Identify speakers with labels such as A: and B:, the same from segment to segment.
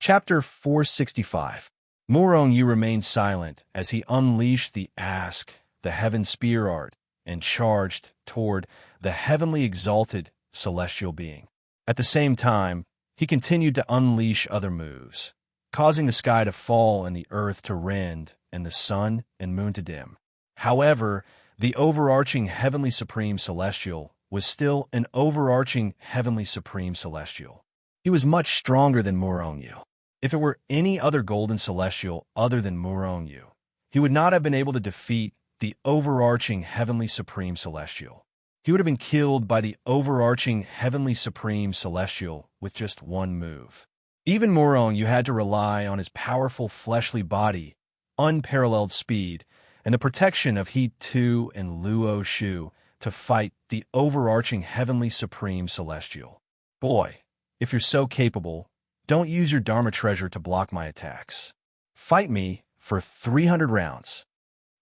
A: Chapter 465. Murong Yu remained silent as he unleashed the Ask, the Heaven Spear art, and charged toward the heavenly exalted celestial being. At the same time, he continued to unleash other moves, causing the sky to fall and the earth to rend and the sun and moon to dim. However, the overarching Heavenly Supreme Celestial was still an overarching Heavenly Supreme Celestial. He was much stronger than Murong Yu. If it were any other golden celestial other than Murong Yu, he would not have been able to defeat the overarching Heavenly Supreme Celestial. He would have been killed by the overarching Heavenly Supreme Celestial with just one move. Even Murong Yu had to rely on his powerful fleshly body, unparalleled speed, and the protection of He Tu and Luo Shu to fight the overarching Heavenly Supreme Celestial. Boy, if you're so capable, don't use your Dharma treasure to block my attacks. Fight me for 300 rounds.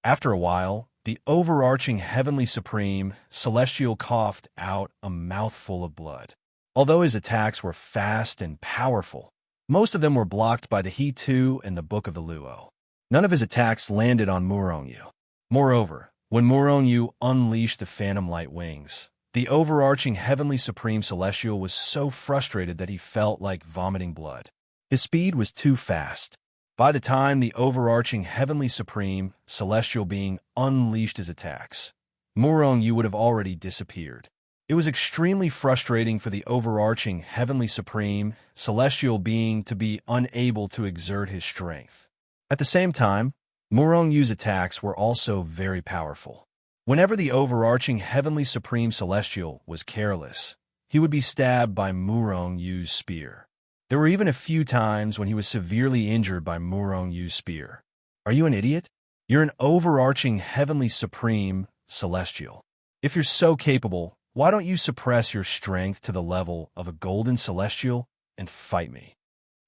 A: After a while, the overarching Heavenly Supreme Celestial coughed out a mouthful of blood. Although his attacks were fast and powerful, most of them were blocked by the He Tu and the Book of the Luo. None of his attacks landed on Murong Yu. Moreover, when Murong Yu unleashed the Phantom Light Wings, the overarching Heavenly Supreme Celestial was so frustrated that he felt like vomiting blood. His speed was too fast. By the time the overarching Heavenly Supreme Celestial being unleashed his attacks, Murong Yu would have already disappeared. It was extremely frustrating for the overarching Heavenly Supreme Celestial being to be unable to exert his strength. At the same time, Murong Yu's attacks were also very powerful. Whenever the overarching Heavenly Supreme Celestial was careless, he would be stabbed by Murong Yu's spear. There were even a few times when he was severely injured by Murong Yu's spear. Are you an idiot? You're an overarching Heavenly Supreme Celestial. If you're so capable, why don't you suppress your strength to the level of a golden celestial and fight me?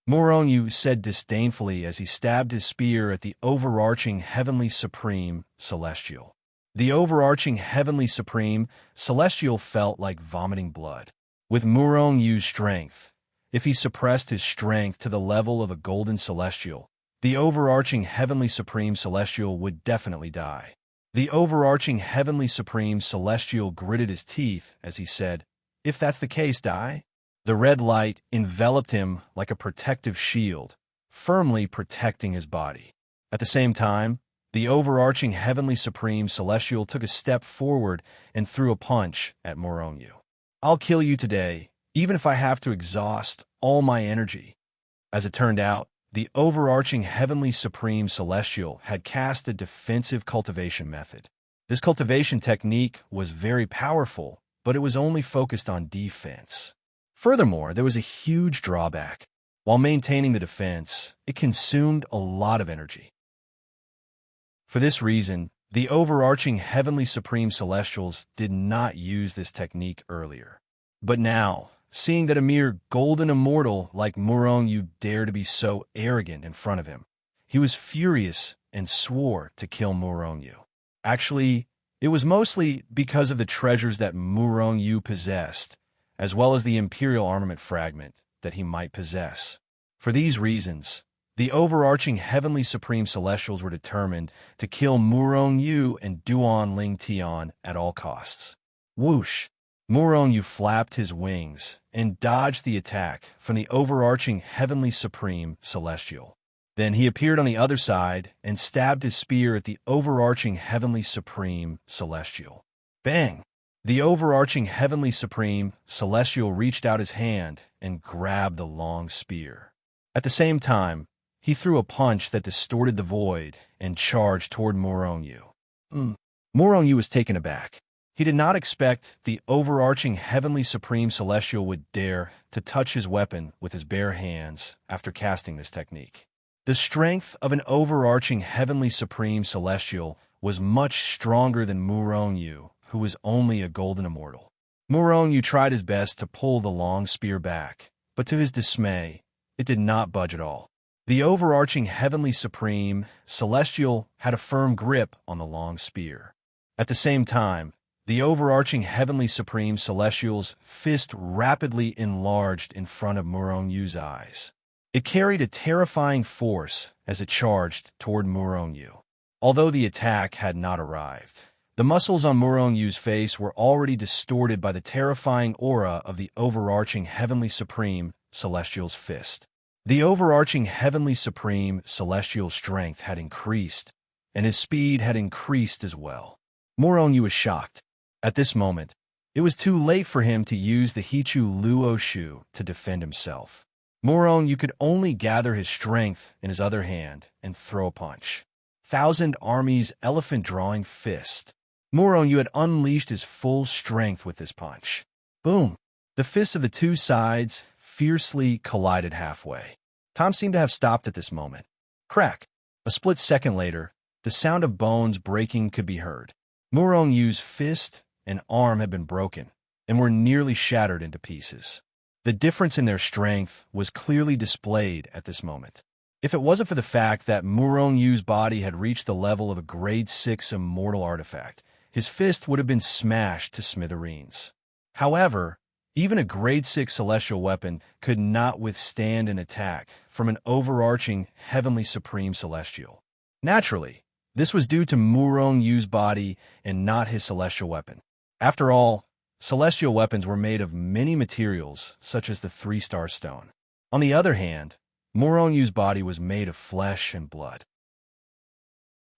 A: Murong Yu said disdainfully as he stabbed his spear at the overarching Heavenly Supreme Celestial. The overarching Heavenly Supreme Celestial felt like vomiting blood. With Murong Yu's strength, if he suppressed his strength to the level of a golden celestial, the overarching Heavenly Supreme Celestial would definitely die. The overarching Heavenly Supreme Celestial gritted his teeth as he said, "If that's the case, die." The red light enveloped him like a protective shield, firmly protecting his body. At the same time, the overarching Heavenly Supreme Celestial took a step forward and threw a punch at Murong Yu. "I'll kill you today, even if I have to exhaust all my energy." As it turned out, the overarching Heavenly Supreme Celestial had cast a defensive cultivation method. This cultivation technique was very powerful, but it was only focused on defense. Furthermore, there was a huge drawback. While maintaining the defense, it consumed a lot of energy. For this reason, the overarching Heavenly Supreme Celestials did not use this technique earlier. But now, seeing that a mere golden immortal like Murong Yu dared to be so arrogant in front of him, he was furious and swore to kill Murong Yu. Actually, it was mostly because of the treasures that Murong Yu possessed, as well as the Imperial Armament Fragment that he might possess. For these reasons, the overarching Heavenly Supreme Celestials were determined to kill Murong Yu and Duan Ling Tian at all costs. Whoosh! Murong Yu flapped his wings and dodged the attack from the overarching Heavenly Supreme Celestial. Then he appeared on the other side and stabbed his spear at the overarching Heavenly Supreme Celestial. Bang! The overarching Heavenly Supreme Celestial reached out his hand and grabbed the long spear. At the same time, he threw a punch that distorted the void and charged toward Murong Yu. Murong Yu was taken aback. He did not expect the overarching Heavenly Supreme Celestial would dare to touch his weapon with his bare hands after casting this technique. The strength of an overarching Heavenly Supreme Celestial was much stronger than Murong Yu, who was only a golden immortal. Murong Yu tried his best to pull the long spear back, but to his dismay, it did not budge at all. The overarching Heavenly Supreme Celestial had a firm grip on the long spear. At the same time, the overarching Heavenly Supreme Celestial's fist rapidly enlarged in front of Murong Yu's eyes. It carried a terrifying force as it charged toward Murongyu. Although the attack had not arrived, the muscles on Murongyu's face were already distorted by the terrifying aura of the overarching Heavenly Supreme Celestial's fist. The overarching Heavenly Supreme Celestial's strength had increased, and his speed had increased as well. Murongyu was shocked. At this moment, it was too late for him to use the Hichu Luoshu to defend himself. Murongyu could only gather his strength in his other hand and throw a punch. Thousand Army's elephant-drawing fist. Murongyu had unleashed his full strength with this punch. Boom! The fists of the two sides fiercely collided halfway. Time seemed to have stopped at this moment. Crack! A split second later, the sound of bones breaking could be heard. Murongyu's fist and arm had been broken and were nearly shattered into pieces. The difference in their strength was clearly displayed at this moment. If it wasn't for the fact that Murongyu's body had reached the level of a grade 6 immortal artifact, his fist would have been smashed to smithereens. However, even a grade 6 celestial weapon could not withstand an attack from an overarching Heavenly Supreme Celestial. Naturally, this was due to Murongyu's body and not his celestial weapon. After all, celestial weapons were made of many materials, such as the 3-star stone. On the other hand, Murongyu's body was made of flesh and blood.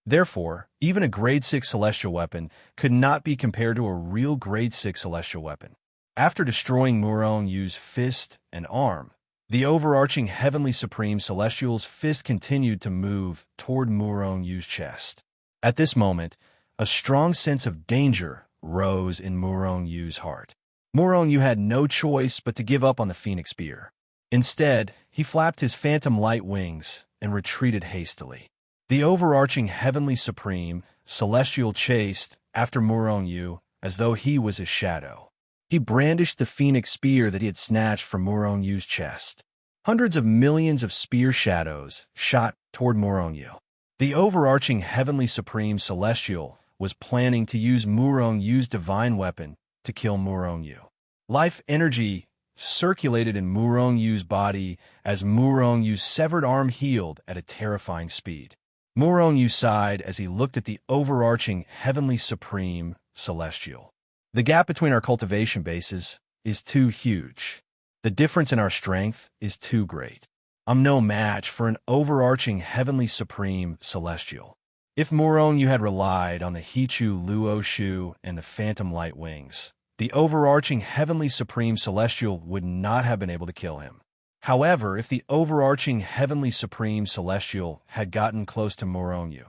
A: Therefore, even a grade 6 celestial weapon could not be compared to a real grade 6 celestial weapon. After destroying Murongyu's fist and arm, the overarching Heavenly Supreme Celestial's fist continued to move toward Murongyu's chest. At this moment, a strong sense of danger rose in Murongyu's heart. Murongyu had no choice but to give up on the Phoenix Spear. Instead, he flapped his phantom light wings and retreated hastily. The overarching Heavenly Supreme Celestial chased after Murongyu as though he was his shadow. He brandished the Phoenix Spear that he had snatched from Murongyu's chest. Hundreds of millions of spear shadows shot toward Murongyu. The overarching Heavenly Supreme Celestial was planning to use Murongyu's divine weapon to kill Murongyu. Life energy circulated in Murongyu's body as Murongyu's severed arm healed at a terrifying speed. Murongyu sighed as he looked at the overarching Heavenly Supreme Celestial. The gap between our cultivation bases is too huge. The difference in our strength is too great. I'm no match for an overarching Heavenly Supreme Celestial. If Murongyu had relied on the Hichu Luoshu and the Phantom Light Wings, the overarching Heavenly Supreme Celestial would not have been able to kill him. However, if the overarching Heavenly Supreme Celestial had gotten close to Murongyu,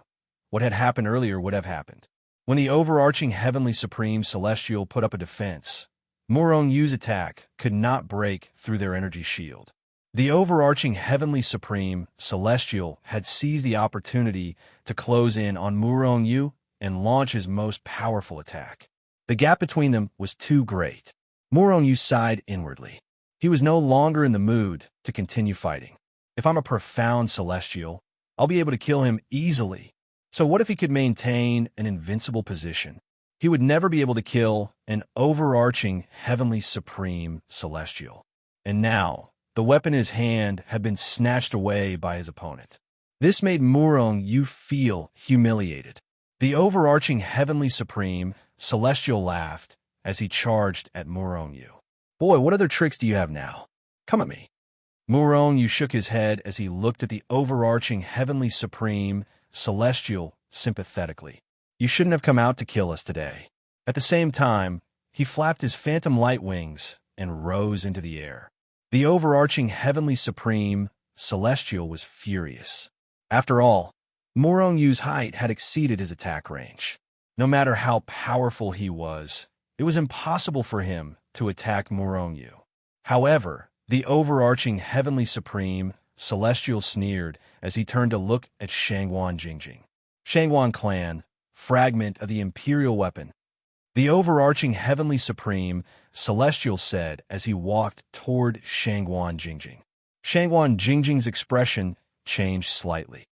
A: what had happened earlier would have happened. When the overarching Heavenly Supreme Celestial put up a defense, Murongyu's attack could not break through their energy shield. The overarching Heavenly Supreme Celestial had seized the opportunity to close in on Murongyu and launch his most powerful attack. The gap between them was too great. Murongyu sighed inwardly. He was no longer in the mood to continue fighting. If I'm a profound celestial, I'll be able to kill him easily. So what if he could maintain an invincible position? He would never be able to kill an overarching Heavenly Supreme Celestial. And now, the weapon in his hand had been snatched away by his opponent. This made Murongyu feel humiliated. The overarching Heavenly Supreme Celestial laughed as he charged at Murongyu. Boy, what other tricks do you have now? Come at me. Murongyu shook his head as he looked at the overarching Heavenly Supreme Celestial sympathetically. You shouldn't have come out to kill us today. At the same time, he flapped his phantom light wings and rose into the air. The overarching Heavenly Supreme Celestial was furious. After all, Murongyu's height had exceeded his attack range. No matter how powerful he was, it was impossible for him to attack Murongyu. However, the overarching Heavenly Supreme Celestial sneered as he turned to look at Shangwan Jingjing. Shangwan clan, fragment of the Imperial weapon. The overarching Heavenly Supreme Celestial said as he walked toward Shangwan Jingjing. Shangwan Jingjing's expression changed slightly.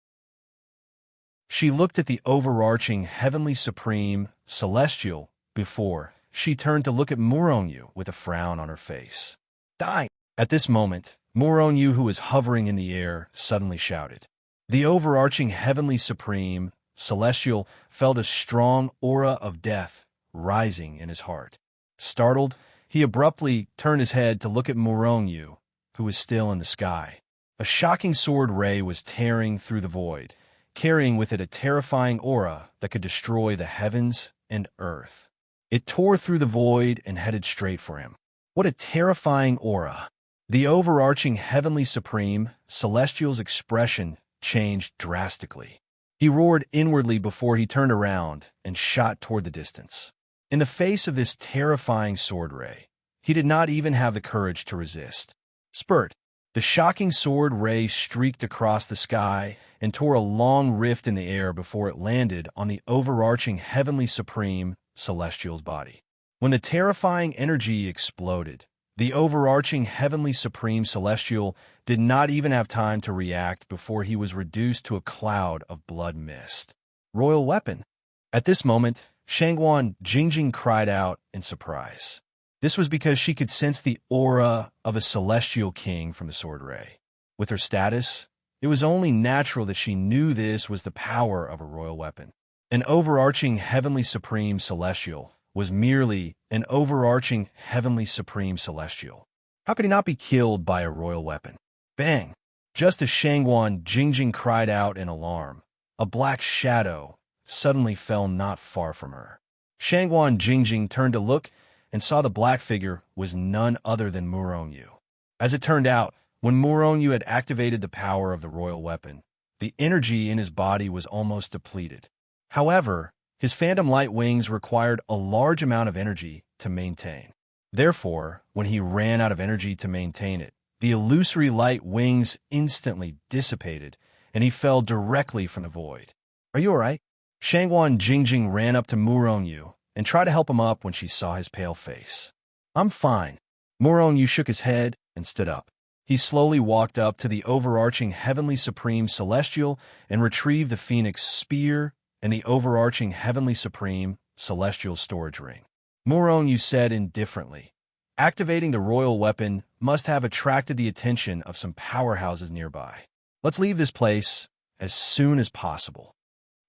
A: She looked at the overarching Heavenly Supreme Celestial before she turned to look at Murongyu with a frown on her face. Die! At this moment, Moronu, who was hovering in the air, suddenly shouted. The overarching heavenly supreme, celestial, felt a strong aura of death rising in his heart. Startled, he abruptly turned his head to look at Moronu, who was still in the sky. A shocking sword ray was tearing through the void, carrying with it a terrifying aura that could destroy the heavens and earth. It tore through the void and headed straight for him. What a terrifying aura! The overarching heavenly supreme, celestial's expression changed drastically. He roared inwardly before he turned around and shot toward the distance. In the face of this terrifying sword ray, he did not even have the courage to resist. Spurt! The shocking sword ray streaked across the sky and tore a long rift in the air before it landed on the overarching heavenly supreme, celestial's body. When the terrifying energy exploded, the overarching heavenly supreme celestial did not even have time to react before he was reduced to a cloud of blood mist. Royal weapon! At this moment, Shangguan Jingjing cried out in surprise. This was because she could sense the aura of a celestial king from the sword ray. With her status, it was only natural that she knew this was the power of a royal weapon. An overarching heavenly supreme celestial was merely an overarching heavenly supreme celestial. How could he not be killed by a royal weapon? Bang! Just as Shangguan Jingjing cried out in alarm, a black shadow suddenly fell not far from her. Shangguan Jingjing turned to look and saw the black figure was none other than Moronu. As it turned out, when Moronu had activated the power of the royal weapon, the energy in his body was almost depleted. However, his phantom light wings required a large amount of energy to maintain. Therefore, when he ran out of energy to maintain it, the illusory light wings instantly dissipated, and he fell directly from the void. Are you all right? Shangguan Jingjing ran up to Moronu and tried to help him up when she saw his pale face. I'm fine. Moronu shook his head and stood up. He slowly walked up to the overarching heavenly supreme celestial and retrieved the phoenix spear and the overarching heavenly supreme celestial storage ring. Moronu said indifferently, activating the royal weapon must have attracted the attention of some powerhouses nearby. Let's leave this place as soon as possible.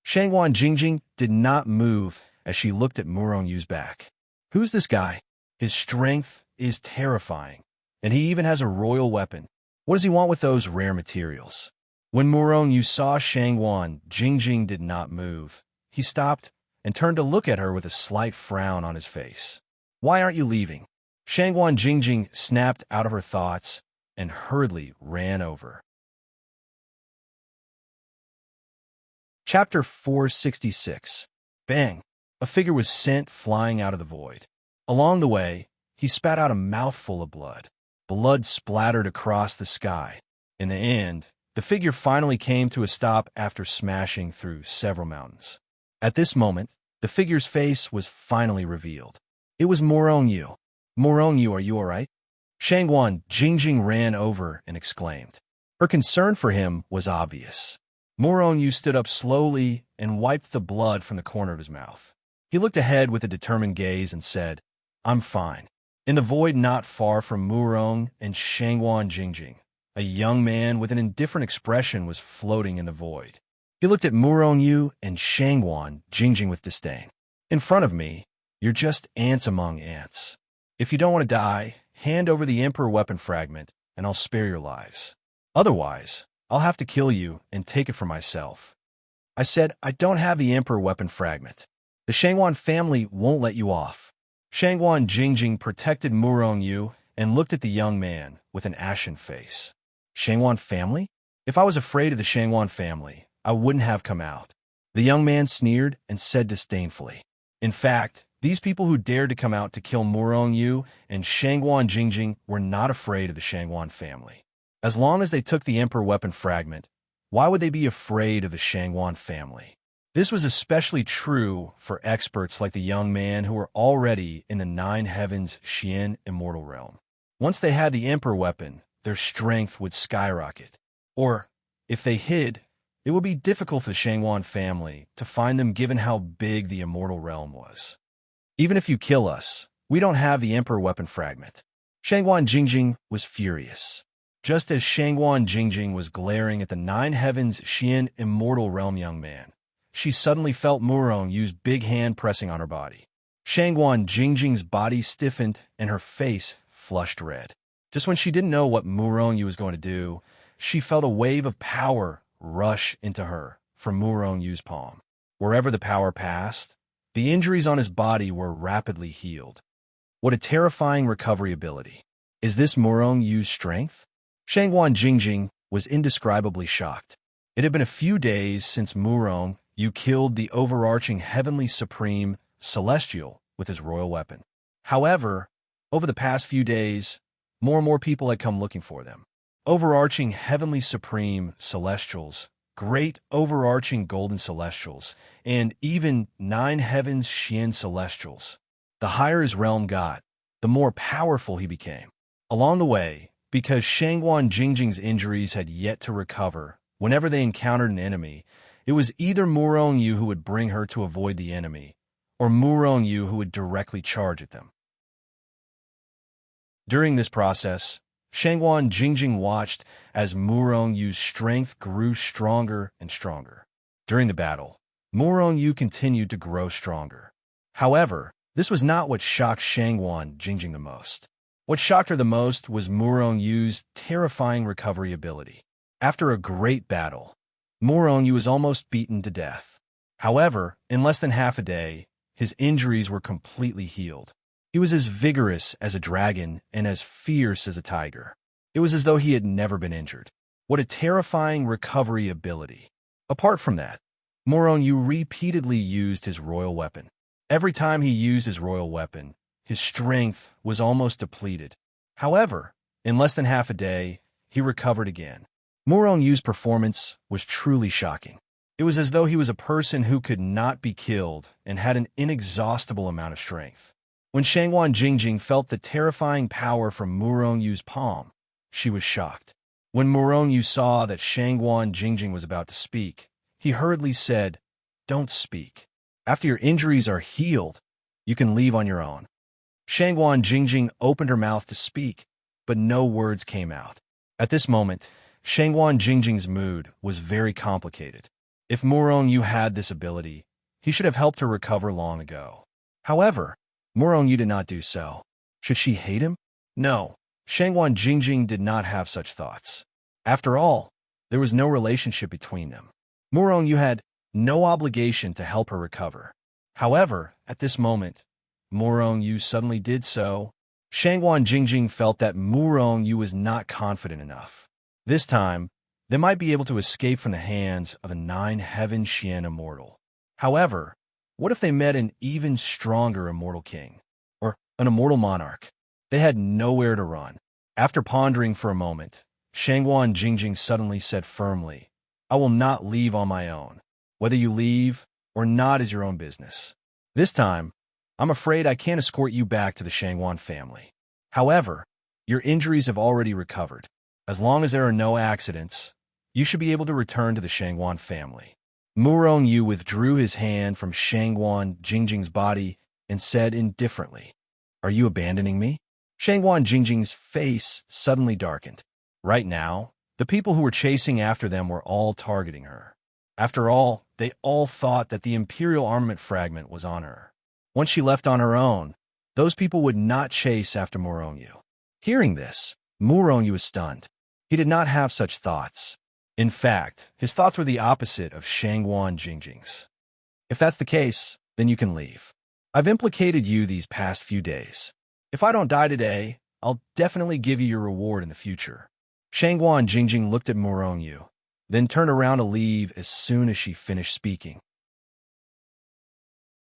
A: Shangguan Jingjing did not move as she looked at Moronu's back. Who's this guy? His strength is terrifying, and he even has a royal weapon. What does he want with those rare materials? When Moronu saw Shangguan Jingjing did not move, he stopped and turned to look at her with a slight frown on his face. Why aren't you leaving? Shangguan Jingjing snapped out of her thoughts and hurriedly ran over. Chapter 466. Bang! A figure was sent flying out of the void. Along the way, he spat out a mouthful of blood. Blood splattered across the sky. In the end, the figure finally came to a stop after smashing through several mountains. At this moment, the figure's face was finally revealed. It was Moronu. Moronu, are you all right? Shangguan Jingjing ran over and exclaimed. Her concern for him was obvious. Moronu stood up slowly and wiped the blood from the corner of his mouth. He looked ahead with a determined gaze and said, I'm fine. In the void not far from Moronu and Shangguan Jingjing, a young man with an indifferent expression was floating in the void. He looked at Moronu and Shangguan Jingjing with disdain. In front of me, you're just ants among ants. If you don't want to die, hand over the Emperor weapon fragment, and I'll spare your lives. Otherwise, I'll have to kill you and take it for myself. I said, I don't have the Emperor weapon fragment. The Shangguan family won't let you off. Shangguan Jingjing protected Moronu and looked at the young man with an ashen face. Shangguan family? If I was afraid of the Shangguan family, I wouldn't have come out. The young man sneered and said disdainfully. In fact, these people who dared to come out to kill Moronu and Shangguan Jingjing were not afraid of the Shangguan family. As long as they took the Emperor weapon fragment, why would they be afraid of the Shangguan family? This was especially true for experts like the young man who were already in the Nine Heavens Xian immortal realm. Once they had the Emperor weapon, their strength would skyrocket. Or, if they hid, it would be difficult for the Shangguan family to find them given how big the immortal realm was. Even if you kill us, we don't have the Emperor weapon fragment. Shangguan Jingjing was furious. Just as Shangguan Jingjing was glaring at the nine heavens Xian immortal realm young man, she suddenly felt Murong Yu's big hand pressing on her body. Shangguan Jingjing's body stiffened and her face flushed red. Just when she didn't know what Murong Yu was going to do, she felt a wave of power rush into her from Murong Yu's palm. Wherever the power passed, the injuries on his body were rapidly healed. What a terrifying recovery ability. Is this Murong Yu's strength? Shangguan Jingjing was indescribably shocked. It had been a few days since Murong Yu killed the overarching heavenly supreme celestial with his royal weapon. However, over the past few days, more and more people had come looking for them. Overarching heavenly supreme celestials, great overarching golden celestials, and even nine heavens Xian celestials. The higher his realm got, the more powerful he became. Along the way, because Shangguan Jingjing's injuries had yet to recover, whenever they encountered an enemy, it was either Murong Yu who would bring her to avoid the enemy, or Murong Yu who would directly charge at them. During this process, Shangguan Jingjing watched as Murong Yu's strength grew stronger and stronger. During the battle, Murong Yu continued to grow stronger. However, this was not what shocked Shangguan Jingjing the most. What shocked her the most was Murong Yu's terrifying recovery ability. After a great battle, Murong Yu was almost beaten to death. However, in less than half a day, his injuries were completely healed. He was as vigorous as a dragon and as fierce as a tiger. It was as though he had never been injured. What a terrifying recovery ability. Apart from that, Murong Yu repeatedly used his royal weapon. Every time he used his royal weapon, his strength was almost depleted. However, in less than half a day, he recovered again. Murong Yu's performance was truly shocking. It was as though he was a person who could not be killed and had an inexhaustible amount of strength. When Shangguan Jingjing felt the terrifying power from Murong Yu's palm, she was shocked. When Murong Yu saw that Shangguan Jingjing was about to speak, he hurriedly said, "Don't speak. After your injuries are healed, you can leave on your own." Shangguan Jingjing opened her mouth to speak, but no words came out. At this moment, Shangguan Jingjing's mood was very complicated. If Murong Yu had this ability, he should have helped her recover long ago. However, Murong Yu did not do so. Should she hate him? No, Shangguan Jingjing did not have such thoughts. After all, there was no relationship between them. Murong Yu had no obligation to help her recover. However, at this moment, Murong Yu suddenly did so. Shangguan Jingjing felt that Murong Yu was not confident enough. This time, they might be able to escape from the hands of a nine-heaven Xian immortal. However, what if they met an even stronger immortal king, or an immortal monarch? They had nowhere to run. After pondering for a moment, Shangguan Jingjing suddenly said firmly, "I will not leave on my own. Whether you leave or not is your own business. This time, I'm afraid I can't escort you back to the Shangguan family. However, your injuries have already recovered. As long as there are no accidents, you should be able to return to the Shangguan family." Murong Yu withdrew his hand from Shangguan Jingjing's body and said indifferently, "Are you abandoning me?" Shangguan Jingjing's face suddenly darkened. Right now, the people who were chasing after them were all targeting her. After all, they all thought that the Imperial armament fragment was on her. Once she left on her own, those people would not chase after Murong Yu. Hearing this, Murong Yu was stunned. He did not have such thoughts. In fact, his thoughts were the opposite of Shangguan Jingjing's. "If that's the case, then you can leave. I've implicated you these past few days. If I don't die today, I'll definitely give you your reward in the future." Shangguan Jingjing looked at Murong Yu, then turned around to leave as soon as she finished speaking.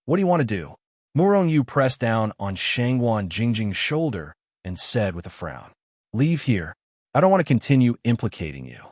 A: "What do you want to do?" Murong Yu pressed down on Shangguan Jingjing's shoulder and said with a frown, "Leave here. I don't want to continue implicating you."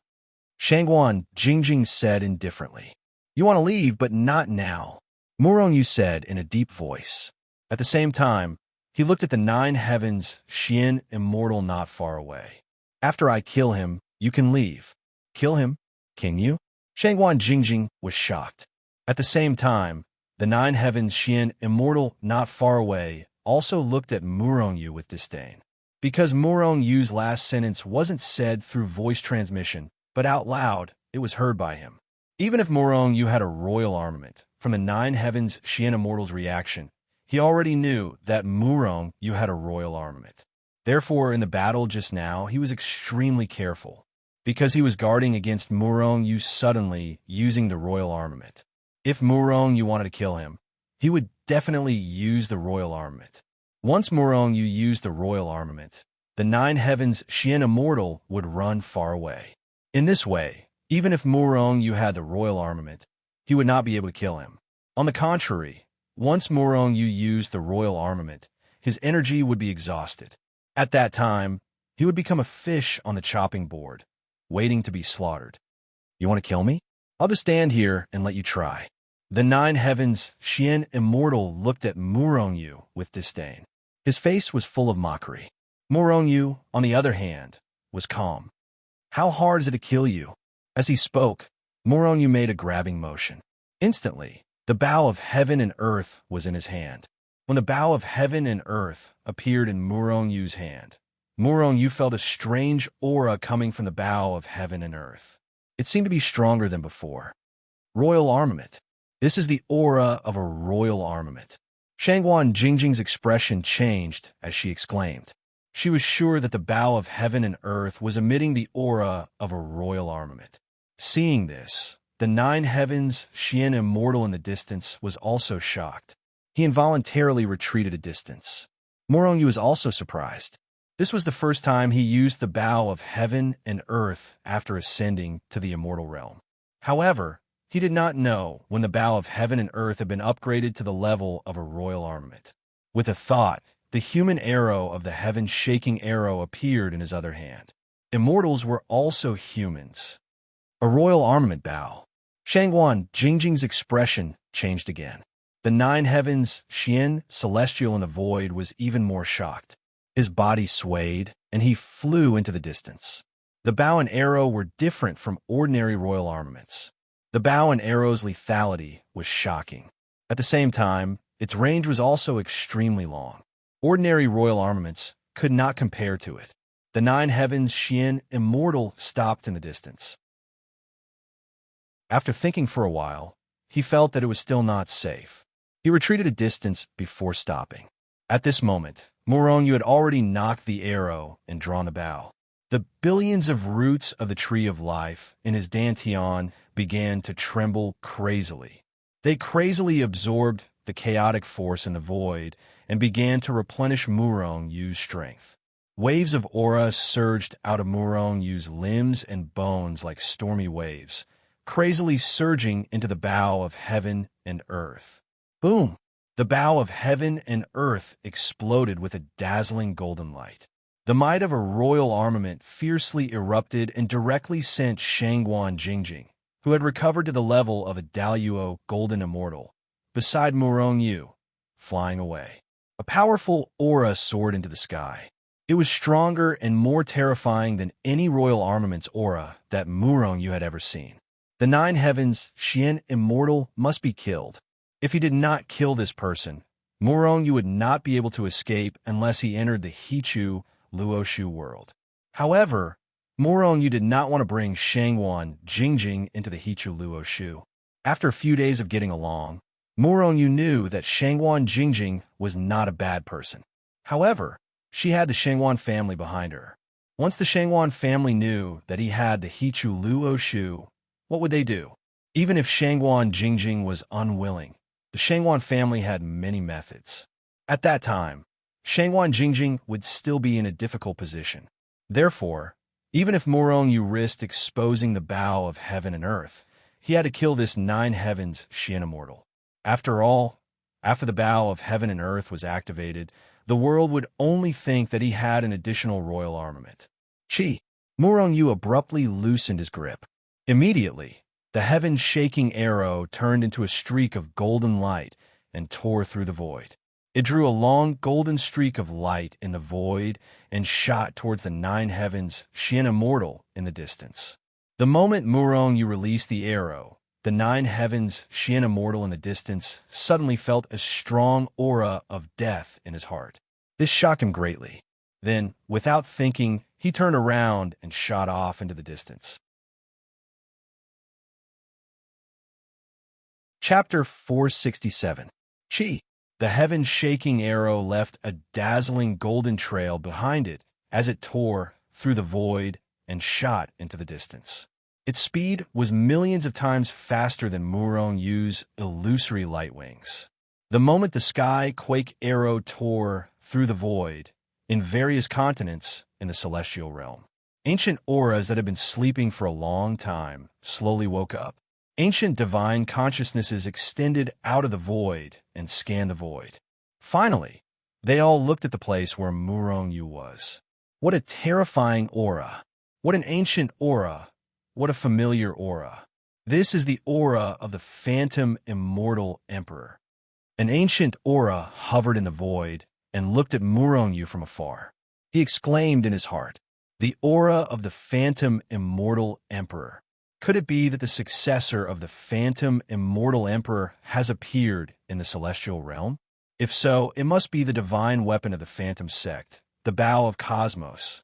A: Shangguan Jingjing said indifferently, "You want to leave, but not now," Murong Yu said in a deep voice. At the same time, he looked at the nine heavens Xian immortal not far away. "After I kill him, you can leave." "Kill him? King Yu?" Shangguan Jingjing was shocked. At the same time, the nine heavens Xian immortal not far away also looked at Murong Yu with disdain. Because Murong Yu's last sentence wasn't said through voice transmission, but out loud, it was heard by him. Even if Murong Yu had a royal armament, from the Nine Heavens Xian Immortal's reaction, he already knew that Murong Yu had a royal armament. Therefore, in the battle just now, he was extremely careful, because he was guarding against Murong Yu suddenly using the royal armament. If Murong Yu wanted to kill him, he would definitely use the royal armament. Once Murong Yu used the royal armament, the Nine Heavens Xian Immortal would run far away. In this way, even if Murong Yu had the royal armament, he would not be able to kill him. On the contrary, once Murong Yu used the royal armament, his energy would be exhausted. At that time, he would become a fish on the chopping board, waiting to be slaughtered. You want to kill me? I'll just stand here and let you try. The Nine Heavens Xian Immortal looked at Murong Yu with disdain. His face was full of mockery. Murong Yu, on the other hand, was calm. How hard is it to kill you? As he spoke, Murong Yu made a grabbing motion. Instantly, the bow of heaven and earth was in his hand. When the bow of heaven and earth appeared in Murong Yu's hand, Murong Yu felt a strange aura coming from the bow of heaven and earth. It seemed to be stronger than before. Royal armament. This is the aura of a royal armament. Shangguan Jingjing's expression changed as she exclaimed. She was sure that the bow of heaven and earth was emitting the aura of a royal armament. Seeing this, the Nine Heavens Xian Immortal in the distance was also shocked. He involuntarily retreated a distance. Murong Yu was also surprised. This was the first time he used the bow of heaven and earth after ascending to the immortal realm. However, he did not know when the bow of heaven and earth had been upgraded to the level of a royal armament. With a thought, the human arrow of the heaven-shaking arrow appeared in his other hand. Immortals were also humans. A royal armament bow. Shangguan Jingjing's expression changed again. The Nine Heavens Xian Celestial in the void was even more shocked. His body swayed, and he flew into the distance. The bow and arrow were different from ordinary royal armaments. The bow and arrow's lethality was shocking. At the same time, its range was also extremely long. Ordinary royal armaments could not compare to it. The Nine Heavens Xian Immortal stopped in the distance. After thinking for a while, he felt that it was still not safe. He retreated a distance before stopping. At this moment, Murong Yu had already knocked the arrow and drawn the bow. The billions of roots of the tree of life in his dantian began to tremble crazily. They crazily absorbed the chaotic force in the void and began to replenish Murong Yu's strength. Waves of aura surged out of Murong Yu's limbs and bones like stormy waves, crazily surging into the bow of heaven and earth. Boom! The bow of heaven and earth exploded with a dazzling golden light. The might of a royal armament fiercely erupted and directly sent Shangguan Jingjing, who had recovered to the level of a Daluo golden immortal, beside Murong Yu, flying away. A powerful aura soared into the sky. It was stronger and more terrifying than any royal armament's aura that Murong Yu had ever seen. The Nine Heavens Xian Immortal must be killed. If he did not kill this person, Murong Yu would not be able to escape unless he entered the Hichu Luoshu world. However, Murong Yu did not want to bring Shangguan Jingjing into the Hichu Luoshu. After a few days of getting along, Murong Yu knew that Shangguan Jingjing was not a bad person. However, she had the Shangguan family behind her. Once the Shangguan family knew that he had the Hichu Luoshu, what would they do? Even if Shangguan Jingjing was unwilling, the Shangguan family had many methods. At that time, Shangguan Jingjing would still be in a difficult position. Therefore, even if Murong Yu risked exposing the bow of heaven and earth, he had to kill this Nine Heavens Xian Immortal. After all, after the bow of heaven and earth was activated, the world would only think that he had an additional royal armament. Chi! Murong Yu abruptly loosened his grip. Immediately, the heaven-shaking arrow turned into a streak of golden light and tore through the void. It drew a long golden streak of light in the void and shot towards the Nine Heavens Xian Immortal in the distance. The moment Murong Yu released the arrow, the Nine Heavens Xian Immortal in the distance suddenly felt a strong aura of death in his heart. This shocked him greatly. Then, without thinking, he turned around and shot off into the distance. Chapter 467. Chi. The heaven-shaking arrow left a dazzling golden trail behind it as it tore through the void and shot into the distance. Its speed was millions of times faster than Murong Yu's illusory light wings. The moment the sky quake arrow tore through the void, in various continents in the celestial realm, ancient auras that had been sleeping for a long time slowly woke up. Ancient divine consciousnesses extended out of the void and scanned the void. Finally, they all looked at the place where Murong Yu was. What a terrifying aura! What an ancient aura! What a familiar aura! This is the aura of the phantom immortal emperor. An ancient aura hovered in the void and looked at Murong Yu from afar. He exclaimed in his heart, "The aura of the phantom immortal emperor. Could it be that the successor of the phantom immortal emperor has appeared in the celestial realm? If so, it must be the divine weapon of the phantom sect, the bow of cosmos."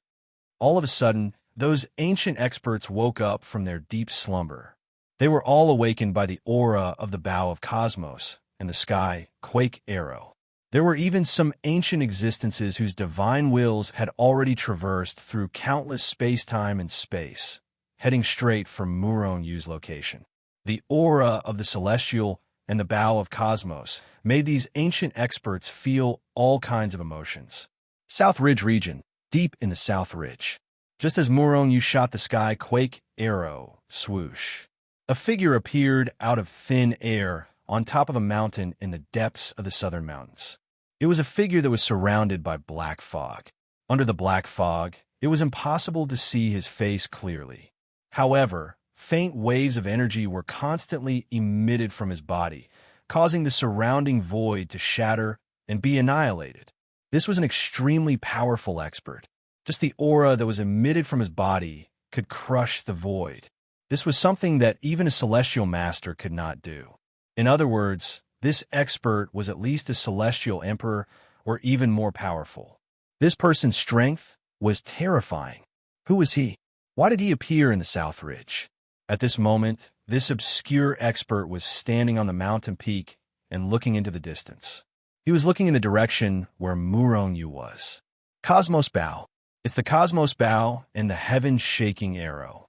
A: All of a sudden, those ancient experts woke up from their deep slumber. They were all awakened by the aura of the bow of cosmos and the sky quake arrow. There were even some ancient existences whose divine wills had already traversed through countless space-time and space, heading straight for Murong Yu's location. The aura of the celestial and the bow of cosmos made these ancient experts feel all kinds of emotions. South Ridge region, deep in the South Ridge. Just as Murong Yu shot the sky quake arrow, swoosh, a figure appeared out of thin air on top of a mountain in the depths of the southern mountains. It was a figure that was surrounded by black fog. Under the black fog, it was impossible to see his face clearly. However, faint waves of energy were constantly emitted from his body, causing the surrounding void to shatter and be annihilated. This was an extremely powerful expert. Just the aura that was emitted from his body could crush the void. This was something that even a celestial master could not do. In other words, this expert was at least a celestial emperor or even more powerful. This person's strength was terrifying. Who was he? Why did he appear in the South Ridge? At this moment, this obscure expert was standing on the mountain peak and looking into the distance. He was looking in the direction where Murong Yu was. Cosmos Bow. It's the Cosmos Bow and the heaven-shaking arrow.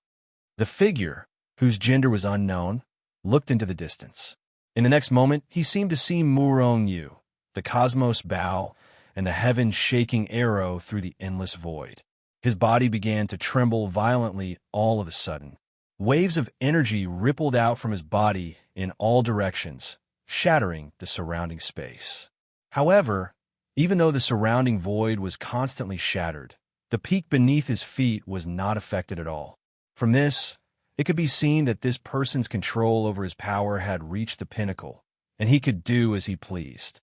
A: The figure, whose gender was unknown, looked into the distance. In the next moment, he seemed to see Murong Yu, the Cosmos Bow, and the heaven-shaking arrow through the endless void. His body began to tremble violently all of a sudden. Waves of energy rippled out from his body in all directions, shattering the surrounding space. However, even though the surrounding void was constantly shattered, the peak beneath his feet was not affected at all. From this, it could be seen that this person's control over his power had reached the pinnacle, and he could do as he pleased.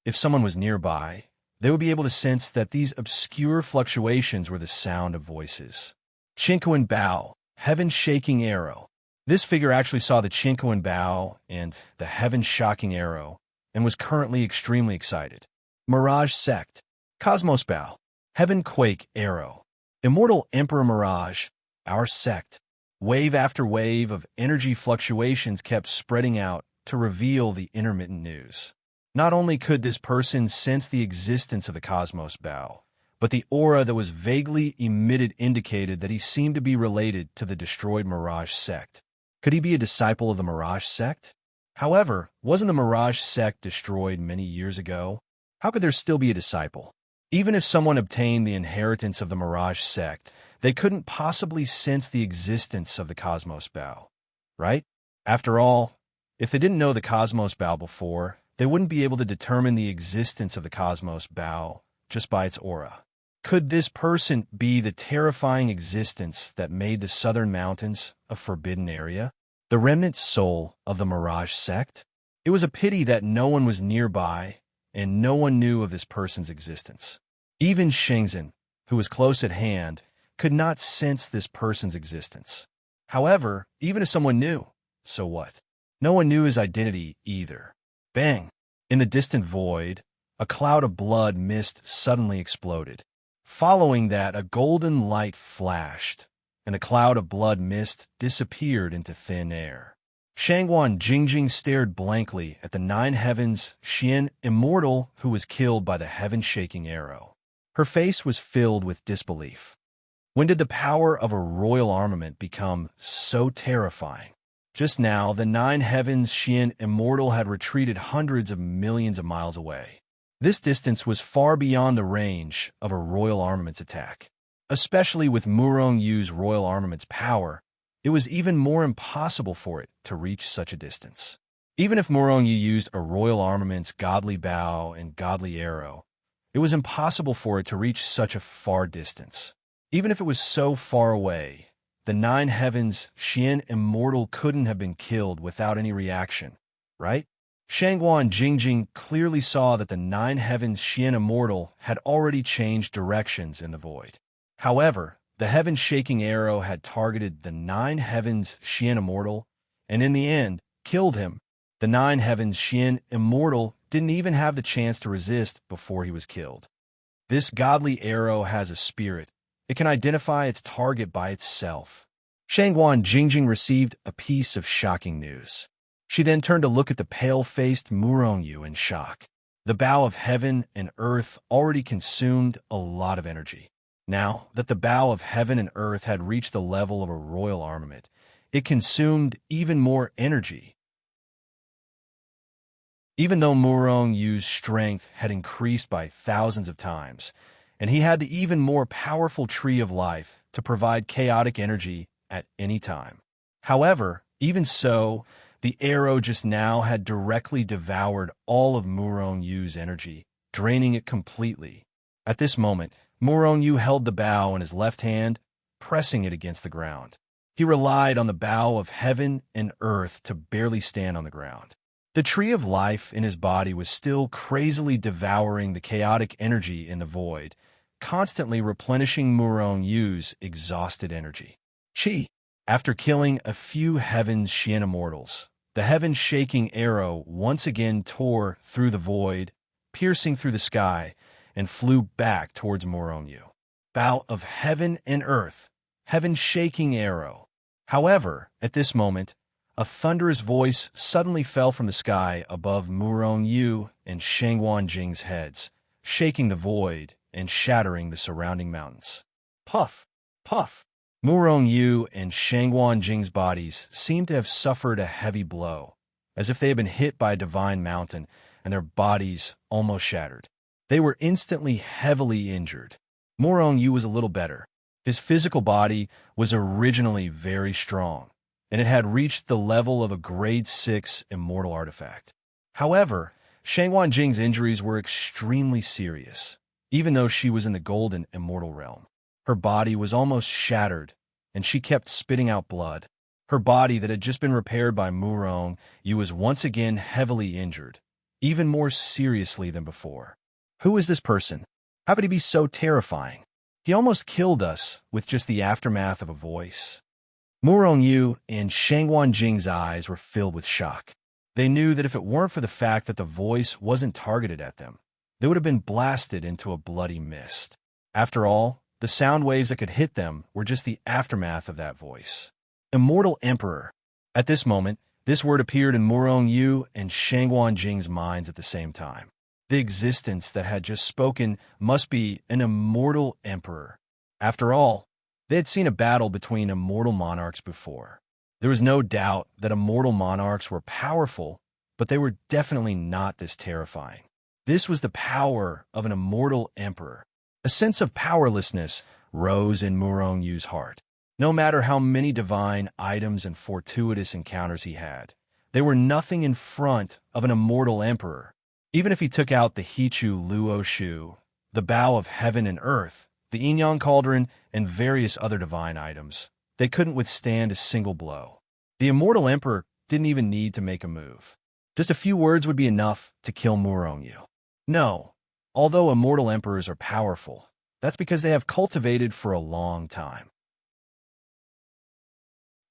A: If someone was nearby, they would be able to sense that these obscure fluctuations were the sound of voices. Chinquan Bow, heaven-shaking arrow. This figure actually saw the Chinquan Bow and the heaven-shocking arrow and was currently extremely excited. Mirage Sect, Cosmos Bow, heaven quake arrow. Immortal Emperor Mirage, our sect. Wave after wave of energy fluctuations kept spreading out to reveal the intermittent news. Not only could this person sense the existence of the Cosmos Bow, but the aura that was vaguely emitted indicated that he seemed to be related to the destroyed Mirage Sect. Could he be a disciple of the Mirage Sect? However, wasn't the Mirage Sect destroyed many years ago? How could there still be a disciple? Even if someone obtained the inheritance of the Mirage Sect, they couldn't possibly sense the existence of the Cosmos Bow, right? After all, if they didn't know the Cosmos Bow before, they wouldn't be able to determine the existence of the Cosmos Bow just by its aura. Could this person be the terrifying existence that made the southern mountains a forbidden area? The remnant soul of the Mirage Sect? It was a pity that no one was nearby and no one knew of this person's existence. Even Shengzhen, who was close at hand, could not sense this person's existence. However, even if someone knew, so what? No one knew his identity either. Bang! In the distant void, a cloud of blood mist suddenly exploded. Following that, a golden light flashed, and the cloud of blood mist disappeared into thin air. Shangguan Jingjing stared blankly at the nine heavens Xian immortal who was killed by the heaven-shaking arrow. Her face was filled with disbelief. When did the power of a royal armament become so terrifying? Just now, the nine heavens Xian immortal had retreated hundreds of millions of miles away. This distance was far beyond the range of a royal armament's attack. Especially with Murong Yu's royal armament's power, it was even more impossible for it to reach such a distance. Even if Murong Yu used a royal armament's godly bow and godly arrow, it was impossible for it to reach such a far distance. Even if it was so far away, the nine heavens Xian immortal couldn't have been killed without any reaction, right? Shangguan Jingjing clearly saw that the nine heavens Xian immortal had already changed directions in the void. However, the heaven-shaking arrow had targeted the nine heavens Xian immortal, and in the end, killed him. The nine heavens Xian immortal didn't even have the chance to resist before he was killed. This godly arrow has a spirit. It can identify its target by itself. Shangguan Jingjing received a piece of shocking news. She then turned to look at the pale-faced Murong Yu in shock. The bow of heaven and earth already consumed a lot of energy. Now that the bow of heaven and earth had reached the level of a royal armament, it consumed even more energy. Even though Murong Yu's strength had increased by thousands of times, and he had the even more powerful tree of life to provide chaotic energy at any time. However, even so, the arrow just now had directly devoured all of Murong Yu's energy, draining it completely. At this moment, Murong Yu held the bow in his left hand, pressing it against the ground. He relied on the bow of heaven and earth to barely stand on the ground. The tree of life in his body was still crazily devouring the chaotic energy in the void, constantly replenishing Murong Yu's exhausted energy. Chi. After killing a few heavens Xian immortals, the heaven-shaking arrow once again tore through the void, piercing through the sky, and flew back towards Murong Yu. Bow of heaven and earth, heaven-shaking arrow. However, at this moment, a thunderous voice suddenly fell from the sky above Murong Yu and Shangguan Jing's heads, shaking the void and shattering the surrounding mountains. Puff! Puff! Murong Yu and Shangguan Jing's bodies seemed to have suffered a heavy blow, as if they had been hit by a divine mountain and their bodies almost shattered. They were instantly heavily injured. Murong Yu was a little better. His physical body was originally very strong, and it had reached the level of a grade 6 immortal artifact. However, Shangguan Jing's injuries were extremely serious, even though she was in the golden immortal realm. Her body was almost shattered, and she kept spitting out blood. Her body that had just been repaired by Murong Yu was once again heavily injured, even more seriously than before. Who is this person? How could he be so terrifying? He almost killed us with just the aftermath of a voice. Murong Yu and Shangguan Jing's eyes were filled with shock. They knew that if it weren't for the fact that the voice wasn't targeted at them, they would have been blasted into a bloody mist. After all, the sound waves that could hit them were just the aftermath of that voice. Immortal Emperor. At this moment, this word appeared in Murong Yu and Shangguan Jing's minds at the same time. The existence that had just spoken must be an immortal emperor. After all, they had seen a battle between immortal monarchs before. There was no doubt that immortal monarchs were powerful, but they were definitely not this terrifying. This was the power of an immortal emperor. A sense of powerlessness rose in Murong Yu's heart. No matter how many divine items and fortuitous encounters he had, they were nothing in front of an immortal emperor. Even if he took out the Hichu Luo Shu, the bow of heaven and earth, the Yin-Yang cauldron, and various other divine items, they couldn't withstand a single blow. The immortal emperor didn't even need to make a move. Just a few words would be enough to kill Murong Yu. No. Although immortal emperors are powerful, that's because they have cultivated for a long time.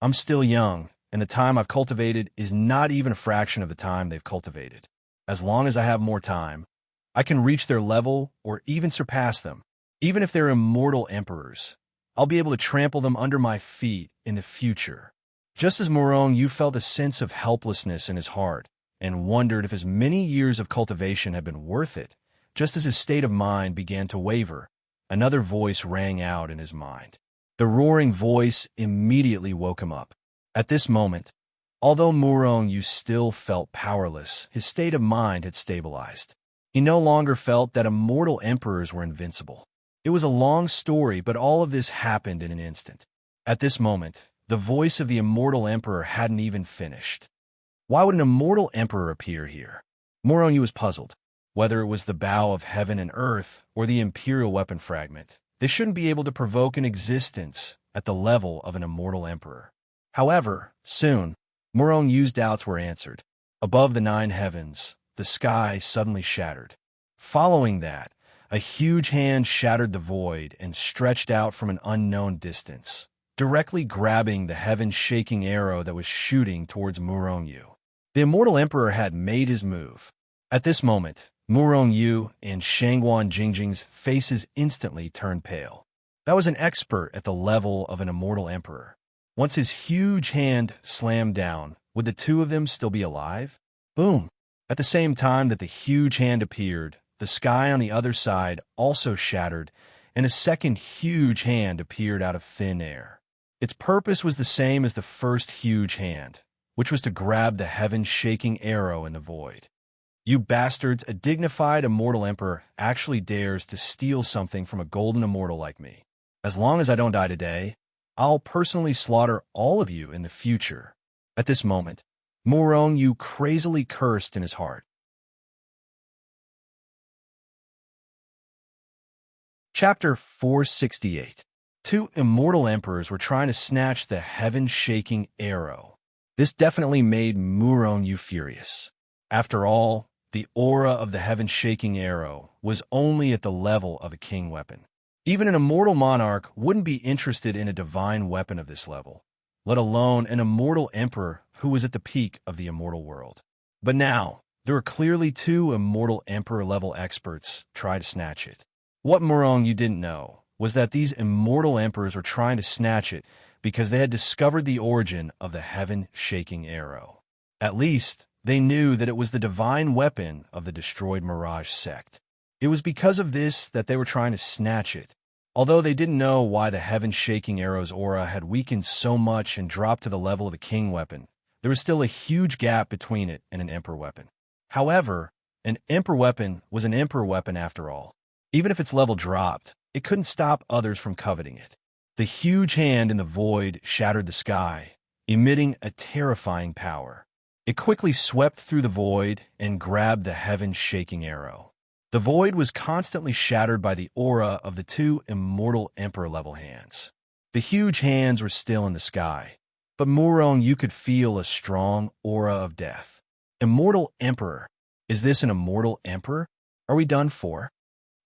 A: I'm still young, and the time I've cultivated is not even a fraction of the time they've cultivated. As long as I have more time, I can reach their level or even surpass them. Even if they're immortal emperors, I'll be able to trample them under my feet in the future. Just as Morong Yu felt a sense of helplessness in his heart and wondered if his many years of cultivation had been worth it, just as his state of mind began to waver, another voice rang out in his mind. The roaring voice immediately woke him up. At this moment, although Morong Yu still felt powerless, his state of mind had stabilized. He no longer felt that immortal emperors were invincible. It was a long story, but all of this happened in an instant. At this moment, the voice of the immortal emperor hadn't even finished. Why would an immortal emperor appear here? Morong Yu was puzzled. Whether it was the bow of heaven and earth or the imperial weapon fragment, they shouldn't be able to provoke an existence at the level of an immortal emperor. However, soon, Morong Yu's doubts were answered. Above the 9 heavens, the sky suddenly shattered. Following that, a huge hand shattered the void and stretched out from an unknown distance, directly grabbing the heaven-shaking arrow that was shooting towards Morong Yu. The immortal emperor had made his move. At this moment, Morong Yu and Shangguan Jingjing's faces instantly turned pale. That was an expert at the level of an immortal emperor. Once his huge hand slammed down, would the two of them still be alive? Boom! At the same time that the huge hand appeared, the sky on the other side also shattered, and a second huge hand appeared out of thin air. Its purpose was the same as the first huge hand, which was to grab the heaven-shaking arrow in the void. You bastards, a dignified immortal emperor actually dares to steal something from a golden immortal like me. As long as I don't die today, I'll personally slaughter all of you in the future. At this moment, Morong Yu crazily cursed in his heart. Chapter 468. 2 immortal emperors were trying to snatch the heaven-shaking arrow. This definitely made Morong Yu furious. After all, the aura of the heaven-shaking arrow was only at the level of a king weapon. Even an immortal monarch wouldn't be interested in a divine weapon of this level, let alone an immortal emperor who was at the peak of the immortal world. But now, there were clearly 2 immortal emperor-level experts trying to snatch it. What Morong Yu didn't know was that these immortal emperors were trying to snatch it because they had discovered the origin of the heaven-shaking arrow. At least, they knew that it was the divine weapon of the destroyed Mirage sect. It was because of this that they were trying to snatch it. Although they didn't know why the heaven-shaking arrow's aura had weakened so much and dropped to the level of the king weapon, there was still a huge gap between it and an emperor weapon. However, an emperor weapon was an emperor weapon after all. Even if its level dropped, it couldn't stop others from coveting it. The huge hand in the void shattered the sky, emitting a terrifying power. It quickly swept through the void and grabbed the heaven-shaking arrow. The void was constantly shattered by the aura of the 2 immortal emperor-level hands. The huge hands were still in the sky, but Morong Yu could feel a strong aura of death. Immortal emperor. Is this an immortal emperor? Are we done for?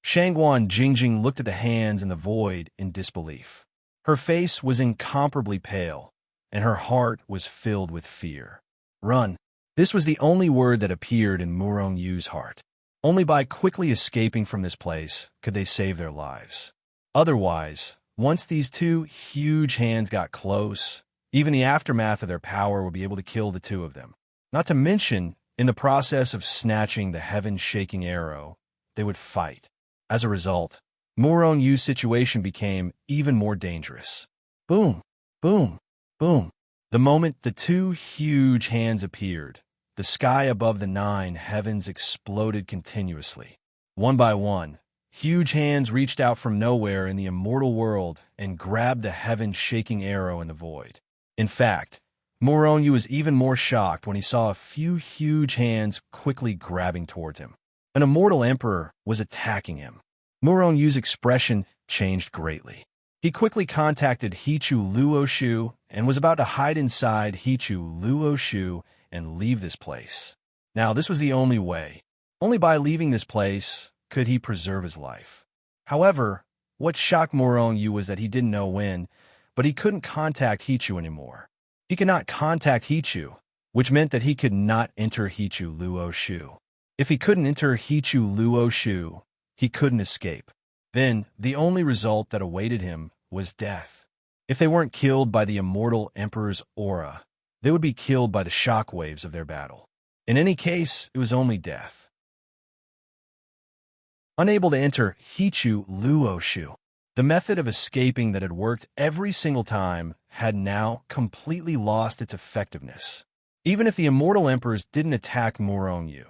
A: Shangguan Jingjing looked at the hands in the void in disbelief. Her face was incomparably pale, and her heart was filled with fear. Run. This was the only word that appeared in Morong Yu's heart. Only by quickly escaping from this place could they save their lives. Otherwise, once these 2 huge hands got close, even the aftermath of their power would be able to kill the 2 of them. Not to mention, in the process of snatching the heaven-shaking arrow, they would fight. As a result, Morong Yu's situation became even more dangerous. Boom, boom, boom. The moment the 2 huge hands appeared, the sky above the 9 heavens exploded continuously. One by one, huge hands reached out from nowhere in the immortal world and grabbed the heaven-shaking arrow in the void. In fact, Morong Yu was even more shocked when he saw a few huge hands quickly grabbing towards him. An immortal emperor was attacking him. Morong Yu's expression changed greatly. He quickly contacted Hichu Luoshu and was about to hide inside Hichu Luoshu and leave this place. Now, this was the only way. Only by leaving this place could he preserve his life. However, what shocked Morong Yu was that he didn't know when, but he couldn't contact Hichu anymore. He could not contact Hichu, which meant that he could not enter Hichu Luoshu. If he couldn't enter Hichu Luo Shu, he couldn't escape. Then, the only result that awaited him was death. If they weren't killed by the immortal emperor's aura, they would be killed by the shockwaves of their battle. In any case, it was only death. Unable to enter Hichu Luo Shu, the method of escaping that had worked every single time had now completely lost its effectiveness. Even if the immortal emperors didn't attack Murongyu,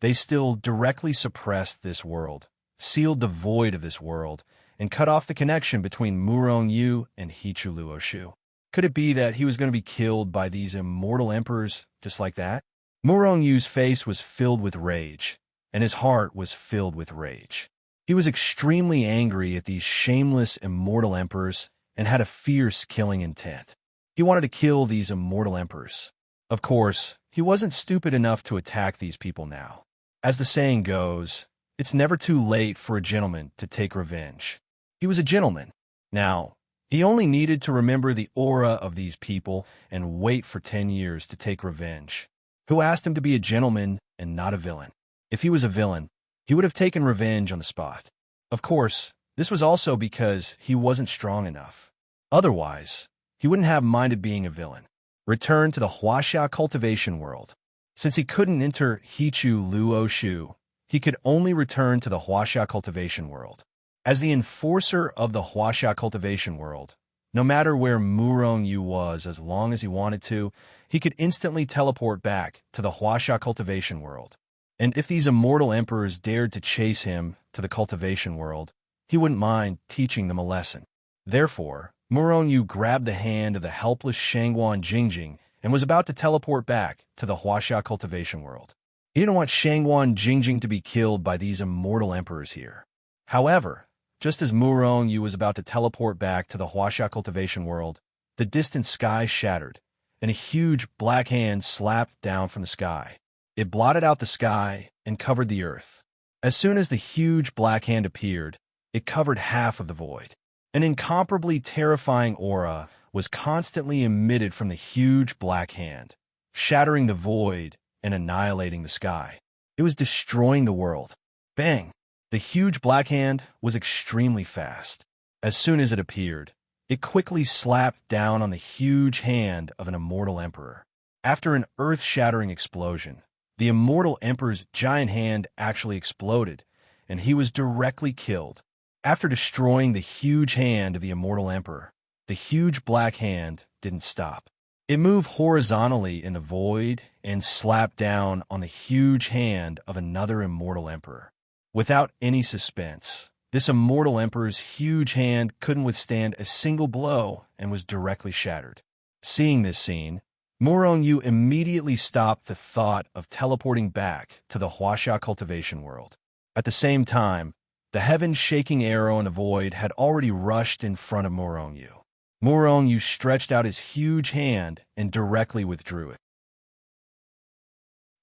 A: they still directly suppressed this world, sealed the void of this world, and cut off the connection between Murongyu and Hichu Luo Shu. Could it be that he was going to be killed by these immortal emperors just like that? Murongyu's face was filled with rage, and his heart was filled with rage. He was extremely angry at these shameless immortal emperors and had a fierce killing intent. He wanted to kill these immortal emperors. Of course, he wasn't stupid enough to attack these people now. As the saying goes, it's never too late for a gentleman to take revenge. He was a gentleman. Now, he only needed to remember the aura of these people and wait for 10 years to take revenge. Who asked him to be a gentleman and not a villain? If he was a villain, he would have taken revenge on the spot. Of course, this was also because he wasn't strong enough. Otherwise, he wouldn't have minded being a villain. Return to the Huaxia cultivation world. Since he couldn't enter Hichu Luo Shu, he could only return to the Huaxia cultivation world. As the enforcer of the Huaxia cultivation world, no matter where Murongyu was, as long as he wanted to, he could instantly teleport back to the Huaxia cultivation world. And if these immortal emperors dared to chase him to the cultivation world, he wouldn't mind teaching them a lesson. Therefore, Murongyu grabbed the hand of the helpless Shangguan Jingjing and was about to teleport back to the Huaxia cultivation world. He didn't want Shangguan Jingjing to be killed by these immortal emperors here. However, just as Murongyu was about to teleport back to the Huaxia cultivation world, the distant sky shattered, and a huge black hand slapped down from the sky. It blotted out the sky and covered the earth. As soon as the huge black hand appeared, it covered half of the void. An incomparably terrifying aura was constantly emitted from the huge black hand, shattering the void and annihilating the sky. It was destroying the world. Bang! The huge black hand was extremely fast. As soon as it appeared, it quickly slapped down on the huge hand of an immortal emperor. After an earth-shattering explosion, the immortal emperor's giant hand actually exploded, and he was directly killed. After destroying the huge hand of the immortal emperor, the huge black hand didn't stop. It moved horizontally in the void and slapped down on the huge hand of another immortal emperor. Without any suspense, this immortal emperor's huge hand couldn't withstand a single blow and was directly shattered. Seeing this scene, Murongyu immediately stopped the thought of teleporting back to the Huaxia cultivation world. At the same time, the heaven-shaking arrow in the void had already rushed in front of Murongyu. Murongyu stretched out his huge hand and directly withdrew it.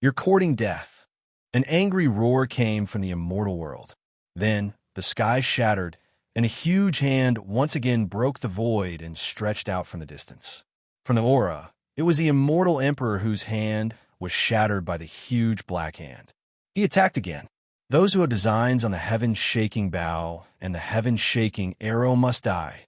A: "You're courting death." An angry roar came from the immortal world. Then, the sky shattered, and a huge hand once again broke the void and stretched out from the distance. From the aura, it was the immortal emperor whose hand was shattered by the huge black hand. He attacked again. Those who have designs on the heaven-shaking bow and the heaven-shaking arrow must die.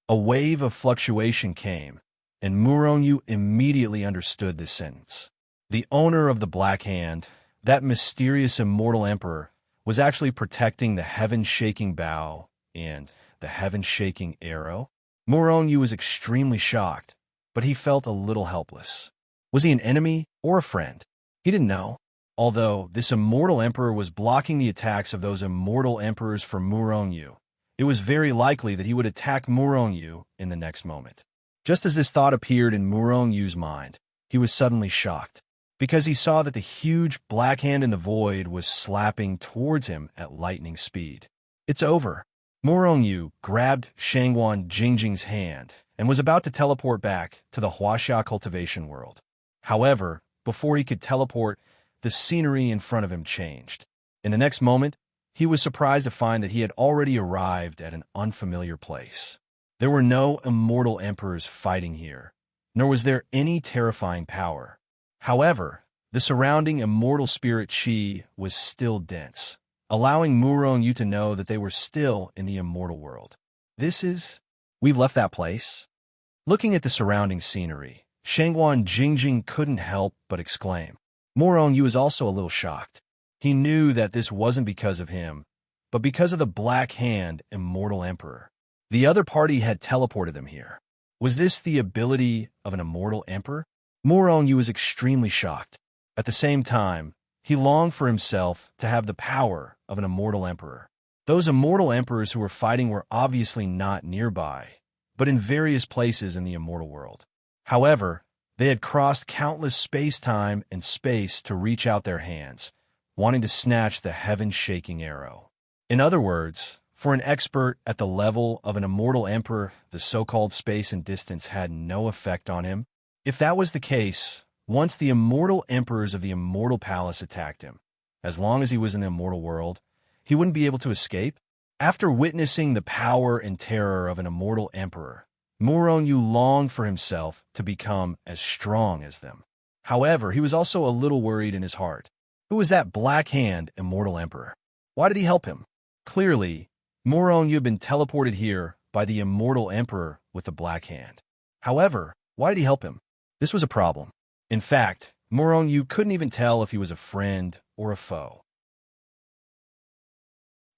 A: A wave of fluctuation came, and Murongyu immediately understood this sentence. The owner of the black hand, that mysterious immortal emperor, was actually protecting the heaven-shaking bow and the heaven-shaking arrow. Murongyu was extremely shocked, but he felt a little helpless. Was he an enemy or a friend? He didn't know. Although this immortal emperor was blocking the attacks of those immortal emperors for Murongyu, it was very likely that he would attack Murongyu in the next moment. Just as this thought appeared in Murongyu's mind, he was suddenly shocked, because he saw that the huge black hand in the void was slapping towards him at lightning speed. "It's over." Murongyu grabbed Shangguan Jingjing's hand and was about to teleport back to the Huaxia cultivation world. However, before he could teleport, the scenery in front of him changed. In the next moment, he was surprised to find that he had already arrived at an unfamiliar place. There were no immortal emperors fighting here, nor was there any terrifying power. However, The surrounding immortal spirit chi was still dense, allowing Murong Yu to know that they were still in the immortal world. We've left that place? Looking at the surrounding scenery, Shangguan Jingjing couldn't help but exclaim. Murong Yu was also a little shocked. He knew that this wasn't because of him, but because of the Black Hand Immortal Emperor. The other party had teleported them here. Was this the ability of an immortal emperor? Murong Yu was extremely shocked. At the same time, he longed for himself to have the power of an immortal emperor. Those immortal emperors who were fighting were obviously not nearby, but in various places in the immortal world. However, they had crossed countless space-time and space to reach out their hands, wanting to snatch the heaven-shaking arrow. In other words, for an expert at the level of an immortal emperor, the so-called space and distance had no effect on him. If that was the case, once the immortal emperors of the immortal palace attacked him, as long as he was in the immortal world, he wouldn't be able to escape. After witnessing the power and terror of an immortal emperor, Murong Yu longed for himself to become as strong as them. However, he was also a little worried in his heart. Who was that Black Hand Immortal Emperor? Why did he help him? Clearly, Murong Yu had been teleported here by the Immortal Emperor with the Black Hand. However, why did he help him? This was a problem. In fact, Murong Yu couldn't even tell if he was a friend or a foe.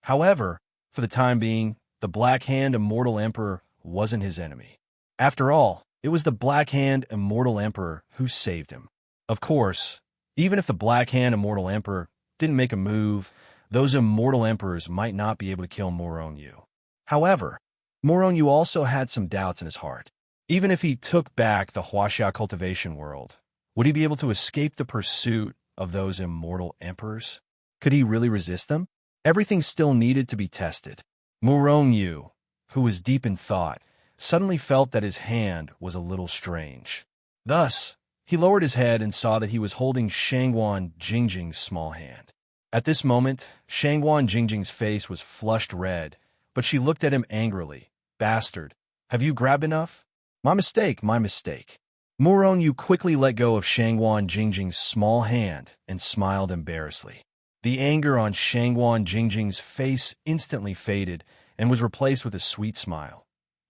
A: However, for the time being, the Black Hand Immortal Emperor wasn't his enemy. After all, it was the Black Hand Immortal Emperor who saved him. Of course, even if the Black Hand Immortal Emperor didn't make a move, those Immortal Emperors might not be able to kill Murong Yu. However, Murong Yu also had some doubts in his heart. Even if he took back the Huaxia cultivation world, would he be able to escape the pursuit of those Immortal Emperors? Could he really resist them? Everything still needed to be tested. Murong Yu, who was deep in thought, suddenly felt that his hand was a little strange. Thus, he lowered his head and saw that he was holding Shangguan Jingjing's small hand. At this moment, Shangguan Jingjing's face was flushed red, but she looked at him angrily. Bastard, have you grabbed enough? My mistake, my mistake. Murong Yu quickly let go of Shangguan Jingjing's small hand and smiled embarrassedly. The anger on Shangguan Jingjing's face instantly faded and was replaced with a sweet smile.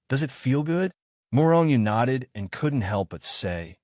A: Does it feel good? Murong Yu nodded and couldn't help but say,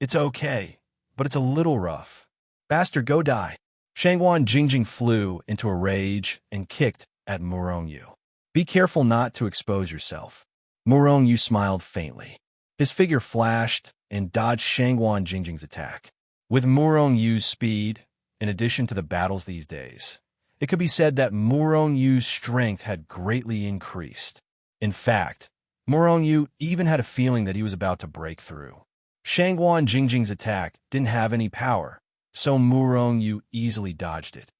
A: It's okay, but it's a little rough. Bastard, go die. Shangguan Jingjing flew into a rage and kicked at Murong Yu. Be careful not to expose yourself. Murong Yu smiled faintly. His figure flashed and dodged Shangguan Jingjing's attack. With Murong Yu's speed, in addition to the battles these days, it could be said that Murong Yu's strength had greatly increased. In fact, Murong Yu even had a feeling that he was about to break through. Shangguan Jingjing's attack didn't have any power, so Murong Yu easily dodged it.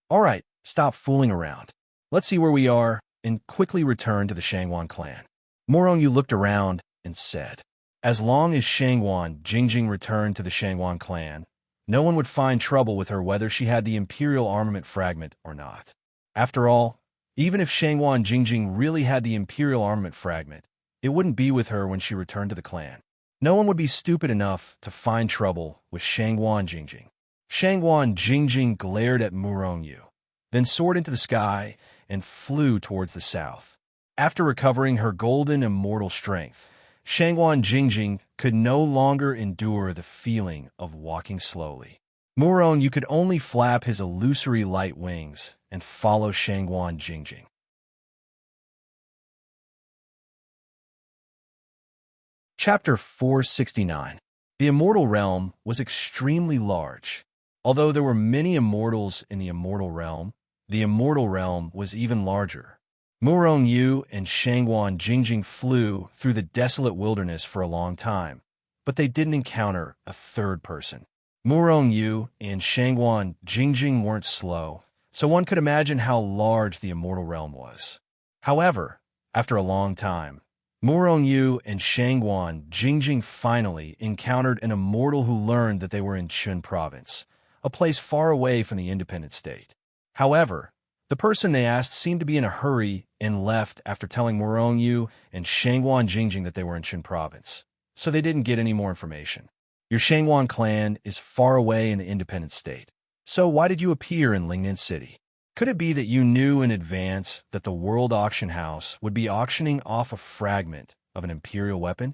A: All right, stop fooling around. Let's see where we are, and quickly return to the Shangguan clan. Murong Yu looked around and said, as long as Shangguan Jingjing returned to the Shangguan clan, no one would find trouble with her whether she had the Imperial Armament Fragment or not. After all, even if Shangguan Jingjing really had the Imperial Armament Fragment, it wouldn't be with her when she returned to the clan. No one would be stupid enough to find trouble with Shangguan Jingjing. Shangguan Jingjing glared at Murong Yu, then soared into the sky and flew towards the south. After recovering her golden immortal strength, Shangguan Jingjing could no longer endure the feeling of walking slowly. Murong Yu could only flap his illusory light wings and follow Shangguan Jingjing. Chapter 469. The Immortal Realm was extremely large. Although there were many immortals in the Immortal Realm, the Immortal Realm was even larger. Murong Yu and Shangguan Jingjing flew through the desolate wilderness for a long time, but they didn't encounter a third person. Murong Yu and Shangguan Jingjing weren't slow, so one could imagine how large the Immortal Realm was. However, after a long time, Murong Yu and Shangguan Jingjing finally encountered an immortal who learned that they were in Chun Province, a place far away from the independent state. However, the person they asked seemed to be in a hurry and left after telling Murong Yu and Shangguan Jingjing that they were in Chun Province, so they didn't get any more information. Your Shangwan clan is far away in the independent state. So why did you appear in Lingnan City? Could it be that you knew in advance that the World Auction House would be auctioning off a fragment of an imperial weapon?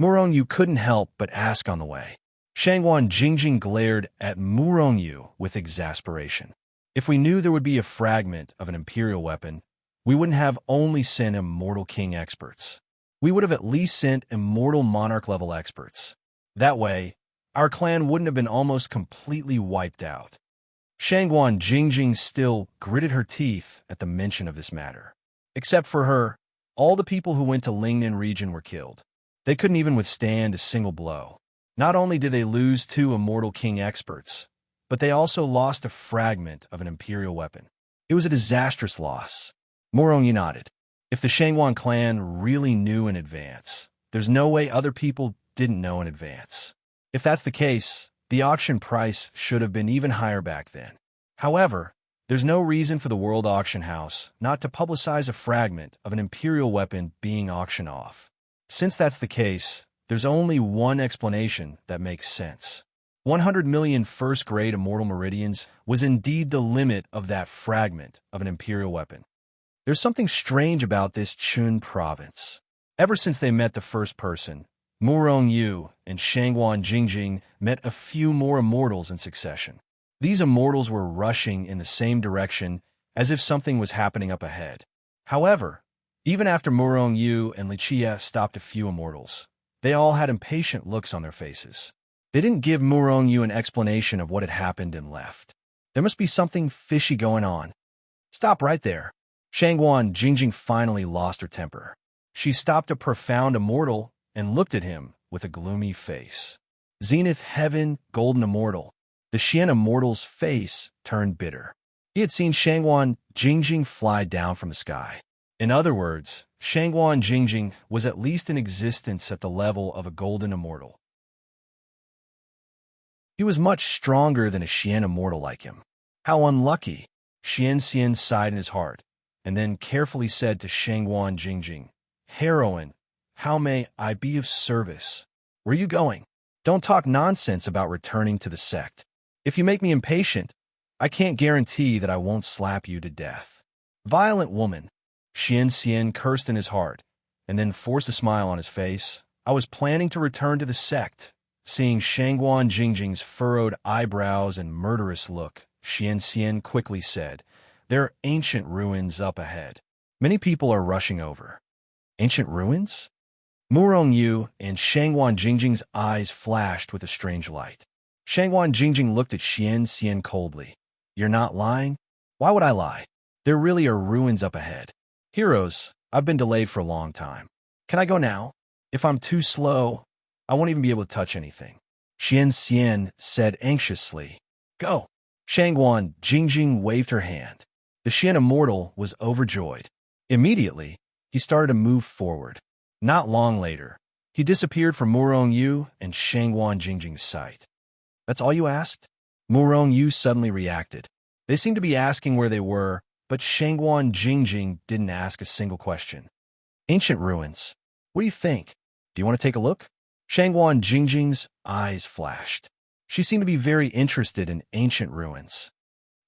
A: Murong couldn't help but ask on the way. Shangwan Jingjing glared at Murong with exasperation. If we knew there would be a fragment of an imperial weapon, we wouldn't have only sent immortal king experts. We would have at least sent immortal monarch-level experts. That way, our clan wouldn't have been almost completely wiped out. Shangwan Jingjing still gritted her teeth at the mention of this matter. Except for her, all the people who went to Lingnan region were killed. They couldn't even withstand a single blow. Not only did they lose 2 immortal king experts, but they also lost a fragment of an imperial weapon. It was a disastrous loss. Murong nodded. If the Shangwan clan really knew in advance, there's no way other people didn't know in advance. If that's the case, the auction price should have been even higher back then. However, there's no reason for the World Auction House not to publicize a fragment of an imperial weapon being auctioned off. Since that's the case, there's only one explanation that makes sense. 100 million first-grade immortal meridians was indeed the limit of that fragment of an imperial weapon. There's something strange about this Chun province. Ever since they met the first person, Murong and Shangwan Jingjing met a few more immortals in succession. These immortals were rushing in the same direction as if something was happening up ahead. However, even after Murong and Lichia stopped a few immortals, they all had impatient looks on their faces. They didn't give Murong an explanation of what had happened and left. There must be something fishy going on. Stop right there. Shangwan Jingjing finally lost her temper. She stopped a profound immortal and looked at him with a gloomy face. Zenith Heaven Golden Immortal. The Xian immortal's face turned bitter. He had seen Shangwan Jingjing fly down from the sky. In other words, Shangwan Jingjing was at least in existence at the level of a golden immortal. He was much stronger than a Xian immortal like him. How unlucky! Xian sighed in his heart, and then carefully said to Shangwan Jingjing, "Heroine, how may I be of service? Where are you going? Don't talk nonsense about returning to the sect. If you make me impatient, I can't guarantee that I won't slap you to death." Violent woman. Xian cursed in his heart, and then forced a smile on his face. I was planning to return to the sect. Seeing Shangwan Jingjing's furrowed eyebrows and murderous look, Xian quickly said, "There are ancient ruins up ahead. Many people are rushing over." Ancient ruins? Murong and Shangwan Jingjing's eyes flashed with a strange light. Shangwan Jingjing looked at Xian coldly. "You're not lying? Why would I lie? There really are ruins up ahead. Heroes, I've been delayed for a long time. Can I go now? If I'm too slow, I won't even be able to touch anything." Xian said anxiously. "Go." Shangwan Jingjing waved her hand. The Xian immortal was overjoyed. Immediately, he started to move forward. Not long later, he disappeared from Murong and Shangwan Jingjing's sight. "That's all you asked?" Murong suddenly reacted. They seemed to be asking where they were, but Shangwan Jingjing didn't ask a single question. "Ancient ruins. What do you think? Do you want to take a look?" Shangwan Jingjing's eyes flashed. She seemed to be very interested in ancient ruins.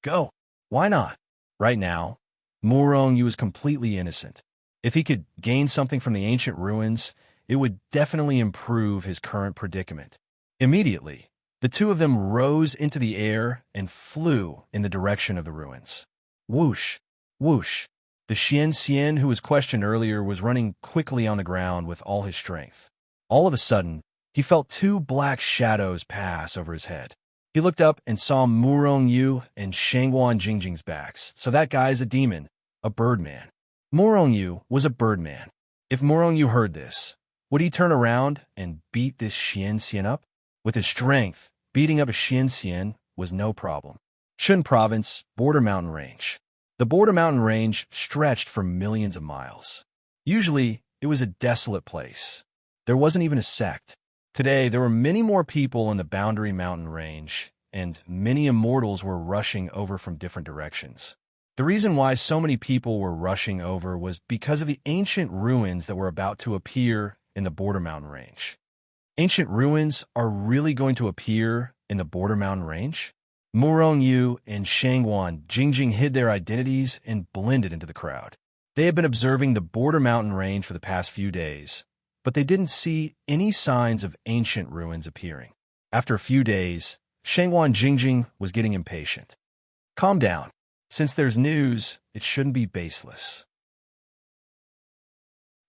A: "Go. Why not?" Right now, Murong was completely innocent. If he could gain something from the ancient ruins, it would definitely improve his current predicament. Immediately, the two of them rose into the air and flew in the direction of the ruins. Whoosh, whoosh. The Xian who was questioned earlier was running quickly on the ground with all his strength. All of a sudden, he felt 2 black shadows pass over his head. He looked up and saw Murong and Shangwan Jingjing's backs. So that guy's a demon, a birdman. Murong was a birdman. If Murong heard this, would he turn around and beat this Xian up? With his strength, beating up a Xian was no problem. Chun Province, Border Mountain Range. The Border Mountain Range stretched for millions of miles. Usually, it was a desolate place. There wasn't even a sect. Today, there were many more people in the Boundary Mountain Range, and many immortals were rushing over from different directions. The reason why so many people were rushing over was because of the ancient ruins that were about to appear in the Border Mountain Range. Ancient ruins are really going to appear in the border mountain range? Murong Yu and Shangwan Jingjing hid their identities and blended into the crowd. They had been observing the border mountain range for the past few days, but they didn't see any signs of ancient ruins appearing. After a few days, Shangwan Jingjing was getting impatient. Calm down. Since there's news, it shouldn't be baseless.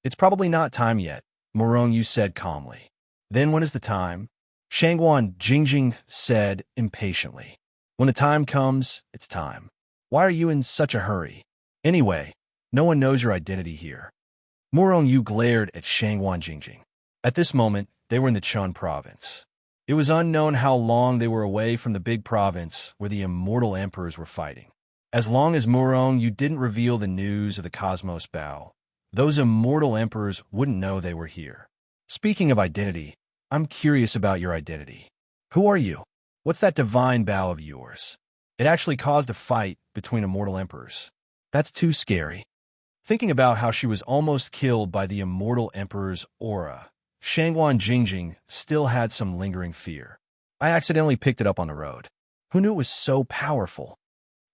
A: It's probably not time yet, Murong Yu said calmly. Then when is the time? Shangwan Jingjing said impatiently. When the time comes, it's time. Why are you in such a hurry? Anyway, no one knows your identity here. Murong Yu glared at Shangwan Jingjing. At this moment, they were in the Chun province. It was unknown how long they were away from the big province where the immortal emperors were fighting. As long as Murong Yu didn't reveal the news of the Cosmos Bow, those immortal emperors wouldn't know they were here. Speaking of identity, I'm curious about your identity. Who are you? What's that divine bow of yours? It actually caused a fight between immortal emperors. That's too scary. Thinking about how she was almost killed by the immortal emperor's aura, Shangwan Jingjing still had some lingering fear. I accidentally picked it up on the road. Who knew it was so powerful?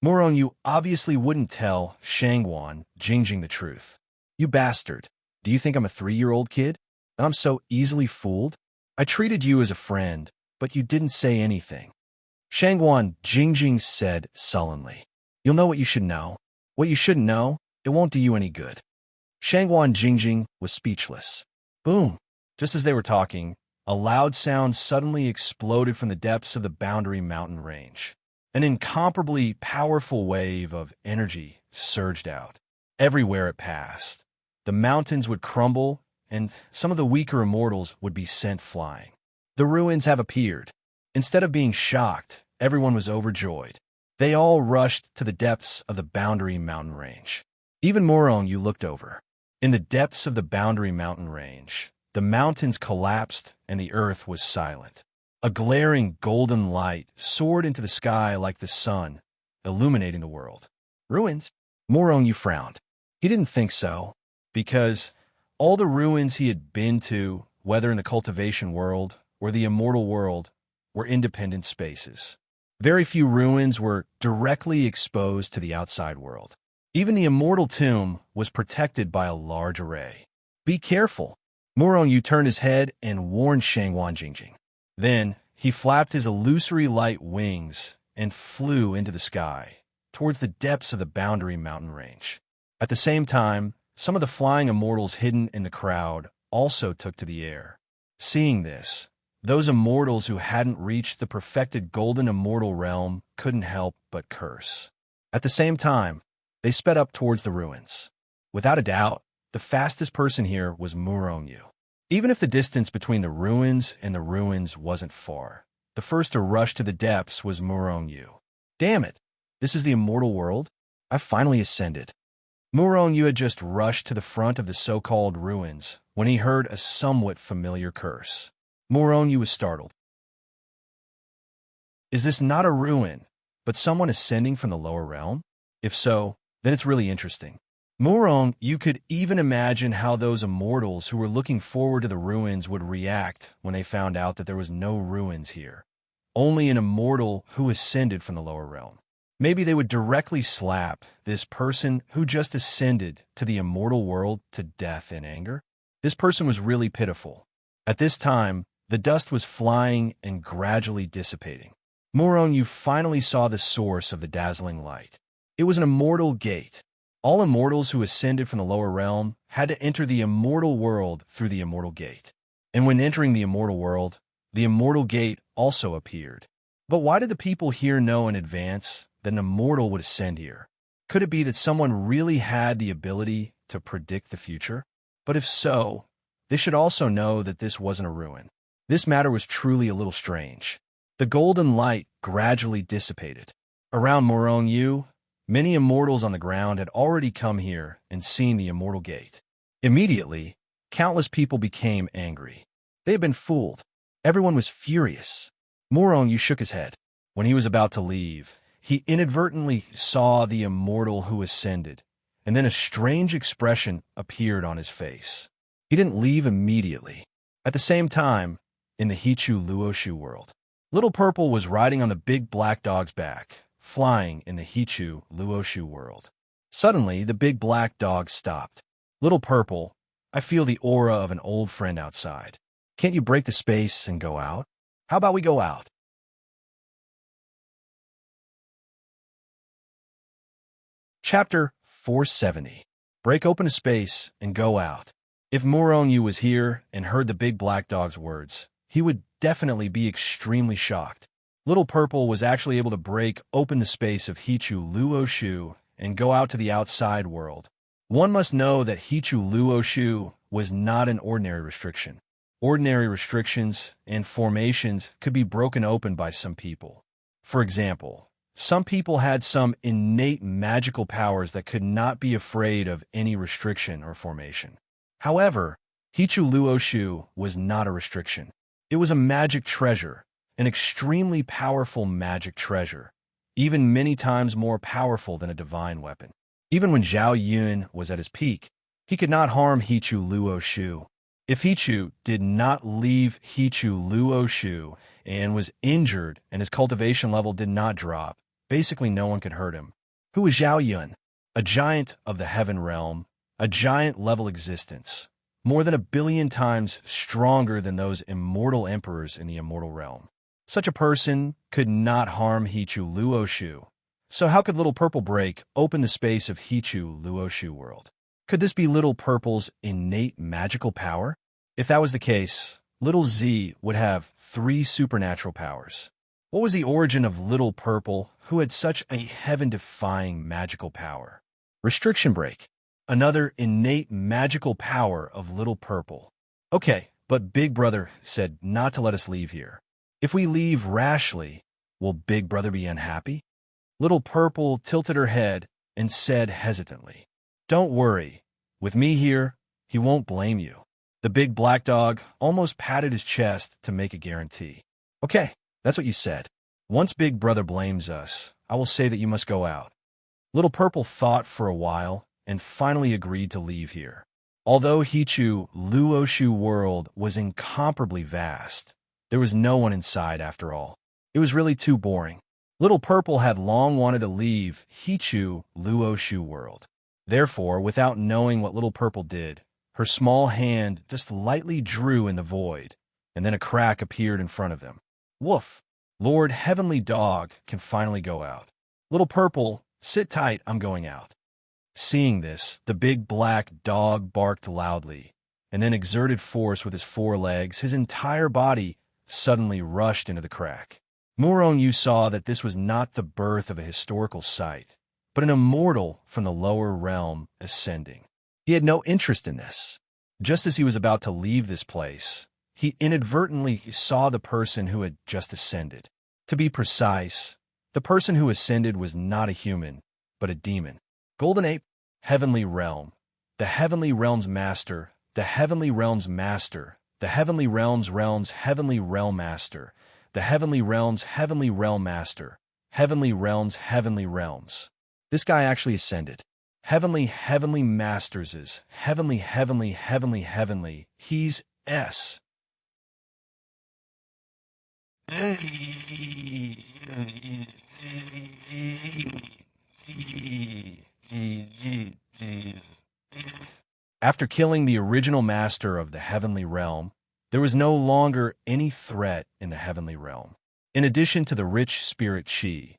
A: Murong Yu obviously wouldn't tell Shangwan Jingjing the truth. You bastard. Do you think I'm a 3-year-old kid? I'm so easily fooled? I treated you as a friend, but you didn't say anything. Shangwan Jingjing said sullenly. You'll know what you should know. What you shouldn't know, it won't do you any good. Shangwan Jingjing was speechless. Boom! Just as they were talking, a loud sound suddenly exploded from the depths of the Boundary Mountain Range. An incomparably powerful wave of energy surged out. Everywhere it passed, the mountains would crumble, and some of the weaker immortals would be sent flying. The ruins have appeared. Instead of being shocked, everyone was overjoyed. They all rushed to the depths of the Boundary Mountain Range. Even Murong Yu looked over. In the depths of the Boundary Mountain Range, the mountains collapsed and the earth was silent. A glaring golden light soared into the sky like the sun, illuminating the world. Ruins? Murong Yu frowned. He didn't think so, because all the ruins he had been to, whether in the cultivation world or the immortal world, were independent spaces. Very few ruins were directly exposed to the outside world. Even the immortal tomb was protected by a large array. Be careful. Murong Yu turned his head and warned Shangwan Jingjing. Then he flapped his illusory light wings and flew into the sky, towards the depths of the Boundary Mountain Range. At the same time, some of the flying immortals hidden in the crowd also took to the air. Seeing this, those immortals who hadn't reached the perfected golden immortal realm couldn't help but curse. At the same time, they sped up towards the ruins. Without a doubt, the fastest person here was Murong Yu. Even if the distance between the ruins and the ruins wasn't far, the first to rush to the depths was Murong Yu. Damn it! This is the immortal world? I've finally ascended. Murong Yu had just rushed to the front of the so-called ruins when he heard a somewhat familiar curse. Murong Yu was startled. Is this not a ruin, but someone ascending from the lower realm? If so, then it's really interesting. Murong Yu could even imagine how those immortals who were looking forward to the ruins would react when they found out that there was no ruins here. Only an immortal who ascended from the lower realm. Maybe they would directly slap this person who just ascended to the immortal world to death in anger. This person was really pitiful. At this time, the dust was flying and gradually dissipating. Murong Yu finally saw the source of the dazzling light. It was an immortal gate. All immortals who ascended from the lower realm had to enter the immortal world through the immortal gate. And when entering the immortal world, the immortal gate also appeared. But why did the people here know in advance that an immortal would ascend here? Could it be that someone really had the ability to predict the future? But if so, they should also know that this wasn't a ruin. This matter was truly a little strange. The golden light gradually dissipated. Around Murong Yu, many immortals on the ground had already come here and seen the immortal gate. Immediately, countless people became angry. They had been fooled. Everyone was furious. Murong Yu shook his head. When he was about to leave, he inadvertently saw the immortal who ascended, and then a strange expression appeared on his face. He didn't leave immediately. At the same time, in the Hichu Luoshu world. Little Purple was riding on the big black dog's back, flying in the Hichu Luoshu world. Suddenly, the big black dog stopped. Little Purple, I feel the aura of an old friend outside. Can't you break the space and go out? How about we go out? Chapter 470. Break open a space and go out. If Muronyu was here and heard the big black dog's words, he would definitely be extremely shocked. Little Purple was actually able to break open the space of Hichu Luoshu and go out to the outside world. One must know that Hichu Luoshu was not an ordinary restriction. Ordinary restrictions and formations could be broken open by some people. For example, some people had some innate magical powers that could not be afraid of any restriction or formation. However, Hichu Luoshu was not a restriction. It was a magic treasure, an extremely powerful magic treasure, even many times more powerful than a divine weapon. Even when Zhao Yun was at his peak, he could not harm Hichu Luoshu. If Hichu did not leave Hichu Luoshu and was injured and his cultivation level did not drop, basically no one could hurt him. Who is Zhao Yun? A giant of the heaven realm, a giant-level existence, more than 1 billion times stronger than those immortal emperors in the immortal realm. Such a person could not harm Hichu Luoshu. So how could Little Purple break open the space of Hichu Luoshu world? Could this be Little Purple's innate magical power? If that was the case, Little Z would have 3 supernatural powers. What was the origin of Little Purple, who had such a heaven-defying magical power? Restriction break. Another innate magical power of Little Purple. Okay, but Big Brother said not to let us leave here. If we leave rashly, will Big Brother be unhappy? Little Purple tilted her head and said hesitantly, "Don't worry. With me here, he won't blame you." The big black dog almost patted his chest to make a guarantee. "Okay, that's what you said. Once Big Brother blames us, I will say that you must go out." Little Purple thought for a while and finally agreed to leave here. Although Hichu Luoshu world was incomparably vast, there was no one inside after all. It was really too boring. Little Purple had long wanted to leave Hichu Luoshu world. Therefore, without knowing what Little Purple did, her small hand just lightly drew in the void, and then a crack appeared in front of them. Woof! Lord Heavenly Dog can finally go out. Little Purple, sit tight, I'm going out. Seeing this, the big black dog barked loudly, and then exerted force with his 4 legs. His entire body suddenly rushed into the crack. Muronyu saw that this was not the birth of a historical site, but an immortal from the lower realm ascending. He had no interest in this. Just as he was about to leave this place, he inadvertently saw the person who had just ascended. To be precise, the person who ascended was not a human, but a demon. Golden Ape, Heavenly Realm, the Heavenly Realm's Master, the Heavenly Realm's Master, the Heavenly Realm's Heavenly Realm Master, the Heavenly Realm's Heavenly Realm Master, Heavenly Realms. This guy actually ascended. Heavenly Masters is heavenly. He's S. After killing the original master of the heavenly realm, there was no longer any threat in the heavenly realm. In addition to the rich spirit chi,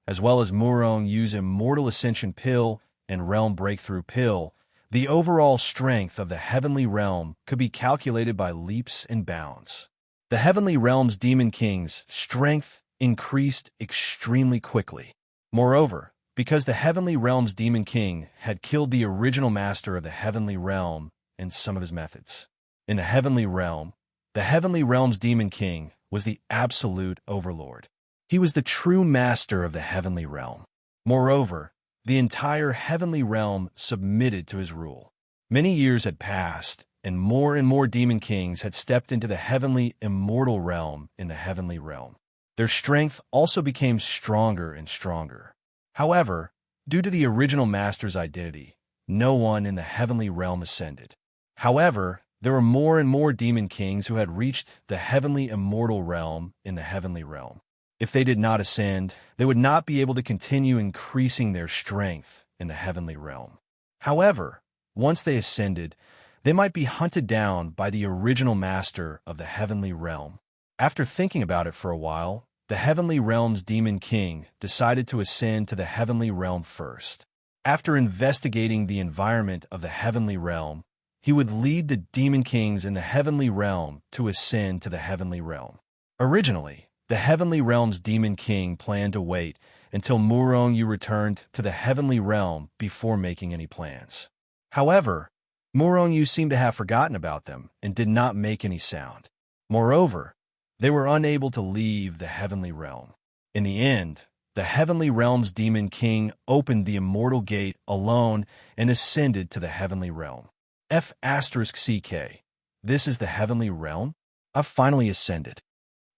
A: as well as Murongyu's immortal ascension pill and realm breakthrough pill, the overall strength of the heavenly realm could be calculated by leaps and bounds. The heavenly realm's demon king's strength increased extremely quickly. Moreover, because the heavenly realm's demon king had killed the original master of the heavenly realm and some of his methods. In the heavenly realm's demon king was the absolute overlord. He was the true master of the heavenly realm. Moreover, the entire heavenly realm submitted to his rule. Many years had passed, and more demon kings had stepped into the heavenly immortal realm in the heavenly realm. Their strength also became stronger and stronger. However, due to the original master's identity, no one in the heavenly realm ascended. However, There were more and more demon kings who had reached the heavenly immortal realm in the heavenly realm. If they did not ascend, they would not be able to continue increasing their strength in the heavenly realm. However, once they ascended, they might be hunted down by the original master of the heavenly realm. After thinking about it for a while, the heavenly realm's demon king decided to ascend to the heavenly realm first. After investigating the environment of the heavenly realm, he would lead the demon kings in the heavenly realm to ascend to the heavenly realm. Originally, the heavenly realm's demon king planned to wait until Murong-Yu returned to the heavenly realm before making any plans. However, Murong-Yu seemed to have forgotten about them and did not make any sound. Moreover, they were unable to leave the heavenly realm. In the end, the heavenly realm's demon king opened the immortal gate alone and ascended to the heavenly realm. F*CK. This is the heavenly realm? I've finally ascended.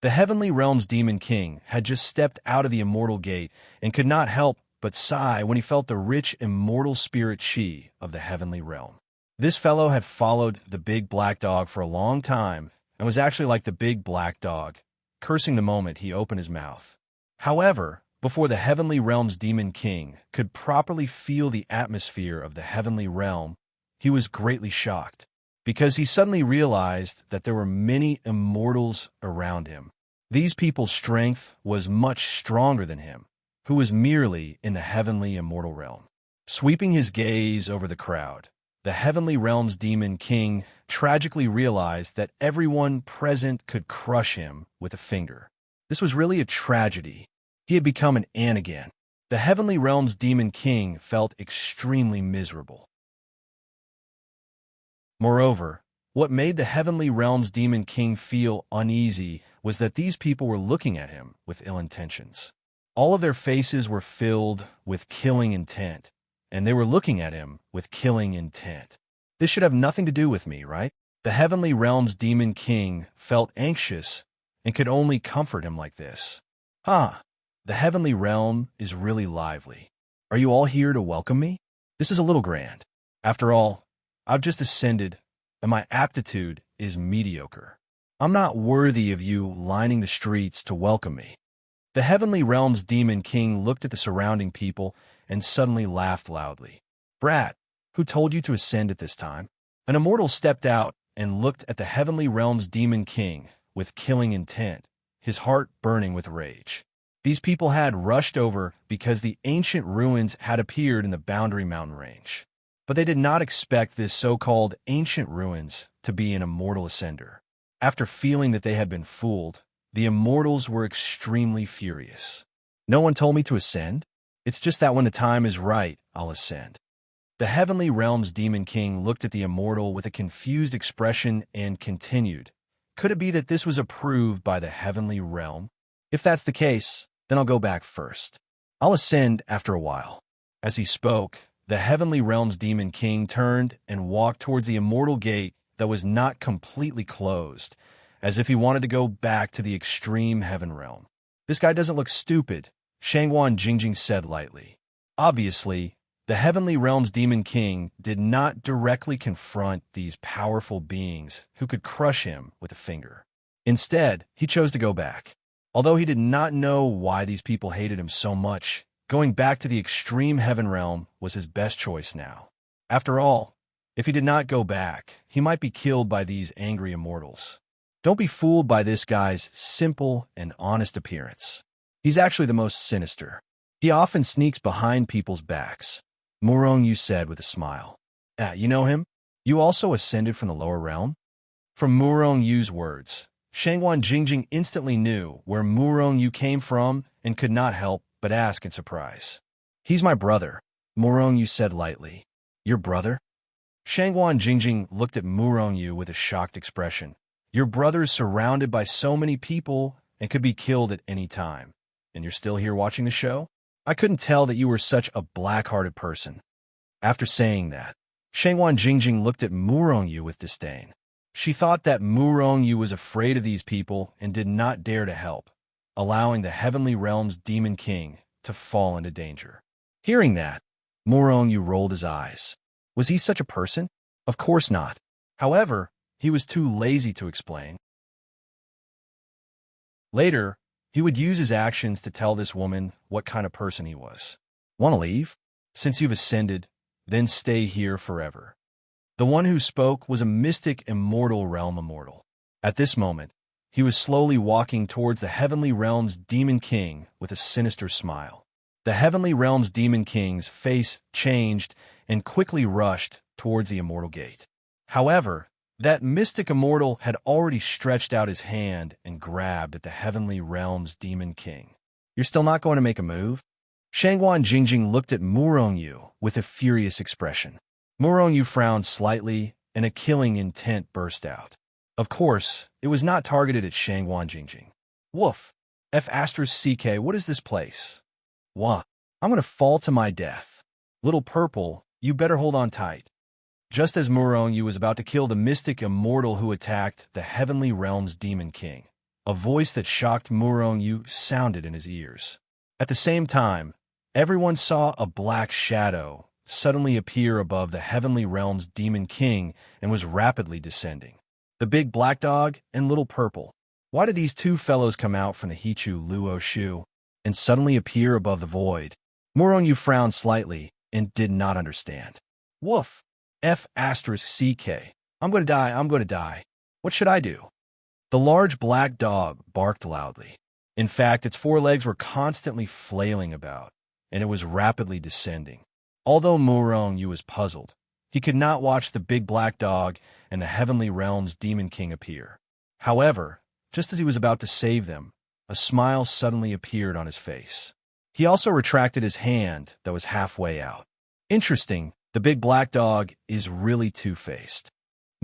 A: The heavenly realm's demon king had just stepped out of the immortal gate and could not help but sigh when he felt the rich immortal spirit chi of the heavenly realm. This fellow had followed the big black dog for a long time and was actually like the big black dog, cursing the moment he opened his mouth. However, before the heavenly realm's demon king could properly feel the atmosphere of the heavenly realm, he was greatly shocked, because he suddenly realized that there were many immortals around him. These people's strength was much stronger than him, who was merely in the heavenly immortal realm. Sweeping his gaze over the crowd, the heavenly realm's demon king tragically realized that everyone present could crush him with a finger. This was really a tragedy. He had become an ant again. The heavenly realm's demon king felt extremely miserable. Moreover, what made the heavenly realm's demon king feel uneasy was that these people were looking at him with ill intentions. All of their faces were filled with killing intent, and they were looking at him with killing intent. This should have nothing to do with me, right? The heavenly realm's demon king felt anxious and could only comfort him like this. The heavenly realm is really lively. Are you all here to welcome me? This is a little grand. After all, I've just ascended, and my aptitude is mediocre. I'm not worthy of you lining the streets to welcome me. The heavenly realm's demon king looked at the surrounding people and suddenly laughed loudly. Brat, who told you to ascend at this time? An immortal stepped out and looked at the heavenly realm's demon king with killing intent, his heart burning with rage. These people had rushed over because the ancient ruins had appeared in the Boundary Mountain range. But they did not expect this so-called ancient ruins to be an immortal ascender. After feeling that they had been fooled, the immortals were extremely furious. No one told me to ascend? It's just that when the time is right, I'll ascend. The heavenly realm's demon king looked at the immortal with a confused expression and continued. Could it be that this was approved by the heavenly realm? If that's the case, then I'll go back first. I'll ascend after a while. As he spoke, the heavenly realm's demon king turned and walked towards the immortal gate that was not completely closed, as if he wanted to go back to the extreme heaven realm. This guy doesn't look stupid, Shangwan Jingjing said lightly. Obviously, the heavenly realm's demon king did not directly confront these powerful beings who could crush him with a finger. Instead, he chose to go back. Although he did not know why these people hated him so much, going back to the extreme heaven realm was his best choice now. After all, if he did not go back, he might be killed by these angry immortals. Don't be fooled by this guy's simple and honest appearance. He's actually the most sinister. He often sneaks behind people's backs. Murong-Yu said with a smile. You know him? You also ascended from the lower realm? From Murong-Yu's words, Shangwan Jingjing instantly knew where Murong-Yu came from and could not help but ask in surprise. He's my brother, Murong-Yu said lightly. Your brother? Shangwan Jingjing looked at Murong-Yu with a shocked expression. Your brother's surrounded by so many people and could be killed at any time. And you're still here watching the show? I couldn't tell that you were such a black-hearted person. After saying that, Shangwan Jingjing looked at Murong-Yu with disdain. She thought that Murong-Yu was afraid of these people and did not dare to help, allowing the heavenly realm's demon king to fall into danger. Hearing that, Murong-Yu rolled his eyes. Was he such a person? Of course not. However, he was too lazy to explain. Later, he would use his actions to tell this woman what kind of person he was. Want to leave? Since you've ascended, then stay here forever. The one who spoke was a mystic immortal realm immortal. At this moment, he was slowly walking towards the heavenly realm's demon king with a sinister smile. The heavenly realm's demon king's face changed and quickly rushed towards the immortal gate. However, that mystic immortal had already stretched out his hand and grabbed at the heavenly realm's demon king. You're still not going to make a move? Shangguan Jingjing looked at Murongyu with a furious expression. Murongyu frowned slightly, and a killing intent burst out. Of course, it was not targeted at Shangguan Jingjing. Woof! F***CK, what is this place? Wah! I'm going to fall to my death. Little Purple, you better hold on tight. Just as Murongyu was about to kill the mystic immortal who attacked the heavenly realm's demon king, a voice that shocked Murongyu sounded in his ears. At the same time, everyone saw a black shadow suddenly appear above the heavenly realm's demon king and was rapidly descending. The big black dog and Little Purple. Why did these two fellows come out from the Hichu Luo Shu and suddenly appear above the void? Murongyu frowned slightly and did not understand. Woof! F***CK. I'm going to die. What should I do? The large black dog barked loudly. In fact, its forelegs were constantly flailing about, and it was rapidly descending. Although Murongyu was puzzled, he could not watch the big black dog and the heavenly realm's demon king appear. However, just as he was about to save them, a smile suddenly appeared on his face. He also retracted his hand that was halfway out. Interesting, the big black dog is really two-faced.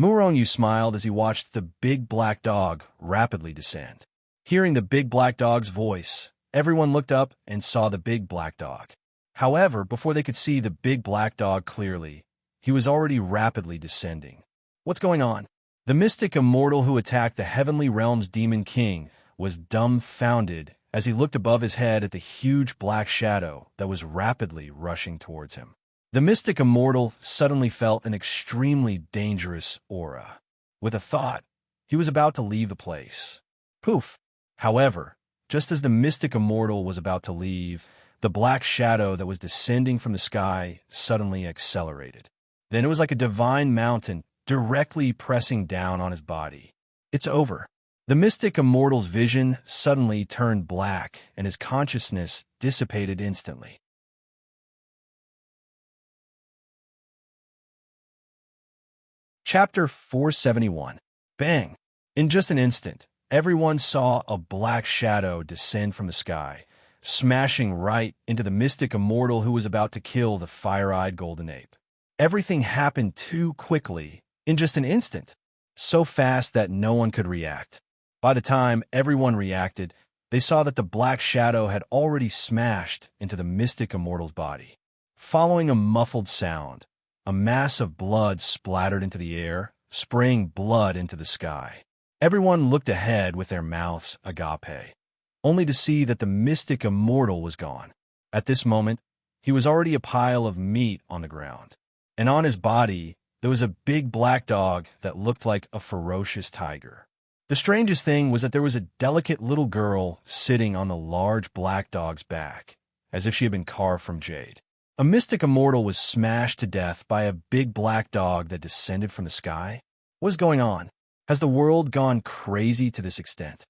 A: Murongyu smiled as he watched the big black dog rapidly descend. Hearing the big black dog's voice, everyone looked up and saw the big black dog. However, before they could see the big black dog clearly, he was already rapidly descending. What's going on? The mystic immortal who attacked the heavenly realm's demon king was dumbfounded as he looked above his head at the huge black shadow that was rapidly rushing towards him. The mystic immortal suddenly felt an extremely dangerous aura. With a thought, he was about to leave the place. Poof! However, just as the mystic immortal was about to leave, the black shadow that was descending from the sky suddenly accelerated. Then it was like a divine mountain directly pressing down on his body. It's over. The mystic immortal's vision suddenly turned black and his consciousness dissipated instantly. Chapter 471. Bang! In just an instant, everyone saw a black shadow descend from the sky, smashing right into the mystic immortal who was about to kill the fire-eyed golden ape. Everything happened too quickly, in just an instant, so fast that no one could react. By the time everyone reacted, they saw that the black shadow had already smashed into the mystic immortal's body. Following a muffled sound, a mass of blood splattered into the air, spraying blood into the sky. Everyone looked ahead with their mouths agape, only to see that the mystic immortal was gone. At this moment, he was already a pile of meat on the ground, and on his body there was a big black dog that looked like a ferocious tiger. The strangest thing was that there was a delicate little girl sitting on the large black dog's back, as if she had been carved from jade. A mystic immortal was smashed to death by a big black dog that descended from the sky? What is going on? Has the world gone crazy to this extent?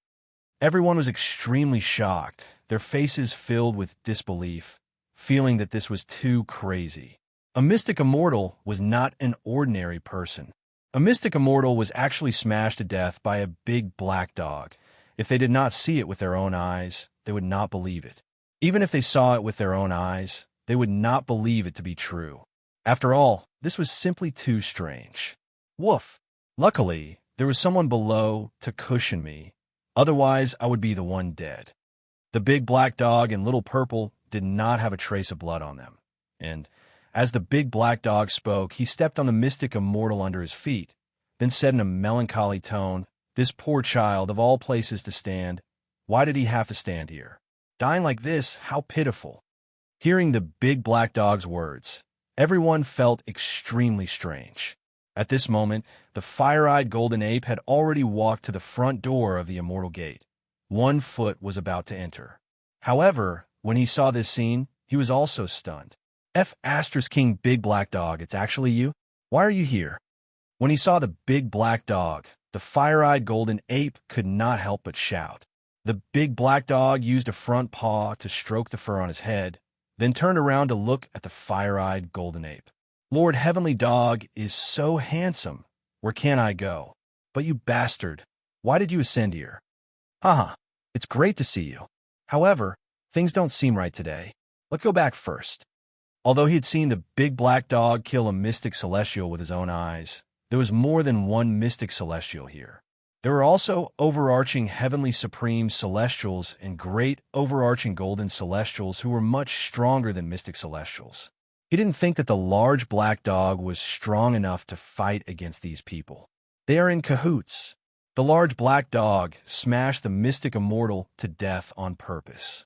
A: Everyone was extremely shocked, their faces filled with disbelief, feeling that this was too crazy. A mystic immortal was not an ordinary person. A mystic immortal was actually smashed to death by a big black dog. If they did not see it with their own eyes, they would not believe it. Even if they saw it with their own eyes, they would not believe it to be true. After all, this was simply too strange. Woof! Luckily, there was someone below to cushion me. Otherwise, I would be the one dead. The big black dog and Little Purple did not have a trace of blood on them. And as the big black dog spoke, he stepped on the mystic immortal under his feet, then said in a melancholy tone, "This poor child, of all places to stand, why did he have to stand here? Dying like this, how pitiful." Hearing the big black dog's words, everyone felt extremely strange. At this moment, the fire-eyed golden ape had already walked to the front door of the immortal gate. 1 foot was about to enter. However, when he saw this scene, he was also stunned. King Big Black Dog, it's actually you? Why are you here? When he saw the big black dog, the fire-eyed golden ape could not help but shout. The big black dog used a front paw to stroke the fur on his head, then turned around to look at the fire-eyed golden ape. Lord Heavenly Dog is so handsome. Where can I go? But you bastard, why did you ascend here? Haha, it's great to see you. However, things don't seem right today. Let's go back first. Although he had seen the big black dog kill a mystic celestial with his own eyes, there was more than one mystic celestial here. There were also overarching heavenly supreme celestials and great overarching golden celestials who were much stronger than mystic celestials. He didn't think that the large black dog was strong enough to fight against these people. They are in cahoots. The large black dog smashed the mystic immortal to death on purpose.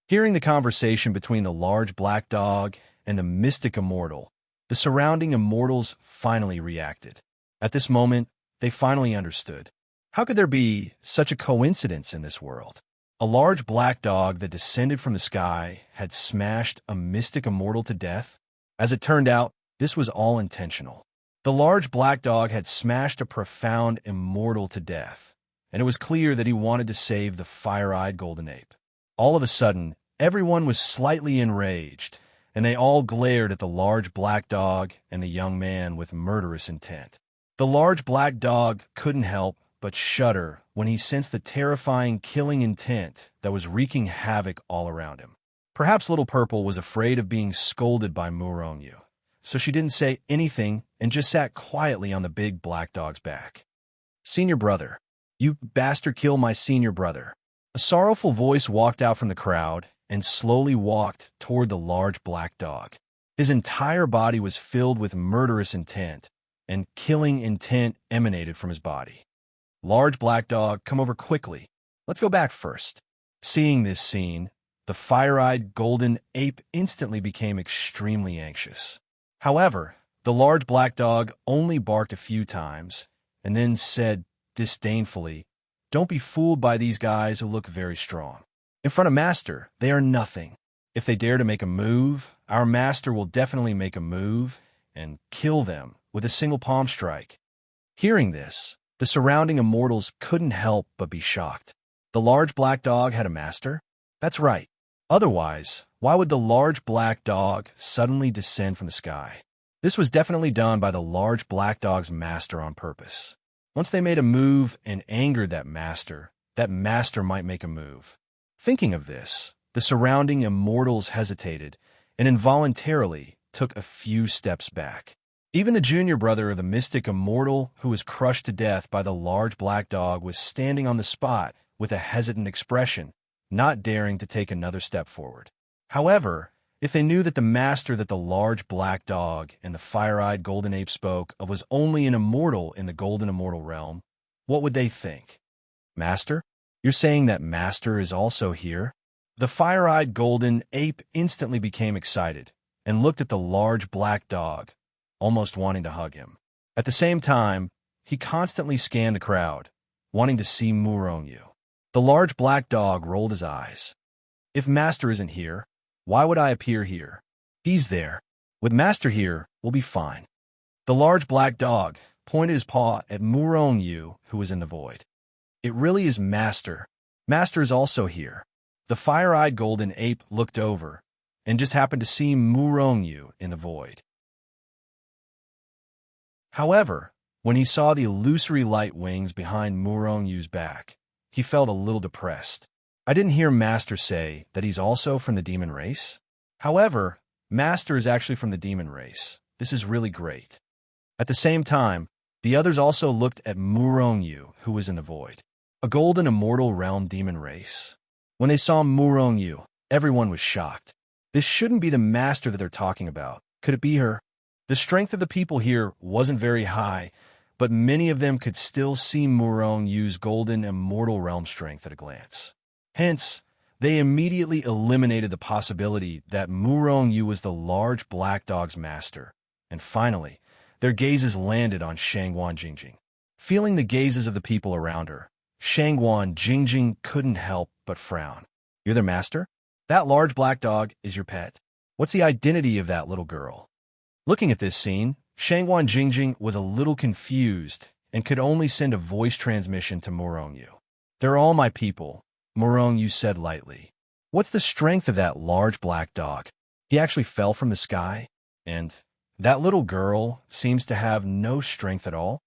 A: Hearing the conversation between the large black dog and the mystic immortal, the surrounding immortals finally reacted. At this moment, they finally understood. How could there be such a coincidence in this world? A large black dog that descended from the sky had smashed a mystic immortal to death? As it turned out, this was all intentional. The large black dog had smashed a profound immortal to death, and it was clear that he wanted to save the fire-eyed golden ape. All of a sudden, everyone was slightly enraged, and they all glared at the large black dog and the young man with murderous intent. The large black dog couldn't help but shudder when he sensed the terrifying killing intent that was wreaking havoc all around him. Perhaps Little Purple was afraid of being scolded by Murongyu, so she didn't say anything and just sat quietly on the big black dog's back. "Senior brother, you bastard kill my senior brother." A sorrowful voice walked out from the crowd and slowly walked toward the large black dog. His entire body was filled with murderous intent, and killing intent emanated from his body. "Large black dog, come over quickly. Let's go back first." Seeing this scene, the fire-eyed golden ape instantly became extremely anxious. However, the large black dog only barked a few times and then said disdainfully, "Don't be fooled by these guys who look very strong. In front of Master, they are nothing. If they dare to make a move, our Master will definitely make a move and kill them with a single palm strike." Hearing this, the surrounding immortals couldn't help but be shocked. The large black dog had a master? That's right. Otherwise, why would the large black dog suddenly descend from the sky? This was definitely done by the large black dog's master on purpose. Once they made a move and angered that master might make a move. Thinking of this, the surrounding immortals hesitated and involuntarily took a few steps back. Even the junior brother of the mystic immortal who was crushed to death by the large black dog was standing on the spot with a hesitant expression, not daring to take another step forward. However, if they knew that the master that the large black dog and the fire-eyed golden ape spoke of was only an immortal in the golden immortal realm, what would they think? "Master? You're saying that Master is also here?" The fire-eyed golden ape instantly became excited and looked at the large black dog, almost wanting to hug him. At the same time, he constantly scanned the crowd, wanting to see Murongyu. The large black dog rolled his eyes. "If Master isn't here, why would I appear here? He's there. With Master here, we'll be fine." The large black dog pointed his paw at Murongyu, who was in the void. "It really is Master. Master is also here." The fire-eyed golden ape looked over and just happened to see Murongyu in the void. However, when he saw the illusory light wings behind Murongyu's back, he felt a little depressed. "I didn't hear Master say that he's also from the demon race." However, Master is actually from the demon race. This is really great. At the same time, the others also looked at Murongyu, who was in the void. A golden immortal realm demon race. When they saw Murongyu, everyone was shocked. This shouldn't be the Master that they're talking about. Could it be her? The strength of the people here wasn't very high, but many of them could still see Murongyu's golden immortal realm strength at a glance. Hence, they immediately eliminated the possibility that Murongyu was the large black dog's master, and finally, their gazes landed on Shangguan Jingjing. Feeling the gazes of the people around her, Shangguan Jingjing couldn't help but frown. You're their master? That large black dog is your pet? What's the identity of that little girl? Looking at this scene, Shangguan Jingjing was a little confused and could only send a voice transmission to Morongyu. They're all my people, Morongyu said lightly. What's the strength of that large black dog? He actually fell from the sky? And that little girl seems to have no strength at all?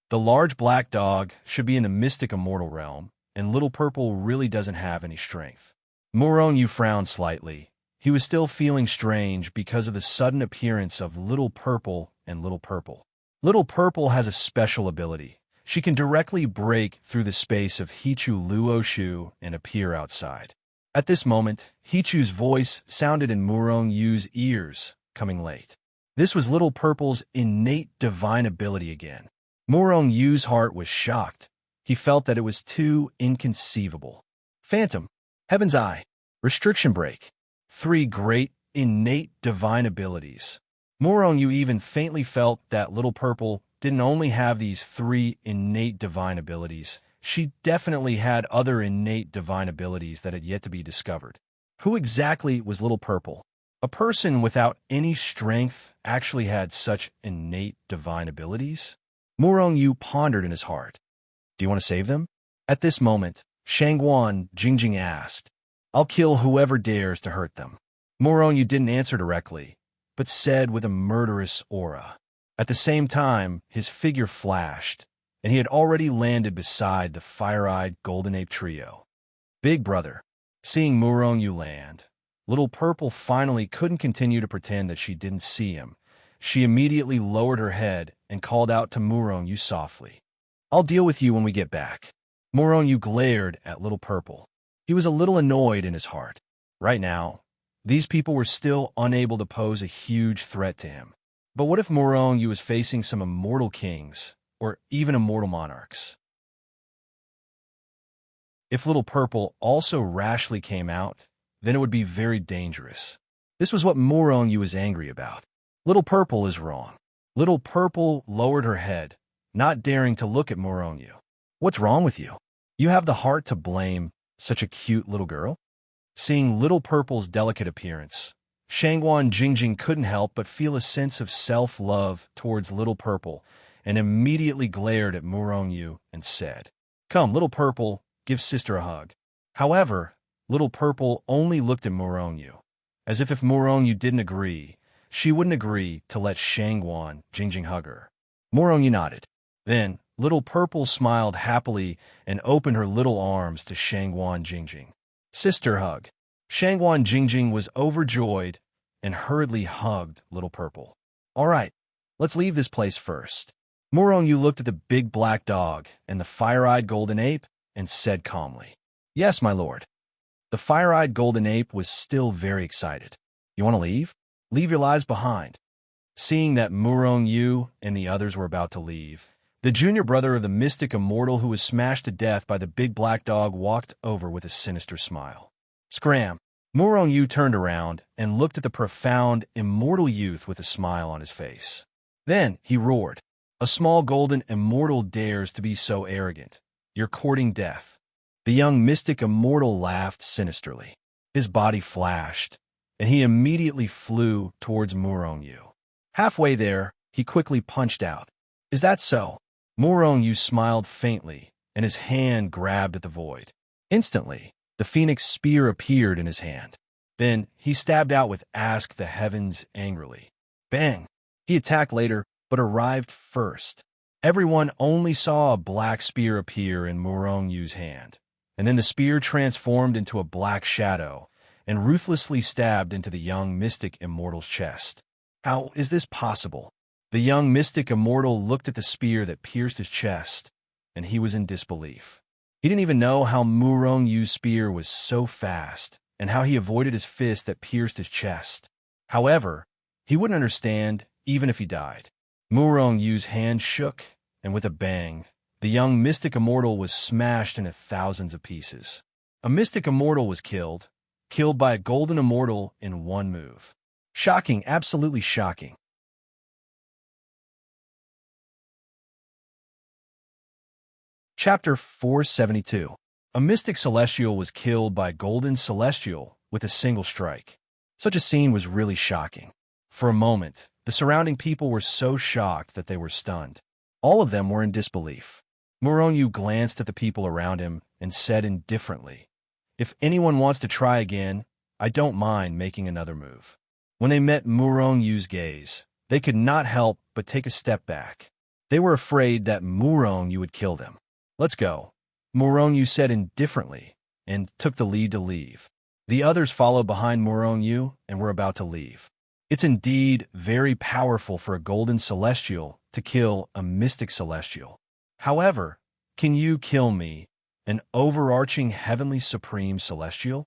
A: The large black dog should be in the mystic immortal realm, and Little Purple really doesn't have any strength. Morongyu frowned slightly. He was still feeling strange because of the sudden appearance of Little Purple and Little Purple. Little Purple has a special ability. She can directly break through the space of Hichu Luoshu and appear outside. At this moment, Hichu's voice sounded in Morongyu's ears, coming late. This was Little Purple's innate divine ability again. Morongyu's heart was shocked. He felt that it was too inconceivable. Phantom, Heaven's Eye, Restriction Break. 3 great, innate divine abilities. Morongyu even faintly felt that Little Purple didn't only have these 3 innate divine abilities. She definitely had other innate divine abilities that had yet to be discovered. Who exactly was Little Purple? A person without any strength actually had such innate divine abilities? Morongyu pondered in his heart. Do you want to save them? At this moment, Shangguan Jingjing asked. I'll kill whoever dares to hurt them. Morongyu didn't answer directly, but said with a murderous aura. At the same time, his figure flashed, and he had already landed beside the fire-eyed golden ape trio. Big brother. Seeing Morongyu land, Little Purple finally couldn't continue to pretend that she didn't see him. She immediately lowered her head and called out to Morongyu softly. I'll deal with you when we get back. Morongyu glared at Little Purple. He was a little annoyed in his heart. Right now, these people were still unable to pose a huge threat to him. But what if Morongyu was facing some immortal kings, or even immortal monarchs? If Little Purple also rashly came out, then it would be very dangerous. This was what Morongyu was angry about. Little Purple is wrong. Little Purple lowered her head, not daring to look at Morongyu. What's wrong with you? You have the heart to blame such a cute little girl? Seeing Little Purple's delicate appearance, Shangguan Jingjing couldn't help but feel a sense of self-love towards Little Purple and immediately glared at Morongyu and said, Come, Little Purple, give sister a hug. However, Little Purple only looked at Morongyu, as if Morongyu didn't agree, she wouldn't agree to let Shangguan Jingjing hug her. Morongyu nodded. Then, Little Purple smiled happily and opened her little arms to Shangguan Jingjing. Sister hug. Shangguan Jingjing was overjoyed and hurriedly hugged Little Purple. All right, let's leave this place first. Morongyu looked at the big black dog and the fire-eyed golden ape and said calmly, Yes, my lord. The fire-eyed golden ape was still very excited. You want to leave? Leave your lives behind. Seeing that Morongyu and the others were about to leave, the junior brother of the mystic immortal who was smashed to death by the big black dog walked over with a sinister smile. Scram! Morongyu turned around and looked at the profound, immortal youth with a smile on his face. Then he roared, A small golden immortal dares to be so arrogant. You're courting death. The young mystic immortal laughed sinisterly. His body flashed, and he immediately flew towards Morongyu. Halfway there, he quickly punched out. Is that so? Morongyu smiled faintly, and his hand grabbed at the void. Instantly, the phoenix spear appeared in his hand. Then he stabbed out with Ask the Heavens angrily. Bang! He attacked later, but arrived first. Everyone only saw a black spear appear in Morongyu's hand, and then the spear transformed into a black shadow and ruthlessly stabbed into the young mystic immortal's chest. How is this possible? The young mystic immortal looked at the spear that pierced his chest, and he was in disbelief. He didn't even know how Morongyu's spear was so fast, and how he avoided his fist that pierced his chest. However, he wouldn't understand even if he died. Morongyu's hand shook, and with a bang, the young mystic immortal was smashed into thousands of pieces. A mystic immortal was killed by a golden immortal in one move. Shocking, absolutely shocking. Chapter 472. A mystic celestial was killed by a golden celestial with a single strike. Such a scene was really shocking. For a moment, the surrounding people were so shocked that they were stunned. All of them were in disbelief. Muronyu glanced at the people around him and said indifferently, "If anyone wants to try again, I don't mind making another move." When they met Muronyu's gaze, they could not help but take a step back. They were afraid that Muronyu would kill them. "Let's go," Muronyu said indifferently, and took the lead to leave. The others followed behind Muronyu and were about to leave. It's indeed very powerful for a golden celestial to kill a mystic celestial. However, can you kill me, an overarching heavenly supreme celestial?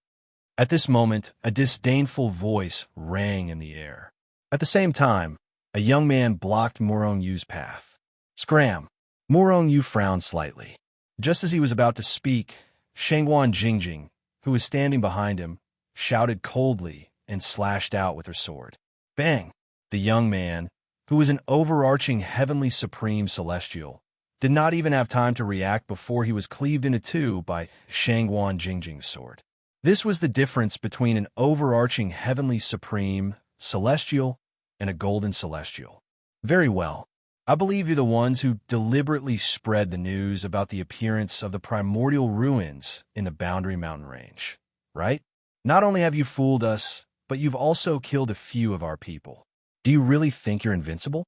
A: At this moment, a disdainful voice rang in the air. At the same time, a young man blocked Muronyu's path. Scram! Muronyu frowned slightly. Just as he was about to speak, Shangguan Jingjing, who was standing behind him, shouted coldly and slashed out with her sword. Bang! The young man, who was an overarching heavenly supreme celestial, did not even have time to react before he was cleaved into two by Shangguan Jingjing's sword. This was the difference between an overarching heavenly supreme celestial and a golden celestial. Very well. I believe you're the ones who deliberately spread the news about the appearance of the primordial ruins in the Boundary Mountain Range, right? Not only have you fooled us, but you've also killed a few of our people. Do you really think you're invincible?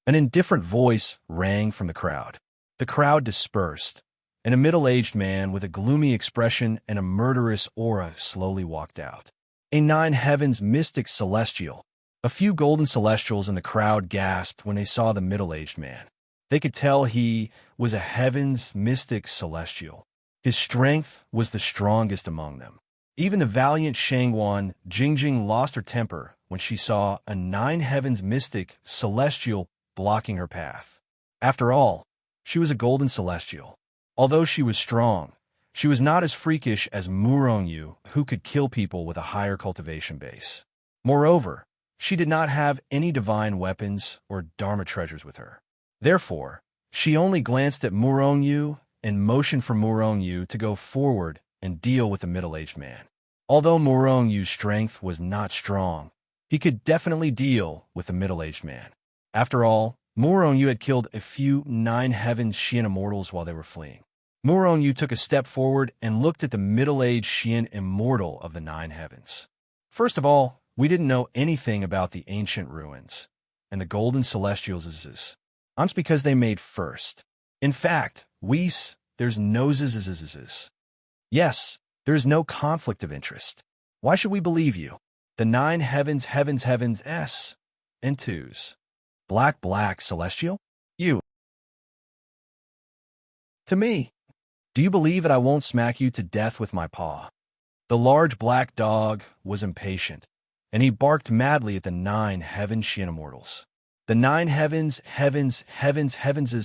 A: An indifferent voice rang from the crowd. The crowd dispersed, and a middle-aged man with a gloomy expression and a murderous aura slowly walked out. A nine heavens mystic celestial. A few golden celestials in the crowd gasped when they saw the middle-aged man. They could tell he was a heavens mystic celestial. His strength was the strongest among them. Even the valiant Shangguan Jingjing lost her temper when she saw a nine heavens mystic celestial blocking her path. After all, she was a golden celestial. Although she was strong, she was not as freakish as Muronyu, who could kill people with a higher cultivation base. Moreover, she did not have any divine weapons or Dharma treasures with her. Therefore, she only glanced at Muronyu and motioned for Muronyu to go forward and deal with the middle-aged man. Although Muronyu's strength was not strong, he could definitely deal with the middle-aged man. After all, Muronyu had killed a few nine heavens Xian immortals while they were fleeing. Muronyu took a step forward and looked at the middle-aged Xian immortal of the nine heavens. First of all, we didn't know anything about the ancient ruins, and the golden celestials. That's because they made first. In fact, there's no zzzzzzzz. Yes, there is no conflict of interest. Why should we believe you? The nine heavens S and twos. Black celestial? You. To me. Do you believe that I won't smack you to death with my paw? The large black dog was impatient, and he barked madly at the nine heaven Xian immortals. The nine heavens'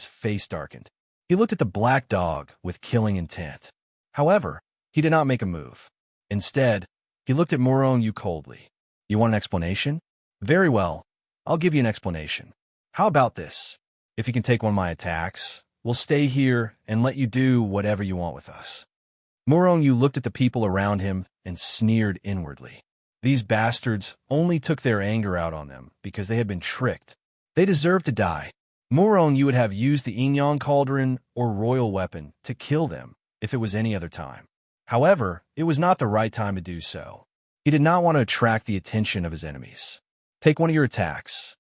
A: face darkened. He looked at the black dog with killing intent. However, he did not make a move. Instead, he looked at Muronyu coldly. You want an explanation? Very well, I'll give you an explanation. How about this? If you can take one of my attacks, we'll stay here and let you do whatever you want with us. Muronyu looked at the people around him and sneered inwardly. These bastards only took their anger out on them because they had been tricked. They deserved to die. Muronyu would have used the Inyan Cauldron or royal weapon to kill them if it was any other time. However, it was not the right time to do so. He did not want to attract the attention of his enemies. Take one of your attacks.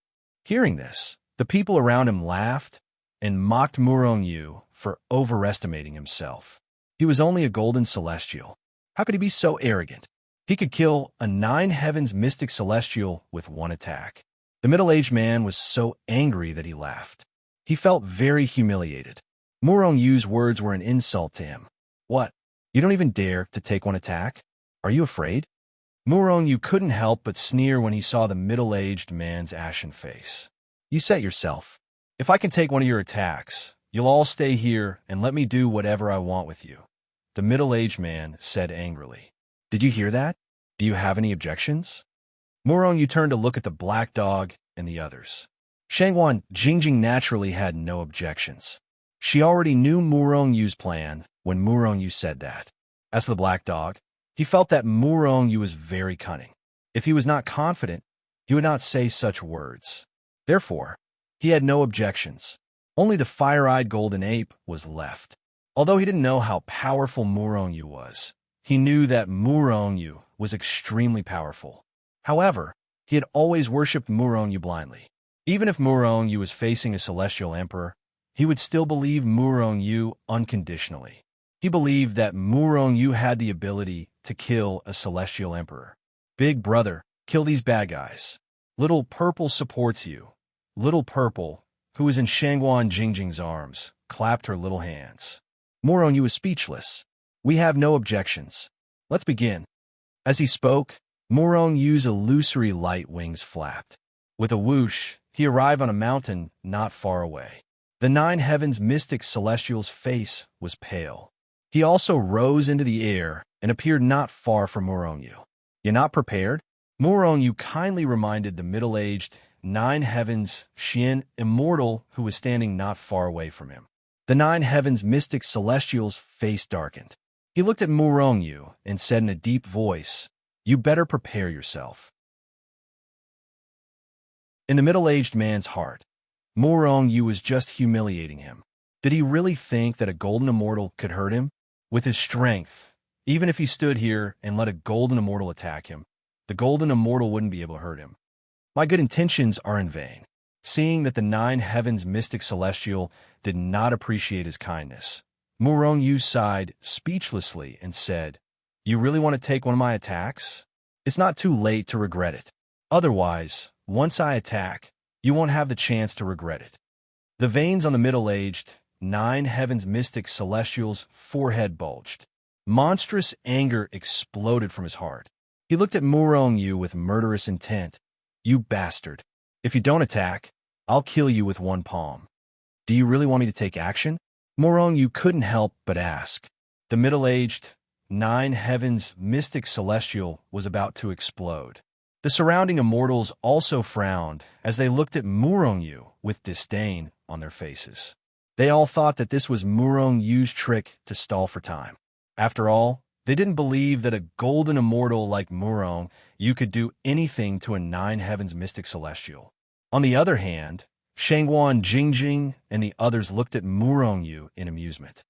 A: Hearing this, the people around him laughed and mocked Muronyu for overestimating himself. He was only a golden celestial. How could he be so arrogant? He could kill a nine heavens mystic celestial with one attack. The middle-aged man was so angry that he laughed. He felt very humiliated. Muronyu's words were an insult to him. What? You don't even dare to take one attack? Are you afraid? Muronyu couldn't help but sneer when he saw the middle-aged man's ashen face. You set yourself. If I can take one of your attacks, you'll all stay here and let me do whatever I want with you. The middle-aged man said angrily. Did you hear that? Do you have any objections? Muronyu turned to look at the black dog and the others. Shangguan Jingjing naturally had no objections. She already knew Murong Yu's plan when Murong Yu said that. As for the black dog, he felt that Murong Yu was very cunning. If he was not confident, he would not say such words. Therefore, he had no objections. Only the fire-eyed golden ape was left. Although he didn't know how powerful Murong Yu was, he knew that Murong Yu was extremely powerful. However, he had always worshipped Murong Yu blindly. Even if Murong Yu was facing a celestial emperor, he would still believe Murong Yu unconditionally. He believed that Murong Yu had the ability to kill a celestial emperor. Big brother, kill these bad guys. Little Purple supports you. Little Purple, who was in Shangguan Jingjing's arms, clapped her little hands. Murong Yu was speechless. We have no objections. Let's begin. As he spoke, Murong Yu's illusory light wings flapped. With a whoosh, he arrived on a mountain not far away. The nine heavens mystic celestial's face was pale. He also rose into the air and appeared not far from Murong Yu. "You're not prepared?" Murong Yu kindly reminded the middle-aged nine heavens Xian immortal who was standing not far away from him. The nine heavens mystic celestial's face darkened. He looked at Murong Yu and said in a deep voice, "You better prepare yourself." In the middle-aged man's heart, Murong Yu was just humiliating him. Did he really think that a golden immortal could hurt him? With his strength, even if he stood here and let a golden immortal attack him, the golden immortal wouldn't be able to hurt him. My good intentions are in vain. Seeing that the nine heavens mystic celestial did not appreciate his kindness, Murong Yu sighed speechlessly and said, "You really want to take one of my attacks? It's not too late to regret it. Otherwise, once I attack, you won't have the chance to regret it." The veins on the middle-aged nine heavens mystic celestial's forehead bulged. Monstrous anger exploded from his heart. He looked at Murong Yu with murderous intent. "You bastard. If you don't attack, I'll kill you with one palm." "Do you really want me to take action?" Murong Yu couldn't help but ask. The middle-aged nine heavens mystic celestial was about to explode. The surrounding immortals also frowned as they looked at Murong Yu with disdain on their faces. They all thought that this was Murong Yu's trick to stall for time. After all, they didn't believe that a golden immortal like Murong Yu could do anything to a nine heavens mystic celestial. On the other hand, Shangguan Jingjing and the others looked at Murong Yu in amusement.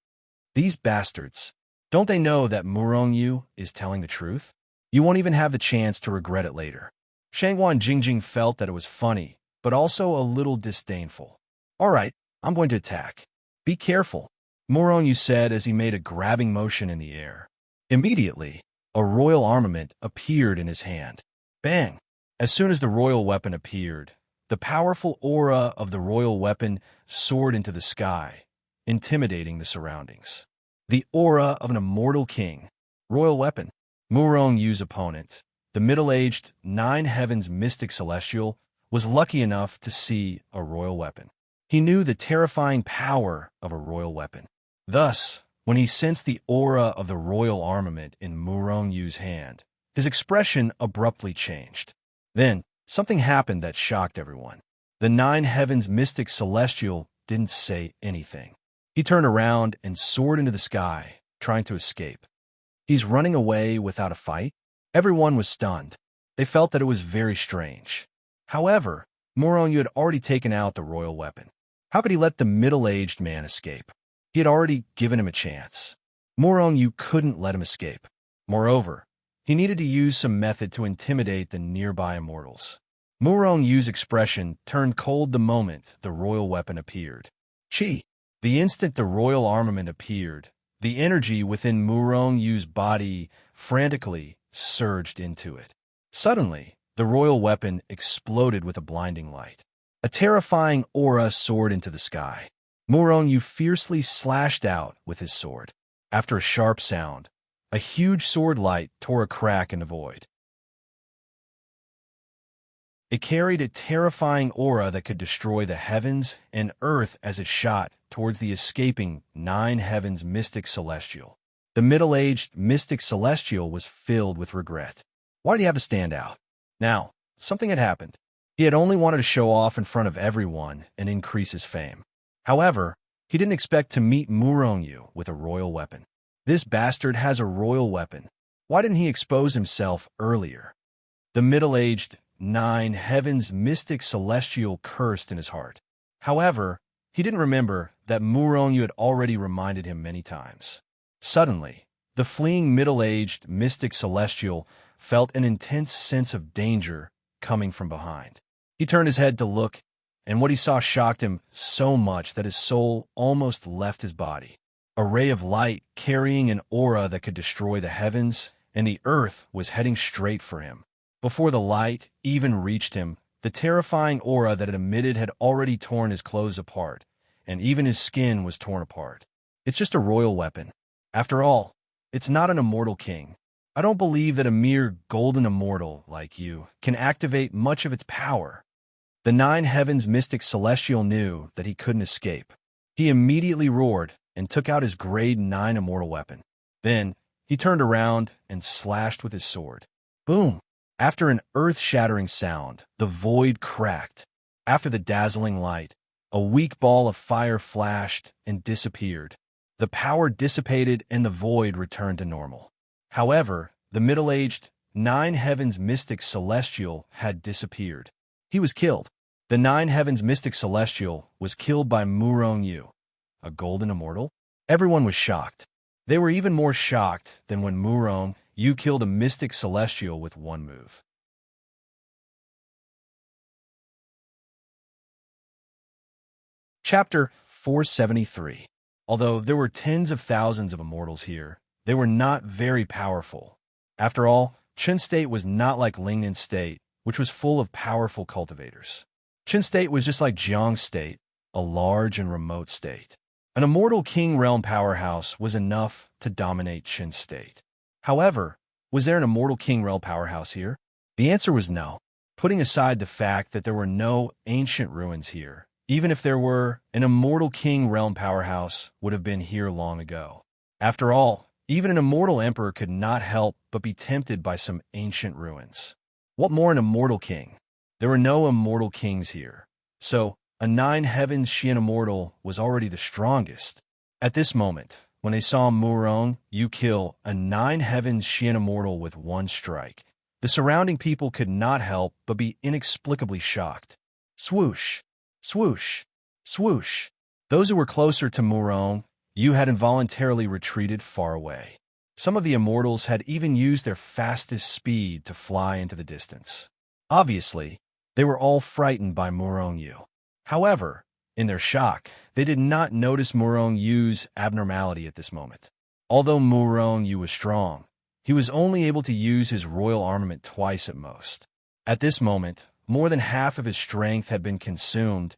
A: These bastards, don't they know that Murong Yu is telling the truth? You won't even have the chance to regret it later. Shangguan Jingjing felt that it was funny, but also a little disdainful. "All right, I'm going to attack. Be careful," Murong Yu said as he made a grabbing motion in the air. Immediately, a royal armament appeared in his hand. Bang! As soon as the royal weapon appeared, the powerful aura of the royal weapon soared into the sky, intimidating the surroundings. The aura of an immortal king. Royal weapon. Murong Yu's opponent, the middle-aged nine heavens mystic celestial, was lucky enough to see a royal weapon. He knew the terrifying power of a royal weapon. Thus, when he sensed the aura of the royal armament in Murong Yu's hand, his expression abruptly changed. Then, something happened that shocked everyone. The nine heavens mystic celestial didn't say anything. He turned around and soared into the sky, trying to escape. He's running away without a fight? Everyone was stunned. They felt that it was very strange. However, Murong Yu had already taken out the royal weapon. How could he let the middle-aged man escape? He had already given him a chance. Murong Yu couldn't let him escape. Moreover, he needed to use some method to intimidate the nearby immortals. Murong Yu's expression turned cold the moment the royal weapon appeared. Chi! The instant the royal armament appeared, the energy within Murong Yu's body frantically surged into it. Suddenly, the royal weapon exploded with a blinding light. A terrifying aura soared into the sky. Murong Yu fiercely slashed out with his sword. After a sharp sound, a huge sword light tore a crack in the void. It carried a terrifying aura that could destroy the heavens and earth as it shot towards the escaping nine heavens mystic celestial. The middle-aged mystic celestial was filled with regret. Why did he have to stand out? Now, something had happened. He had only wanted to show off in front of everyone and increase his fame. However, He didn't expect to meet Murongyu with a royal weapon. This bastard has a royal weapon. Why didn't he expose himself earlier? The middle-aged, 9 heavens mystic celestial cursed in his heart. However, he didn't remember that Murongyu had already reminded him many times. Suddenly, the fleeing middle-aged mystic celestial felt an intense sense of danger coming from behind. He turned his head to look, and what he saw shocked him so much that his soul almost left his body. A ray of light carrying an aura that could destroy the heavens and the earth was heading straight for him. Before the light even reached him, the terrifying aura that it emitted had already torn his clothes apart, and even his skin was torn apart. It's just a royal weapon. After all, it's not an immortal king. I don't believe that a mere golden immortal like you can activate much of its power. The 9 heavens mystic celestial knew that he couldn't escape. He immediately roared and took out his grade 9 immortal weapon. Then, he turned around and slashed with his sword. Boom! After an earth-shattering sound, the void cracked. After the dazzling light, a weak ball of fire flashed and disappeared. The power dissipated and the void returned to normal. However, the middle-aged, 9 heavens mystic celestial had disappeared. He was killed. The 9 heavens mystic celestial was killed by Murongyu, a golden immortal. Everyone was shocked. They were even more shocked than when Murongyu killed a mystic celestial with one move. Chapter 473. Although there were tens of thousands of immortals here, they were not very powerful. After all, Qin State was not like Lingnan State, which was full of powerful cultivators. Qin State was just like Jiang State, a large and remote state. An immortal king realm powerhouse was enough to dominate Qin State. However, was there an immortal king realm powerhouse here? The answer was no. Putting aside the fact that there were no ancient ruins here, even if there were, an immortal king realm powerhouse would have been here long ago. After all, even an immortal emperor could not help but be tempted by some ancient ruins. What more an immortal king? There were no immortal kings here. So, a 9 heavens Xian immortal was already the strongest. At this moment, when they saw Murongyu kill a 9 heavens Xian immortal with one strike, the surrounding people could not help but be inexplicably shocked. Swoosh! Swoosh! Swoosh! Those who were closer to Murongyu had involuntarily retreated far away. Some of the immortals had even used their fastest speed to fly into the distance. Obviously, they were all frightened by Murongyu. However, in their shock, they did not notice Murongyu's abnormality at this moment. Although Murongyu was strong, he was only able to use his royal armament twice at most. At this moment, more than half of his strength had been consumed.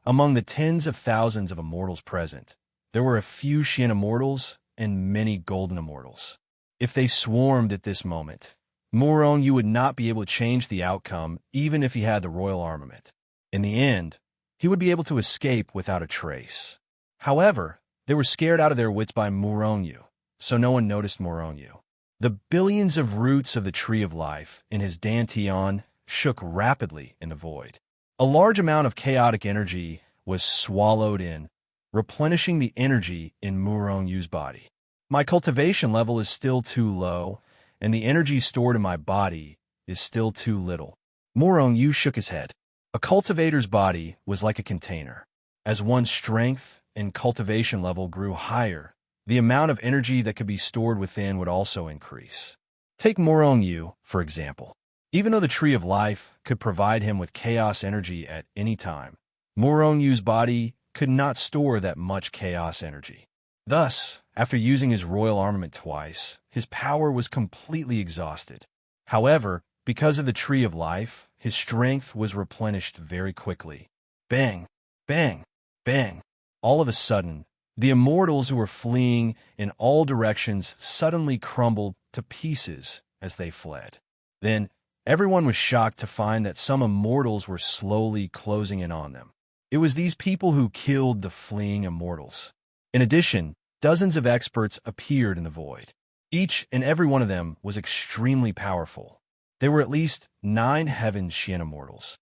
A: Among the tens of thousands of immortals present, there were a few Xian immortals and many golden immortals. If they swarmed at this moment, Murongyu would not be able to change the outcome even if he had the royal armament. In the end, he would be able to escape without a trace. However, they were scared out of their wits by Murongyu, so no one noticed Murongyu. The billions of roots of the Tree of Life in his dantian shook rapidly in the void. A large amount of chaotic energy was swallowed in, replenishing the energy in Murongyu's body. My cultivation level is still too low, and the energy stored in my body is still too little. Murongyu shook his head. A cultivator's body was like a container. As one's strength and cultivation level grew higher, the amount of energy that could be stored within would also increase. Take Murongyu, for example. Even though the Tree of Life could provide him with chaos energy at any time, Murongyu's body could not store that much chaos energy. Thus, after using his royal armament twice, his power was completely exhausted. However, because of the Tree of Life, his strength was replenished very quickly. Bang! Bang! Bang! All of a sudden, the immortals who were fleeing in all directions suddenly crumbled to pieces as they fled. Then, everyone was shocked to find that some immortals were slowly closing in on them. It was these people who killed the fleeing immortals. In addition, dozens of experts appeared in the void. Each and every one of them was extremely powerful. There were at least 9 heavens Xian immortals.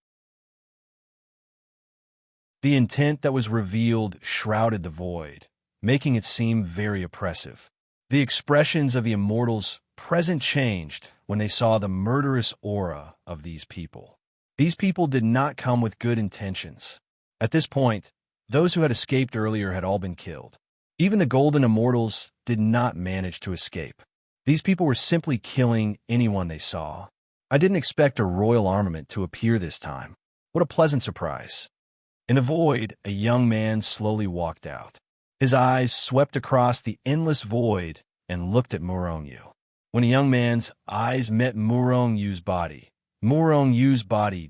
A: The intent that was revealed shrouded the void, making it seem very oppressive. The expressions of the immortals present changed when they saw the murderous aura of these people. These people did not come with good intentions. At this point, those who had escaped earlier had all been killed. Even the golden immortals did not manage to escape. These people were simply killing anyone they saw. I didn't expect a royal armament to appear this time. What a pleasant surprise. In the void, a young man slowly walked out. His eyes swept across the endless void and looked at Murong-Yu. When a young man's eyes met Murong-Yu's body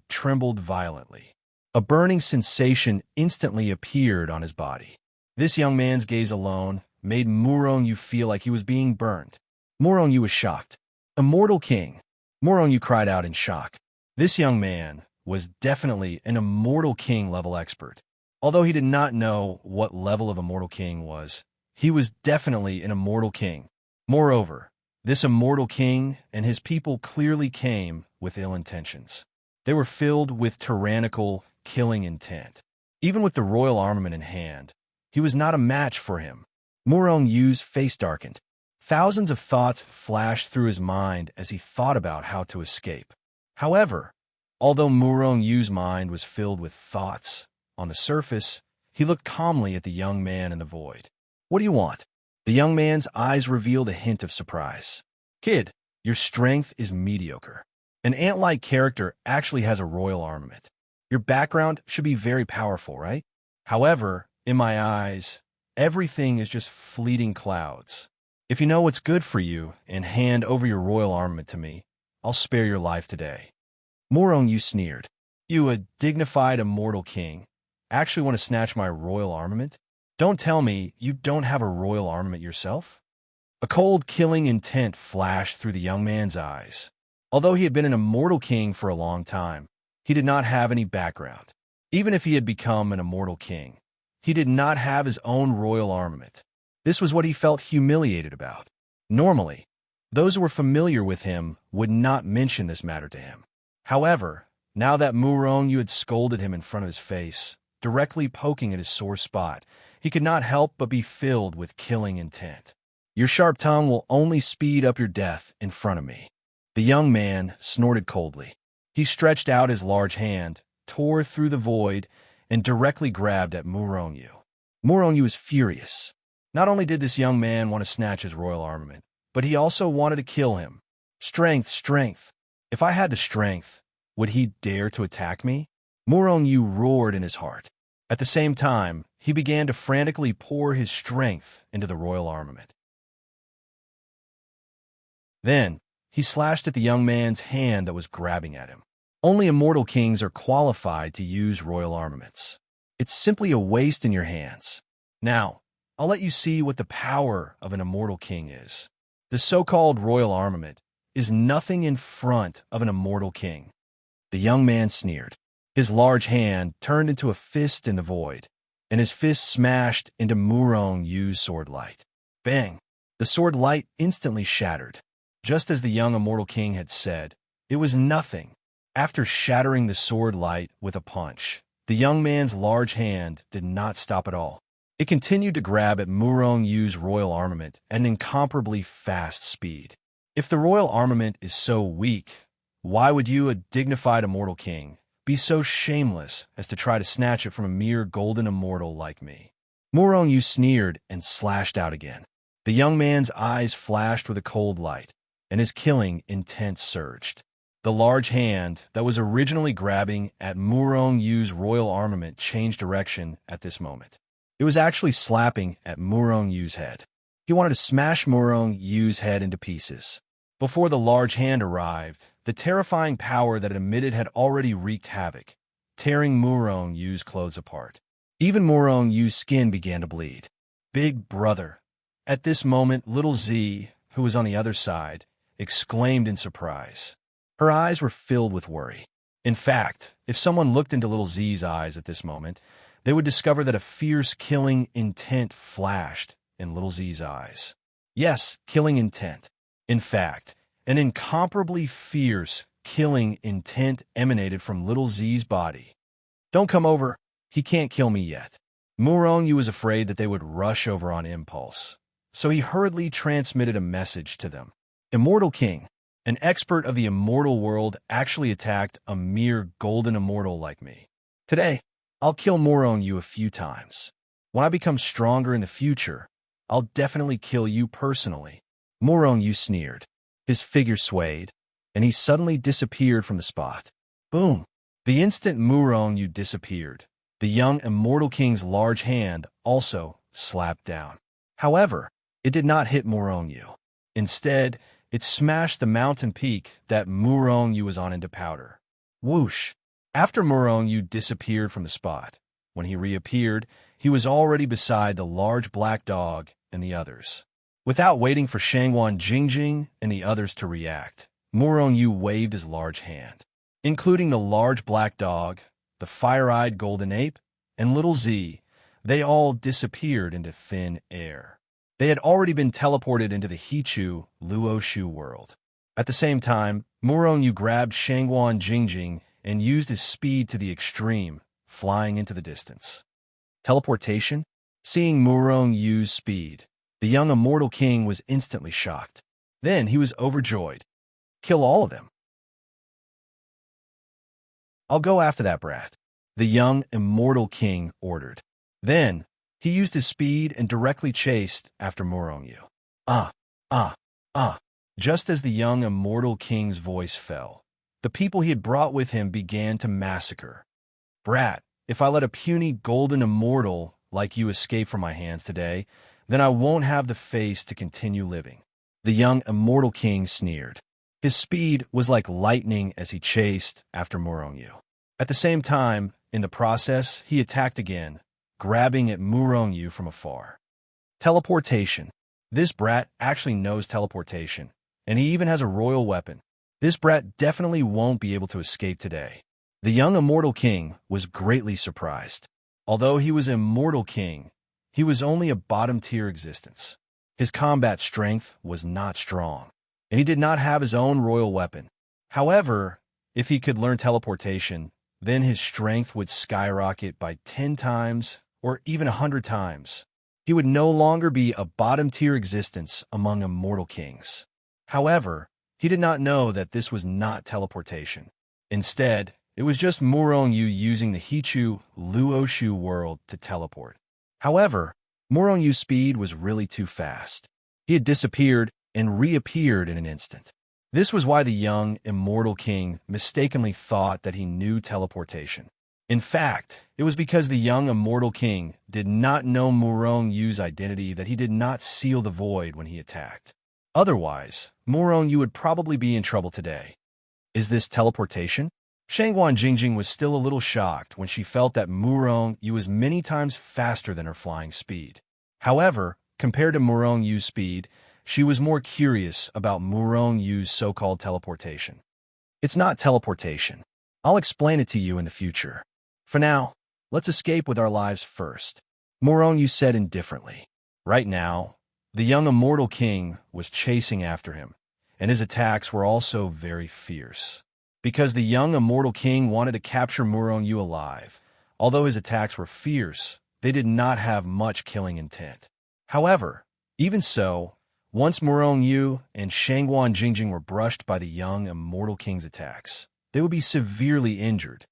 A: trembled violently. A burning sensation instantly appeared on his body. This young man's gaze alone made Murong-Yu feel like he was being burned. Murong-Yu was shocked. Immortal King! Murong-Yu cried out in shock. This young man was definitely an Immortal King level expert. Although he did not know what level of Immortal King was, he was definitely an Immortal King. Moreover, this Immortal King and his people clearly came with ill intentions. They were filled with tyrannical, killing intent. Even with the royal armament in hand, he was not a match for him. Murong-Yu's face darkened. Thousands of thoughts flashed through his mind as he thought about how to escape. However, although Murong-Yu's mind was filled with thoughts, on the surface, he looked calmly at the young man in the void. What do you want? The young man's eyes revealed a hint of surprise. Kid, your strength is mediocre. An ant-like character actually has a royal armament. Your background should be very powerful, right? However, in my eyes, everything is just fleeting clouds. If you know what's good for you and hand over your royal armament to me, I'll spare your life today. Murong-Yu sneered. You, a dignified immortal king, actually want to snatch my royal armament? Don't tell me you don't have a royal armament yourself? A cold, killing intent flashed through the young man's eyes. Although he had been an immortal king for a long time, he did not have any background. Even if he had become an immortal king, he did not have his own royal armament. This was what he felt humiliated about. Normally, those who were familiar with him would not mention this matter to him. However, now that Murong-Yu had scolded him in front of his face, directly poking at his sore spot, he could not help but be filled with killing intent. Your sharp tongue will only speed up your death in front of me. The young man snorted coldly. He stretched out his large hand, tore through the void, and directly grabbed at Murong-Yu. Murong-Yu was furious. Not only did this young man want to snatch his royal armament, but he also wanted to kill him. Strength, strength. If I had the strength, would he dare to attack me? Murong-Yu roared in his heart. At the same time, he began to frantically pour his strength into the royal armament. Then, he slashed at the young man's hand that was grabbing at him. Only immortal kings are qualified to use royal armaments. It's simply a waste in your hands. Now, I'll let you see what the power of an immortal king is. The so-called royal armament is nothing in front of an immortal king. The young man sneered. His large hand turned into a fist in the void, and his fist smashed into Murong-Yu's sword light. Bang! The sword light instantly shattered. Just as the young immortal king had said, it was nothing. After shattering the sword light with a punch, the young man's large hand did not stop at all. It continued to grab at Murong-Yu's royal armament at an incomparably fast speed. If the royal armament is so weak, why would you, a dignified immortal king, be so shameless as to try to snatch it from a mere golden immortal like me? Murong-Yu sneered and slashed out again. The young man's eyes flashed with a cold light, and his killing intent surged. The large hand that was originally grabbing at Murong-Yu's royal armament changed direction at this moment. It was actually slapping at Murong-Yu's head. He wanted to smash Murong-Yu's head into pieces. Before the large hand arrived, the terrifying power that it emitted had already wreaked havoc, tearing Murong-Yu's clothes apart. Even Murong-Yu's skin began to bleed. Big brother. At this moment, little Z, who was on the other side, exclaimed in surprise. Her eyes were filled with worry. In fact, if someone looked into little Z's eyes at this moment, they would discover that a fierce killing intent flashed in little Z's eyes. Yes, killing intent. In fact, an incomparably fierce killing intent emanated from little Z's body. Don't come over. He can't kill me yet. Murong was afraid that they would rush over on impulse, so he hurriedly transmitted a message to them. Immortal King, an expert of the immortal world, actually attacked a mere golden immortal like me. Today, I'll kill Murong a few times. When I become stronger in the future, I'll definitely kill you personally. Murong sneered. His figure swayed, and he suddenly disappeared from the spot. Boom! The instant Murong disappeared, the young Immortal King's large hand also slapped down. However, it did not hit Murong. Instead, it smashed the mountain peak that Murong was on into powder. Whoosh! After Murong disappeared from the spot, when he reappeared, he was already beside the large black dog and the others. Without waiting for Shangguan Jingjing and the others to react, Murong waved his large hand, including the large black dog, the fire-eyed golden ape, and little Z. They all disappeared into thin air. They had already been teleported into the Hichu Luoshu world. At the same time, Murong grabbed Shangguan Jingjing and used his speed to the extreme, flying into the distance. Teleportation? Seeing Murong use speed, the young Immortal King was instantly shocked. Then he was overjoyed. Kill all of them. I'll go after that brat, the young Immortal King ordered. Then, he used his speed and directly chased after Murong. Just as the young Immortal King's voice fell, the people he had brought with him began to massacre. Brat, if I let a puny golden immortal like you escape from my hands today, then I won't have the face to continue living. The young Immortal King sneered. His speed was like lightning as he chased after Murong. At the same time, in the process, he attacked again, grabbing at Murong from afar. Teleportation. This brat actually knows teleportation, and he even has a royal weapon. This brat definitely won't be able to escape today. The young Immortal King was greatly surprised. Although he was Immortal King, he was only a bottom-tier existence. His combat strength was not strong, and he did not have his own royal weapon. However, if he could learn teleportation, then his strength would skyrocket by 10 times or even 100 times. He would no longer be a bottom-tier existence among Immortal Kings. However, he did not know that this was not teleportation. Instead, it was just Murong using the Hichu Luoshu world to teleport. However, Murong speed was really too fast. He had disappeared and reappeared in an instant. This was why the young Immortal King mistakenly thought that he knew teleportation. In fact, it was because the young Immortal King did not know Murong's identity that he did not seal the void when he attacked. Otherwise, Murong would probably be in trouble today. Is this teleportation? Shangguan Jingjing was still a little shocked when she felt that Murong was many times faster than her flying speed. However, compared to Murong's speed, she was more curious about Murong's so-called teleportation. It's not teleportation. I'll explain it to you in the future. For now, let's escape with our lives first. Murong said indifferently. Right now, the young Immortal King was chasing after him, and his attacks were also very fierce. Because the young Immortal King wanted to capture Murong alive, although his attacks were fierce, they did not have much killing intent. However, even so, once Murong and Shangguan Jingjing were brushed by the young Immortal King's attacks, they would be severely injured.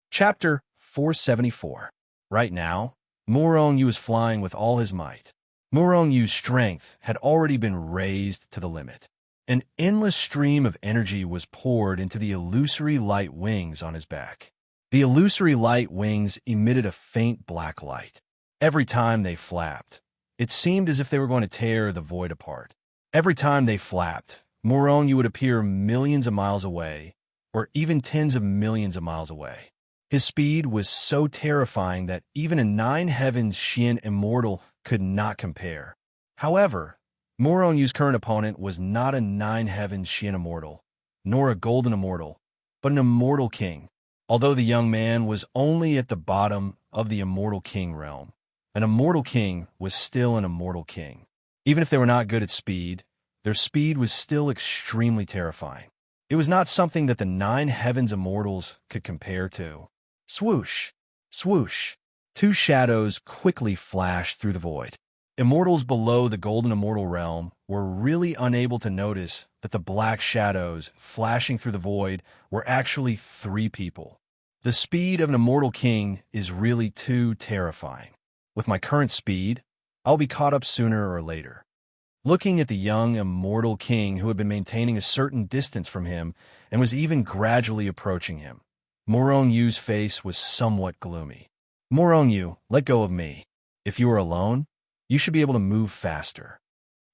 A: Chapter 474. Right now, Murong was flying with all his might. Murong's strength had already been raised to the limit. An endless stream of energy was poured into the illusory light wings on his back. The illusory light wings emitted a faint black light. Every time they flapped, it seemed as if they were going to tear the void apart. Every time they flapped, Murong would appear millions of miles away, or even tens of millions of miles away. His speed was so terrifying that even a 9 heavens Xian immortal could not compare. However, Murong's current opponent was not a 9 heavens Xian immortal, nor a golden immortal, but an Immortal King. Although the young man was only at the bottom of the Immortal King realm, an Immortal King was still an Immortal King. Even if they were not good at speed, their speed was still extremely terrifying. It was not something that the 9 heavens immortals could compare to. Swoosh! Swoosh! 2 shadows quickly flashed through the void. Immortals below the golden immortal realm were really unable to notice that the black shadows flashing through the void were actually 3 people. The speed of an immortal king is really too terrifying. With my current speed, I'll be caught up sooner or later. Looking at the young immortal king who had been maintaining a certain distance from him and was even gradually approaching him, Morong-Yu's face was somewhat gloomy. Morong-Yu, let go of me. If you are alone, you should be able to move faster.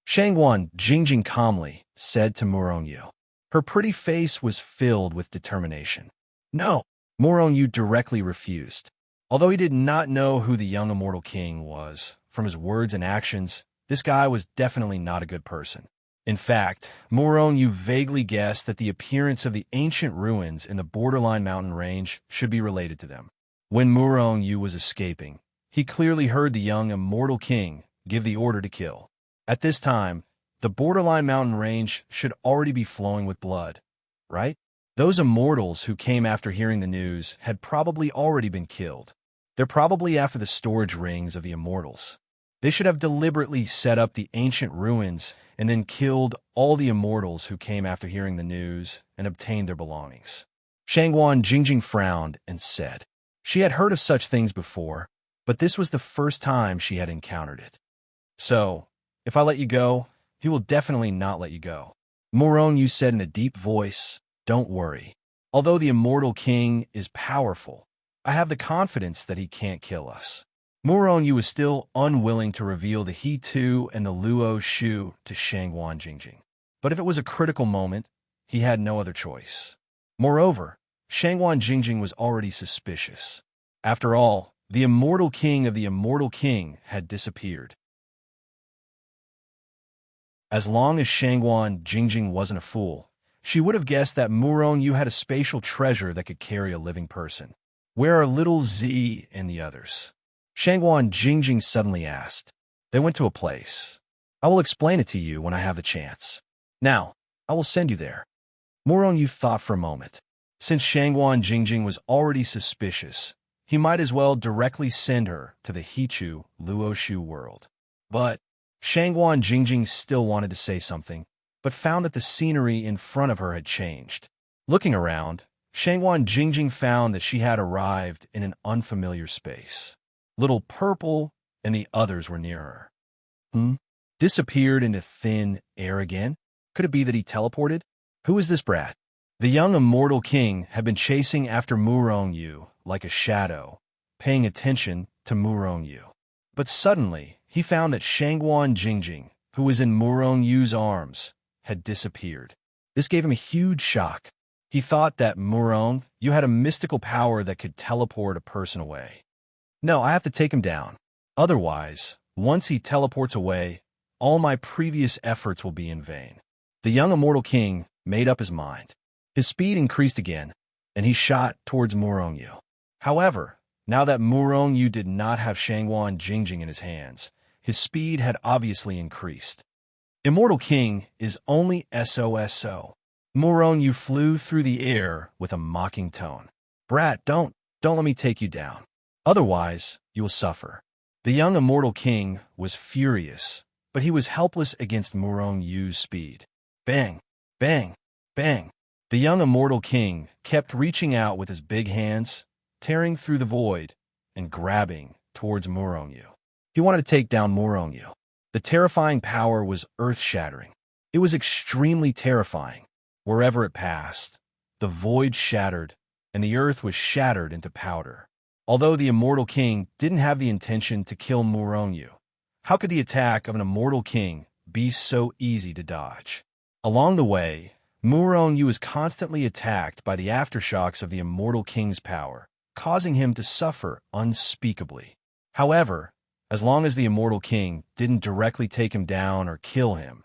A: Shangguan Jingjing calmly said to Morong-Yu. Her pretty face was filled with determination. No, Morong-Yu directly refused. Although he did not know who the young immortal king was, from his words and actions, this guy was definitely not a good person. In fact, Morong-Yu vaguely guessed that the appearance of the ancient ruins in the borderline mountain range should be related to them. When Morong-Yu was escaping, he clearly heard the young immortal king give the order to kill. At this time, the borderline mountain range should already be flowing with blood, right? Those immortals who came after hearing the news had probably already been killed. They're probably after the storage rings of the immortals. They should have deliberately set up the ancient ruins and then killed all the immortals who came after hearing the news and obtained their belongings. Shangguan Jingjing frowned and said. She had heard of such things before, but this was the first time she had encountered it. So, if I let you go, he will definitely not let you go. Morong-Yu said in a deep voice, don't worry. Although the immortal king is powerful, I have the confidence that he can't kill us. Morong-Yu was still unwilling to reveal the He Tu and the Luo Shu to Shangguan Jingjing. But if it was a critical moment, he had no other choice. Moreover, Shangguan Jingjing was already suspicious. After all, the immortal king of the immortal king had disappeared. As long as Shangguan Jingjing wasn't a fool, she would have guessed that Morong-Yu had a spatial treasure that could carry a living person. Where are little Z and the others? Shangguan Jingjing suddenly asked. They went to a place. I will explain it to you when I have the chance. Now, I will send you there. Morong-Yu thought for a moment. Since Shangguan Jingjing was already suspicious, he might as well directly send her to the Hichu Luoshu world. But Shangguan Jingjing still wanted to say something, but found that the scenery in front of her had changed. Looking around, Shangguan Jingjing found that she had arrived in an unfamiliar space. Little Purple and the others were near her. Disappeared into thin air again? Could it be that he teleported? Who is this brat? The young immortal king had been chasing after Morong-Yu like a shadow, paying attention to Morong-Yu. But suddenly, he found that Shangguan Jingjing, who was in Morong-Yu's arms, had disappeared. This gave him a huge shock. He thought that Morong-Yu had a mystical power that could teleport a person away. No, I have to take him down. Otherwise, once he teleports away, all my previous efforts will be in vain. The young immortal king made up his mind. His speed increased again, and he shot towards Morong-Yu. However, now that Morong-Yu did not have Shangguan Jingjing in his hands, his speed had obviously increased. Immortal King is only SOSO. Morong-Yu flew through the air with a mocking tone. Brat, don't let me take you down. Otherwise, you will suffer. The young immortal king was furious, but he was helpless against Morong-Yu's speed. Bang, bang, bang. The young immortal king kept reaching out with his big hands, tearing through the void, and grabbing towards Morong-Yu. He wanted to take down Morong-Yu. The terrifying power was earth-shattering. It was extremely terrifying. Wherever it passed, the void shattered, and the earth was shattered into powder. Although the immortal king didn't have the intention to kill Morong-Yu, how could the attack of an immortal king be so easy to dodge? Along the way, Morong-Yu was constantly attacked by the aftershocks of the immortal king's power, causing him to suffer unspeakably. However, as long as the immortal king didn't directly take him down or kill him,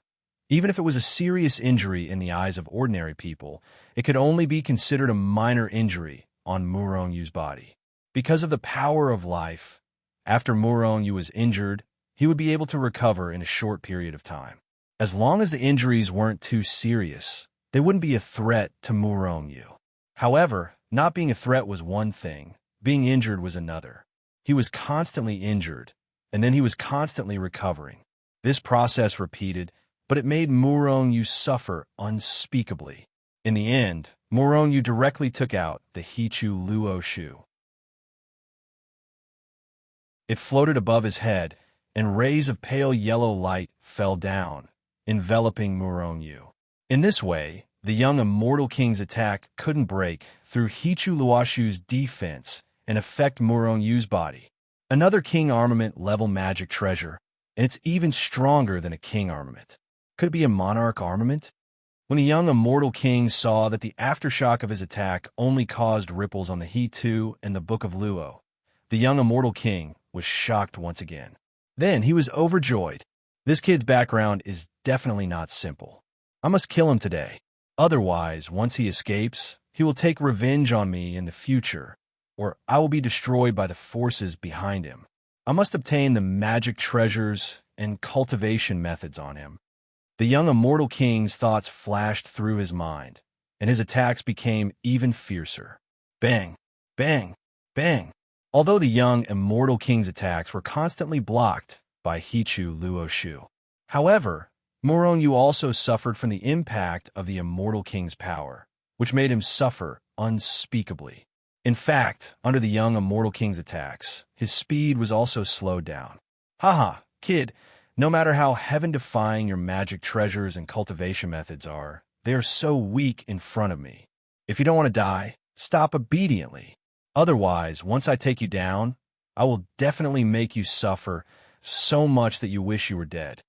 A: even if it was a serious injury in the eyes of ordinary people, it could only be considered a minor injury on Morong-Yu's body. Because of the power of life, after Morong-Yu was injured, he would be able to recover in a short period of time. As long as the injuries weren't too serious, they wouldn't be a threat to Murong-yu. However, not being a threat was one thing, being injured was another. He was constantly injured, and then he was constantly recovering. This process repeated, but it made Murong-yu suffer unspeakably. In the end, Murong-yu directly took out the Hichu Luo Shu. It floated above his head, and rays of pale yellow light fell down, enveloping Murong-yu. In this way, the young immortal king's attack couldn't break through Hichu Luoshu's defense and affect Murong-yu's body. Another king armament level magic treasure, and it's even stronger than a king armament. Could it be a monarch armament? When the young immortal king saw that the aftershock of his attack only caused ripples on the He-2 and the Book of Luo, the young immortal king was shocked once again. Then he was overjoyed. This kid's background is definitely not simple. I must kill him today. Otherwise, once he escapes, he will take revenge on me in the future, or I will be destroyed by the forces behind him. I must obtain the magic treasures and cultivation methods on him. The young immortal king's thoughts flashed through his mind, and his attacks became even fiercer. Bang! Bang! Bang! Although the young immortal king's attacks were constantly blocked by Hichu Luo Shu. However, Murong-yu also suffered from the impact of the immortal king's power, which made him suffer unspeakably. In fact, under the young immortal king's attacks, his speed was also slowed down. Haha, kid, no matter how heaven-defying your magic treasures and cultivation methods are, they are so weak in front of me. If you don't want to die, stop obediently. Otherwise, once I take you down, I will definitely make you suffer so much that you wish you were dead.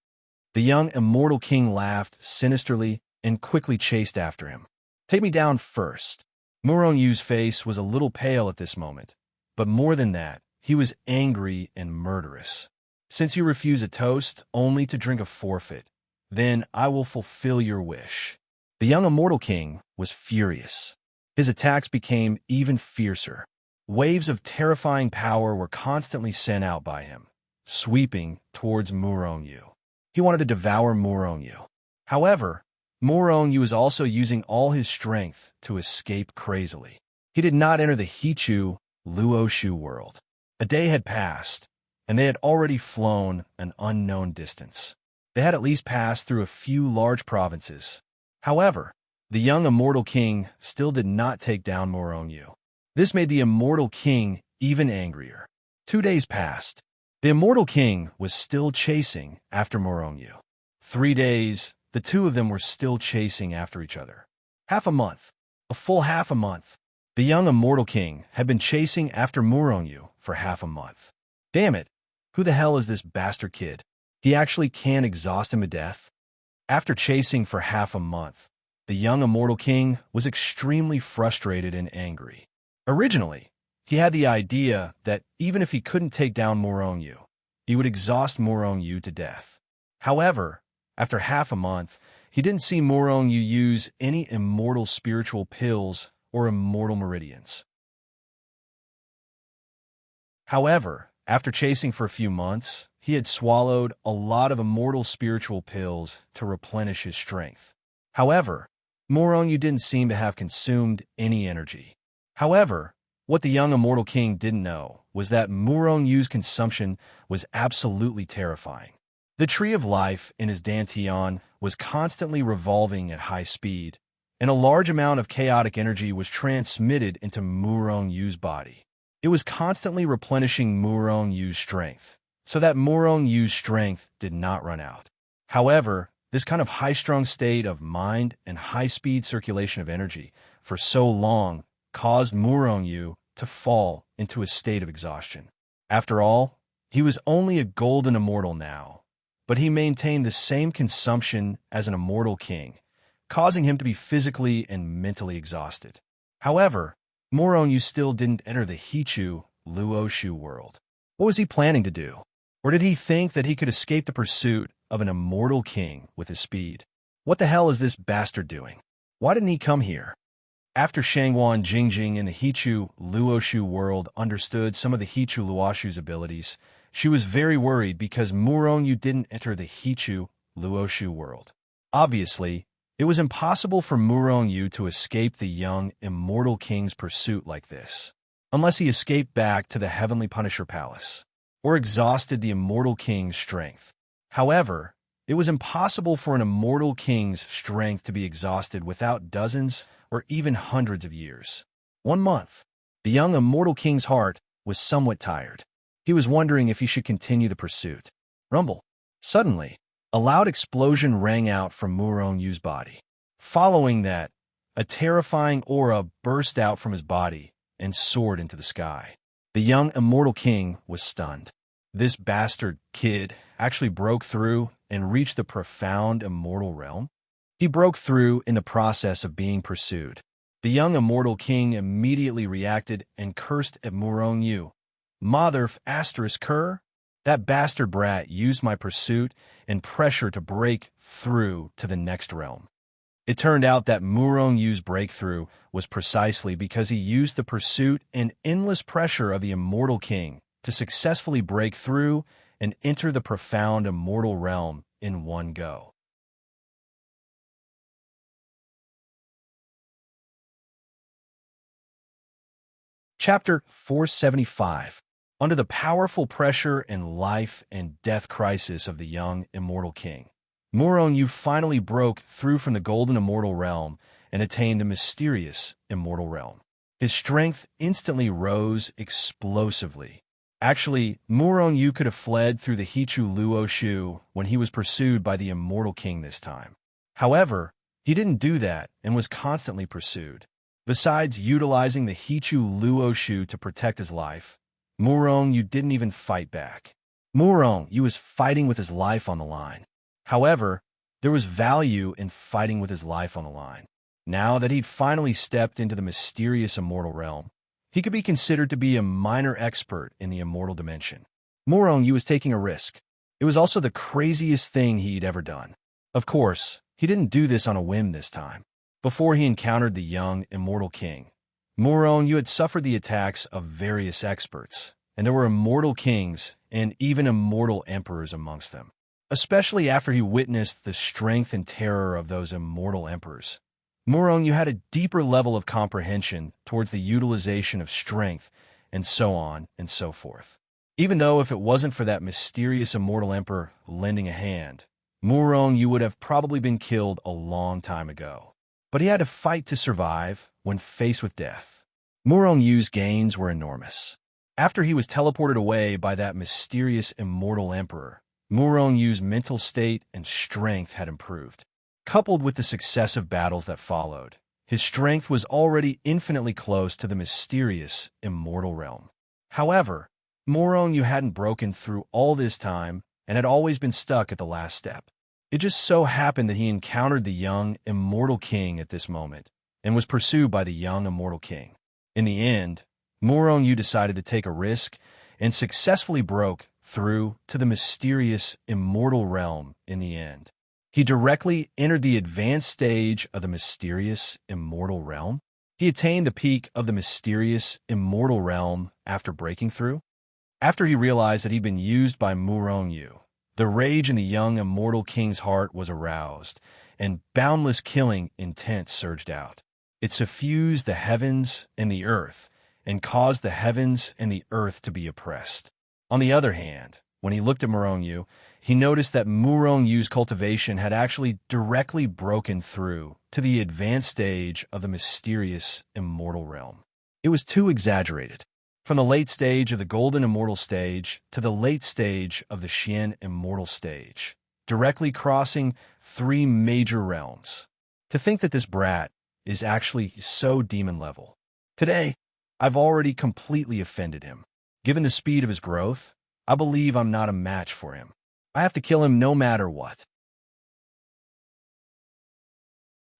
A: The young immortal king laughed sinisterly and quickly chased after him. Take me down first. Murong-yu's face was a little pale at this moment, but more than that, he was angry and murderous. Since you refuse a toast only to drink a forfeit, then I will fulfill your wish. The young immortal king was furious. His attacks became even fiercer. Waves of terrifying power were constantly sent out by him, sweeping towards Murong-yu. He wanted to devour Murong-yu. However, Murong-yu was also using all his strength to escape crazily. He did not enter the Hichu Luo Shu world. A day had passed, and they had already flown an unknown distance. They had at least passed through a few large provinces. However, the young immortal king still did not take down Murong-yu. This made the immortal king even angrier. 2 days passed. The immortal king was still chasing after Murong-yu. 3 days, the two of them were still chasing after each other. Half a month. A full half a month. The young immortal king had been chasing after Murong-yu for half a month. Damn it! Who the hell is this bastard kid? He actually can exhaust him to death? After chasing for half a month, the young immortal king was extremely frustrated and angry. Originally, he had the idea that even if he couldn't take down Murong-yu, he would exhaust Murong-yu to death. However, after half a month, he didn't see Murong-yu use any immortal spiritual pills or immortal meridians. However, after chasing for a few months, he had swallowed a lot of immortal spiritual pills to replenish his strength. However, Murong-yu didn't seem to have consumed any energy. However, what the young immortal king didn't know was that Murong-yu's consumption was absolutely terrifying. The tree of life in his dantian was constantly revolving at high speed, and a large amount of chaotic energy was transmitted into Murong-yu's body. It was constantly replenishing Murong-yu's strength, so that Murong-yu's strength did not run out. However, this kind of high-strung state of mind and high-speed circulation of energy for so long caused Murong-yu to fall into a state of exhaustion. After all, he was only a golden immortal now, but he maintained the same consumption as an immortal king, causing him to be physically and mentally exhausted. However, Murong-yu still didn't enter the Hichu Luo Shu world. What was he planning to do? Or did he think that he could escape the pursuit of an immortal king with his speed? What the hell is this bastard doing? Why didn't he come here? After Shangwan Jingjing in the Hichu Luo Shu world understood some of the Hichu Luo Shu's abilities, she was very worried because Murong-yu didn't enter the Hichu Luo Shu world. Obviously, It was impossible for Murong Yu to escape the young, immortal king's pursuit like this, unless he escaped back to the Heavenly Punisher Palace, or exhausted the immortal king's strength. However, it was impossible for an immortal king's strength to be exhausted without dozens or even hundreds of years. 1 month. The young immortal king's heart was somewhat tired. He was wondering if he should continue the pursuit. Rumble. Suddenly, a loud explosion rang out from Murong Yu's body. Following that, a terrifying aura burst out from his body and soared into the sky. The young immortal king was stunned. This bastard kid actually broke through and reached the profound immortal realm. He broke through in the process of being pursued. The young immortal king immediately reacted and cursed at Murong Yu. Mother asterisk cur? That bastard brat used my pursuit and pressure to break through to the next realm. It turned out that Murong Yu's breakthrough was precisely because he used the pursuit and endless pressure of the immortal king to successfully break through and enter the profound immortal realm in one go. Chapter 475. Under the powerful pressure and life and death crisis of the young immortal king, Murong Yu finally broke through from the golden immortal realm and attained the mysterious immortal realm. His strength instantly rose explosively. Actually, Murong Yu could have fled through the Hichu Luo Shu when he was pursued by the immortal king this time. However, he didn't do that and was constantly pursued. Besides utilizing the Hichu Luo Shu to protect his life, Murong Yu didn't even fight back. Murong Yu was fighting with his life on the line. However, there was value in fighting with his life on the line. Now that he'd finally stepped into the mysterious immortal realm, he could be considered to be a minor expert in the immortal dimension. Murong Yu was taking a risk. It was also the craziest thing he'd ever done. Of course, he didn't do this on a whim this time. Before he encountered the young immortal king, Murong Yu had suffered the attacks of various experts, and there were immortal kings and even immortal emperors amongst them. Especially after he witnessed the strength and terror of those immortal emperors, Murong Yu had a deeper level of comprehension towards the utilization of strength, and so on and so forth. Even though if it wasn't for that mysterious immortal emperor lending a hand, Murong Yu would have probably been killed a long time ago. But he had to fight to survive when faced with death. Murong Yu's gains were enormous. After he was teleported away by that mysterious immortal emperor, Murong Yu's mental state and strength had improved. Coupled with the successive battles that followed, his strength was already infinitely close to the mysterious immortal realm. However, Murong Yu hadn't broken through all this time and had always been stuck at the last step. It just so happened that he encountered the young immortal king at this moment and was pursued by the young immortal king. In the end, Murong Yu decided to take a risk and successfully broke through to the mysterious immortal realm in the end. He directly entered the advanced stage of the mysterious immortal realm. He attained the peak of the mysterious immortal realm after breaking through. After he realized that he'd been used by Murong Yu, the rage in the young immortal king's heart was aroused, and boundless killing intent surged out. It suffused the heavens and the earth, and caused the heavens and the earth to be oppressed. On the other hand, when he looked at Murong Yu, he noticed that Murong Yu's cultivation had actually directly broken through to the advanced stage of the mysterious immortal realm. It was too exaggerated. From the late stage of the Golden Immortal stage to the late stage of the Xian Immortal stage, directly crossing 3 major realms. To think that this brat is actually so demon level. Today, I've already completely offended him. Given the speed of his growth, I believe I'm not a match for him. I have to kill him no matter what.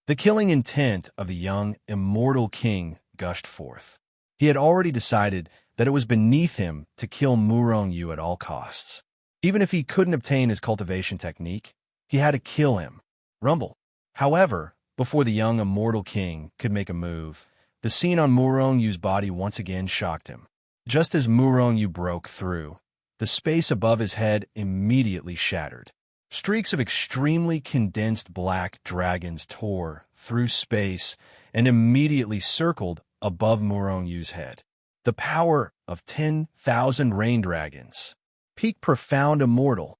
A: The killing intent of the young immortal king gushed forth. He had already decided that it was beneath him to kill Murong Yu at all costs. Even if he couldn't obtain his cultivation technique, he had to kill him. Rumble. However, before the young immortal king could make a move, the scene on Murong Yu's body once again shocked him. Just as Murong Yu broke through, the space above his head immediately shattered. Streaks of extremely condensed black dragons tore through space and immediately circled above Murong-Yu's head. The power of 10,000 rain dragons. Peak profound immortal,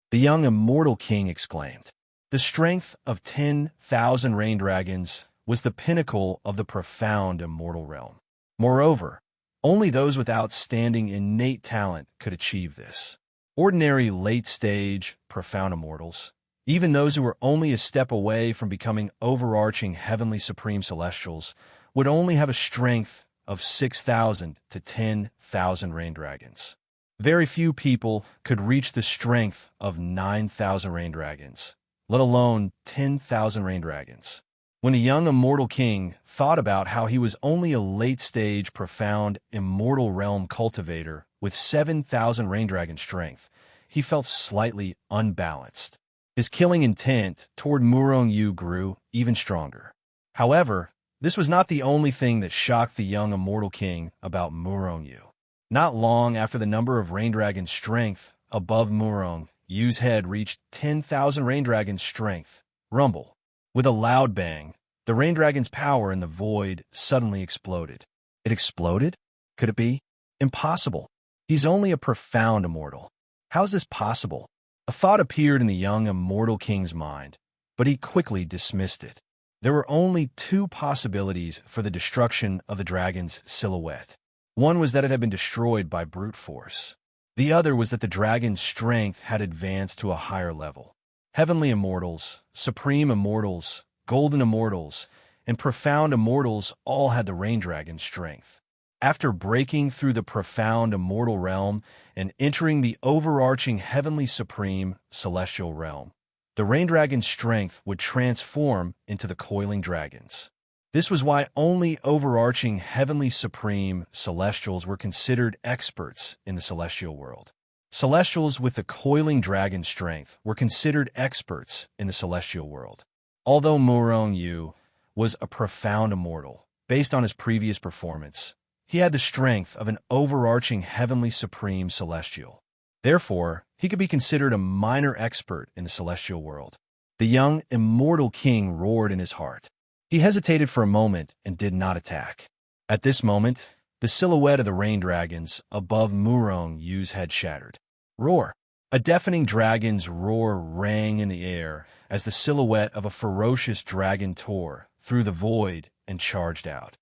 A: the young immortal king exclaimed. The strength of 10,000 rain dragons was the pinnacle of the profound immortal realm. Moreover, only those with outstanding innate talent could achieve this. Ordinary late-stage, profound immortals, even those who were only a step away from becoming overarching heavenly supreme celestials, would only have a strength of 6,000 to 10,000 rain dragons. Very few people could reach the strength of 9,000 rain dragons, let alone 10,000 rain dragons. When the young immortal king thought about how he was only a late-stage, profound, immortal realm cultivator with 7,000 rain dragon strength, he felt slightly unbalanced. His killing intent toward Murong-Yu grew even stronger. However, this was not the only thing that shocked the young immortal king about Murong-Yu. Not long after the number of rain dragon strength above Murong-Yu's head reached 10,000 rain dragon strength, rumble. With a loud bang, the rain dragon's power in the void suddenly exploded. It exploded? Could it be? Impossible. He's only a profound immortal. How's this possible? A thought appeared in the young immortal king's mind, but he quickly dismissed it. There were only two possibilities for the destruction of the dragon's silhouette. One was that it had been destroyed by brute force. The other was that the dragon's strength had advanced to a higher level. Heavenly immortals, supreme immortals, golden immortals, and profound immortals all had the rain dragon's strength. After breaking through the profound immortal realm and entering the overarching heavenly supreme celestial realm, the rain dragon's strength would transform into the coiling dragons. This was why only overarching heavenly supreme celestials were considered experts in the celestial world. Celestials with the coiling dragon strength were considered experts in the celestial world. Although Murong-Yu was a profound immortal, based on his previous performance, he had the strength of an overarching heavenly supreme celestial. Therefore, he could be considered a minor expert in the celestial world. The young immortal king roared in his heart. He hesitated for a moment and did not attack. At this moment, the silhouette of the rain dragons above Murong-Yu's head shattered. Roar! A deafening dragon's roar rang in the air as the silhouette of a ferocious dragon tore through the void and charged out.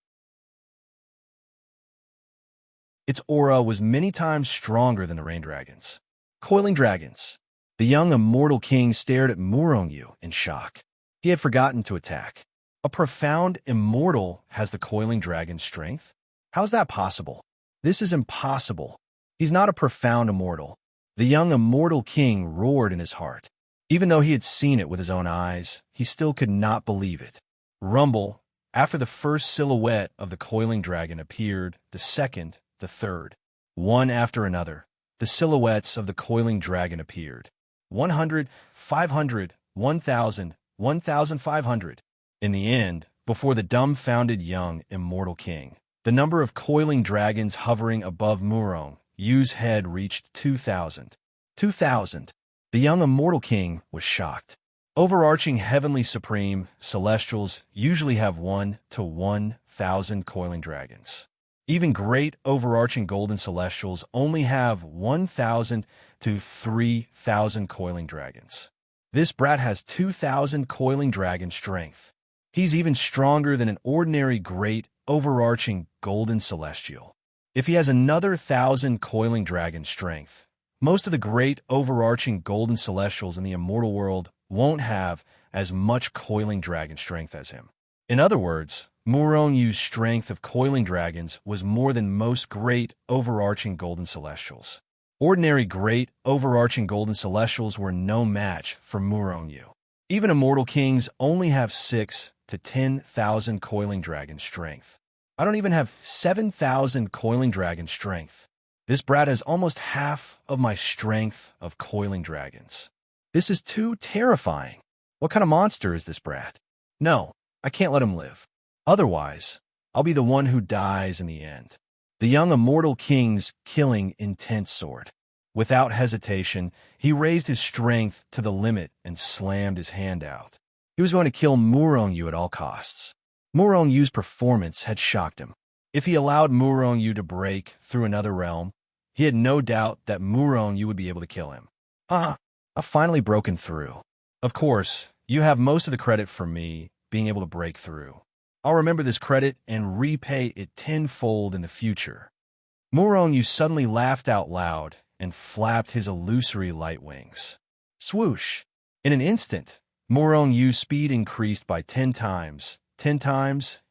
A: Its aura was many times stronger than the rain dragons. Coiling dragons. The young immortal king stared at Murong-Yu in shock. He had forgotten to attack. A profound immortal has the coiling dragon's strength? How's that possible? This is impossible. He's not a profound immortal. The young immortal king roared in his heart. Even though he had seen it with his own eyes, he still could not believe it. Rumble. After the first silhouette of the coiling dragon appeared, the second, the third. One after another, the silhouettes of the coiling dragon appeared. 100, 500, 1,000, 1,500. In the end, before the dumbfounded young immortal king, the number of coiling dragons hovering above Murong-Yu's head reached 2,000. 2,000. The young immortal king was shocked. Overarching heavenly supreme celestials usually have 1 to 1,000 coiling dragons. Even great overarching golden celestials only have 1,000 to 3,000 coiling dragons. This brat has 2,000 coiling dragon strength. He's even stronger than an ordinary great overarching golden celestial. If he has another 1,000 coiling dragon strength, most of the great overarching golden celestials in the immortal world won't have as much coiling dragon strength as him. In other words, Murong-Yu's strength of coiling dragons was more than most great overarching golden celestials. Ordinary great overarching golden celestials were no match for Murong-Yu. Even immortal kings only have 6 to 10,000 coiling dragon strength. I don't even have 7,000 coiling dragon strength. This brat has almost half of my strength of coiling dragons. This is too terrifying. What kind of monster is this brat? No, I can't let him live. Otherwise, I'll be the one who dies in the end. The young immortal king's killing intent soared. Without hesitation, he raised his strength to the limit and slammed his hand out. He was going to kill Murong-Yu at all costs. Murong-Yu's performance had shocked him. If he allowed Murong-Yu to break through another realm, he had no doubt that Murong-Yu would be able to kill him. I've finally broken through. Of course, you have most of the credit for me being able to break through. I'll remember this credit and repay it tenfold in the future. Murong-Yu suddenly laughed out loud and flapped his illusory light wings. Swoosh! In an instant, Murong-Yu's speed increased by 10 times,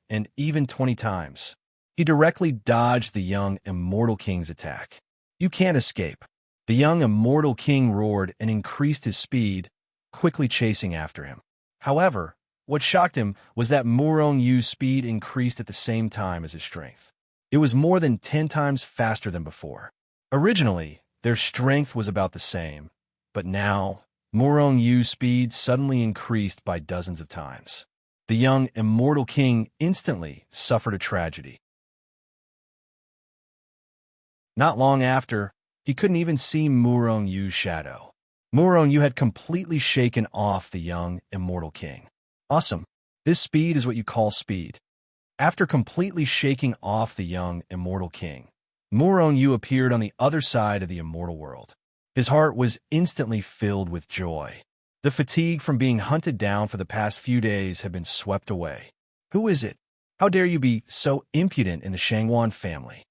A: and even 20 times. He directly dodged the young Immortal King's attack. You can't escape. The young Immortal King roared and increased his speed, quickly chasing after him. However, what shocked him was that Murong-Yu's speed increased at the same time as his strength. It was more than 10 times faster than before. Originally, their strength was about the same, but now, Murong-Yu's speed suddenly increased by dozens of times. The young Immortal King instantly suffered a tragedy. Not long after, he couldn't even see Murong-Yu's shadow. Murong-Yu had completely shaken off the young Immortal King. Awesome. This speed is what you call speed. After completely shaking off the young Immortal King, Murong-Yu appeared on the other side of the immortal world. His heart was instantly filled with joy. The fatigue from being hunted down for the past few days had been swept away. Who is it? How dare you be so impudent in the Shangwan family?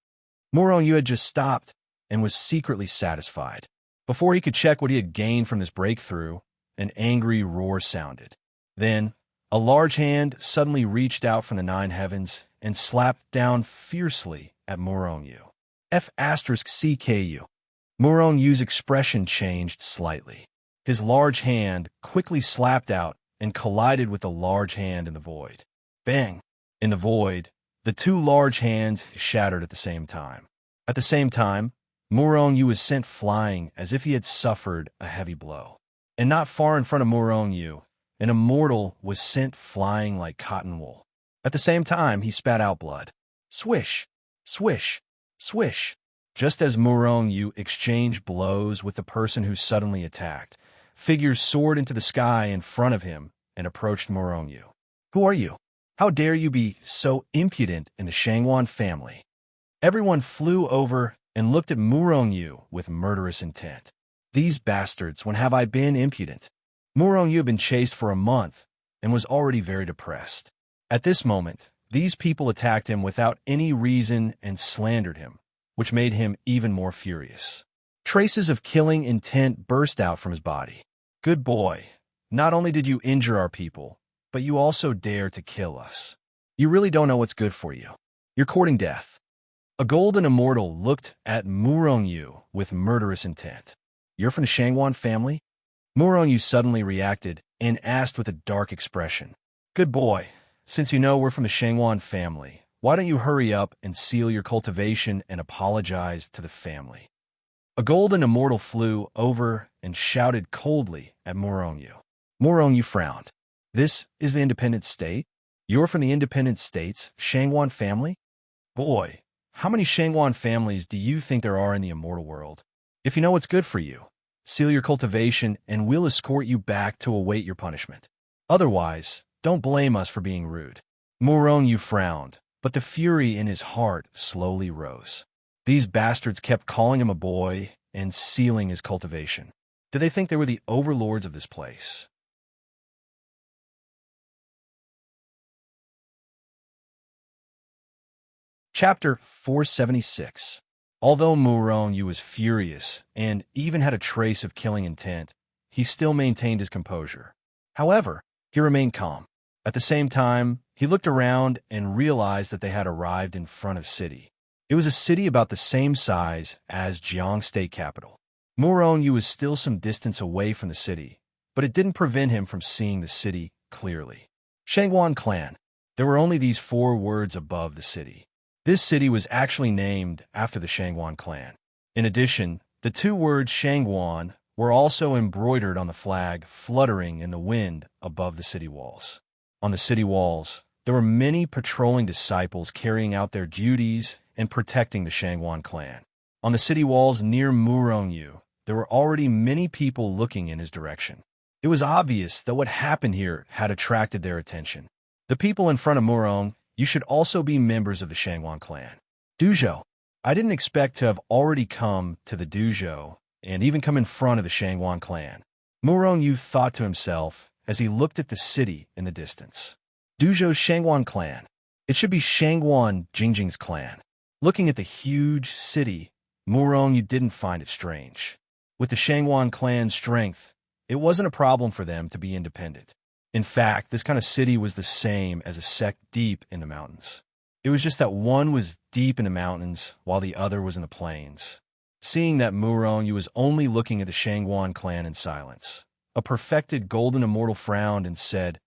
A: Murong-Yu had just stopped and was secretly satisfied. Before he could check what he had gained from this breakthrough, an angry roar sounded. Then, a large hand suddenly reached out from the 9 heavens and slapped down fiercely at Murong-Yu. F*CKU. Murong-Yu's expression changed slightly. His large hand quickly slapped out and collided with a large hand in the void. Bang! In the void, the 2 large hands shattered at the same time. At the same time, Murong-Yu was sent flying as if he had suffered a heavy blow. And not far in front of Murong-Yu, an immortal was sent flying like cotton wool. At the same time, he spat out blood. Swish! Swish! Swish! Just as Murong-Yu exchanged blows with the person who suddenly attacked, figures soared into the sky in front of him and approached Murong-Yu. Who are you? How dare you be so impudent in the Shangwan family? Everyone flew over and looked at Murong-Yu with murderous intent. These bastards, when have I been impudent? Murong-Yu had been chased for a month and was already very depressed. At this moment, these people attacked him without any reason and slandered him, which made him even more furious. Traces of killing intent burst out from his body. Good boy. Not only did you injure our people, but you also dare to kill us. You really don't know what's good for you. You're courting death. A golden immortal looked at Murong-Yu with murderous intent. You're from the Shangwan family? Murong-Yu suddenly reacted and asked with a dark expression. Good boy. Since you know we're from the Shangwan family, why don't you hurry up and seal your cultivation and apologize to the family? A golden immortal flew over and shouted coldly at Murong-Yu. Murong-Yu frowned. This is the independent state? You're from the independent state's Shangwan family? Boy, how many Shangwan families do you think there are in the immortal world? If you know what's good for you, seal your cultivation and we'll escort you back to await your punishment. Otherwise, don't blame us for being rude. Murong-Yu frowned, but the fury in his heart slowly rose. These bastards kept calling him a boy and sealing his cultivation. Did they think they were the overlords of this place? Chapter 476. Although Murong-Yu was furious and even had a trace of killing intent, he still maintained his composure. However, he remained calm. At the same time, he looked around and realized that they had arrived in front of city. It was a city about the same size as Jiang State Capital. Murong-Yu was still some distance away from the city, but it didn't prevent him from seeing the city clearly. Shangwan Clan. There were only these 4 words above the city. This city was actually named after the Shangwan clan. In addition, the 2 words Shangwan were also embroidered on the flag fluttering in the wind above the city walls. On the city walls, there were many patrolling disciples carrying out their duties and protecting the Shangwan clan. On the city walls near Murongyu, there were already many people looking in his direction. It was obvious that what happened here had attracted their attention. The people in front of Murong, you should also be members of the Shangwan clan. Dojo. I didn't expect to have already come to the dojo and even come in front of the Shangwan clan. Murongyu thought to himself as he looked at the city in the distance. Dojo's Shangwan clan. It should be Shangwan Jingjing's clan. Looking at the huge city, Murongyu didn't find it strange. With the Shangwan clan's strength, it wasn't a problem for them to be independent. In fact, this kind of city was the same as a sect deep in the mountains. It was just that one was deep in the mountains while the other was in the plains. Seeing that Murongyu was only looking at the Shangwan clan in silence, a perfected golden immortal frowned and said,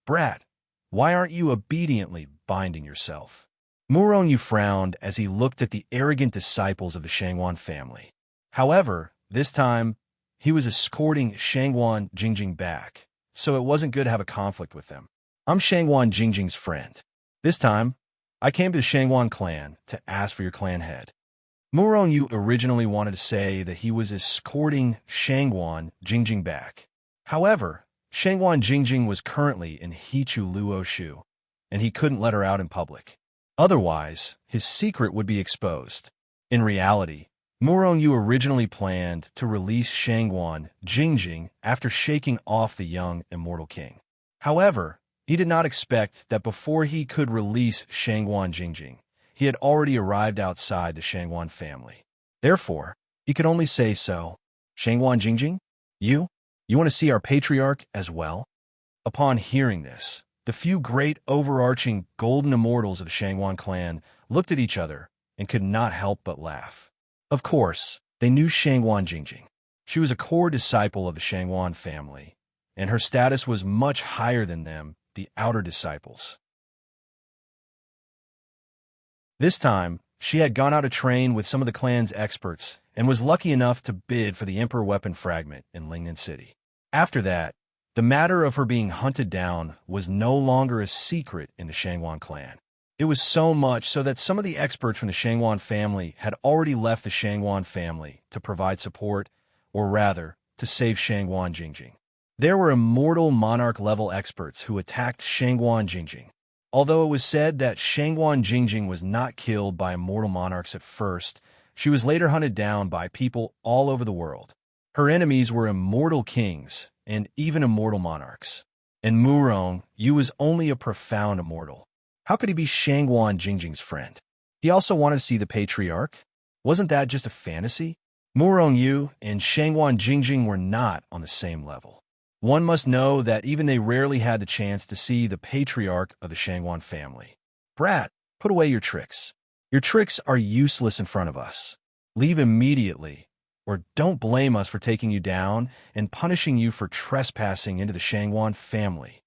A: "Brat, why aren't you obediently binding yourself?" Murongyu frowned as he looked at the arrogant disciples of the Shangwan family. However, this time, he was escorting Shangwan Jingjing back, so it wasn't good to have a conflict with them. I'm Shangwan Jingjing's friend. This time, I came to the Shangwan clan to ask for your clan head. Murongyu originally wanted to say that he was escorting Shangwan Jingjing back. However, Shangwan Jingjing was currently in Hichu Luoshu, and he couldn't let her out in public. Otherwise, his secret would be exposed. In reality, Murongyu originally planned to release Shangwan Jingjing after shaking off the young immortal king. However, he did not expect that before he could release Shangwan Jingjing, he had already arrived outside the Shangwan family. Therefore, he could only say so. Shangwan Jingjing? You want to see our patriarch as well? Upon hearing this, the few great overarching golden immortals of the Shangwan clan looked at each other and could not help but laugh. Of course, they knew Shangwan Jingjing. She was a core disciple of the Shangwan family, and her status was much higher than them, the outer disciples. This time, she had gone out to train with some of the clan's experts and was lucky enough to bid for the Emperor weapon fragment in Lingnan City. After that, the matter of her being hunted down was no longer a secret in the Shangwan clan. It was so much so that some of the experts from the Shangwan family had already left the Shangwan family to provide support, or rather, to save Shangwan Jingjing. There were immortal monarch-level experts who attacked Shangwan Jingjing. Although it was said that Shangwan Jingjing was not killed by immortal monarchs at first, she was later hunted down by people all over the world. Her enemies were immortal kings and even immortal monarchs. And Murongyu was only a profound immortal. How could he be Shangwan Jingjing's friend? He also wanted to see the patriarch. Wasn't that just a fantasy? Murongyu and Shangwan Jingjing were not on the same level. One must know that even they rarely had the chance to see the patriarch of the Shangwan family. Brat, put away your tricks. Your tricks are useless in front of us. Leave immediately, or don't blame us for taking you down and punishing you for trespassing into the Shangwan family.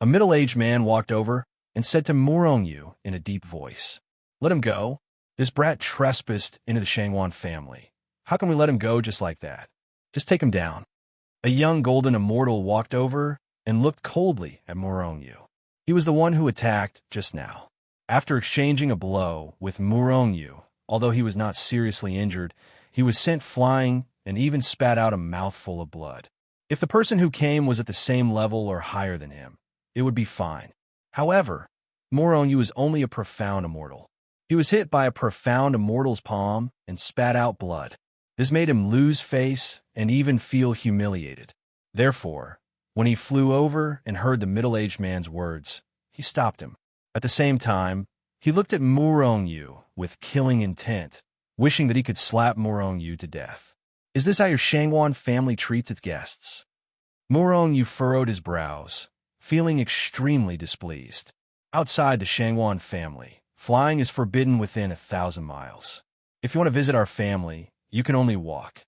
A: A middle-aged man walked over and said to Murongyu in a deep voice, "Let him go. This brat trespassed into the Shangwan family. How can we let him go just like that? Just take him down." A young golden immortal walked over and looked coldly at Murongyu. He was the one who attacked just now. After exchanging a blow with Murongyu, although he was not seriously injured, he was sent flying and even spat out a mouthful of blood. If the person who came was at the same level or higher than him, it would be fine. However, Murongyu was only a profound immortal. He was hit by a profound immortal's palm and spat out blood. This made him lose face and even feel humiliated. Therefore, when he flew over and heard the middle-aged man's words, he stopped him. At the same time, he looked at Murongyu with killing intent, wishing that he could slap Murongyu to death. Is this how your Shangwan family treats its guests? Murongyu furrowed his brows, feeling extremely displeased. Outside the Shangwan family, flying is forbidden within 1,000 miles. If you want to visit our family, you can only walk.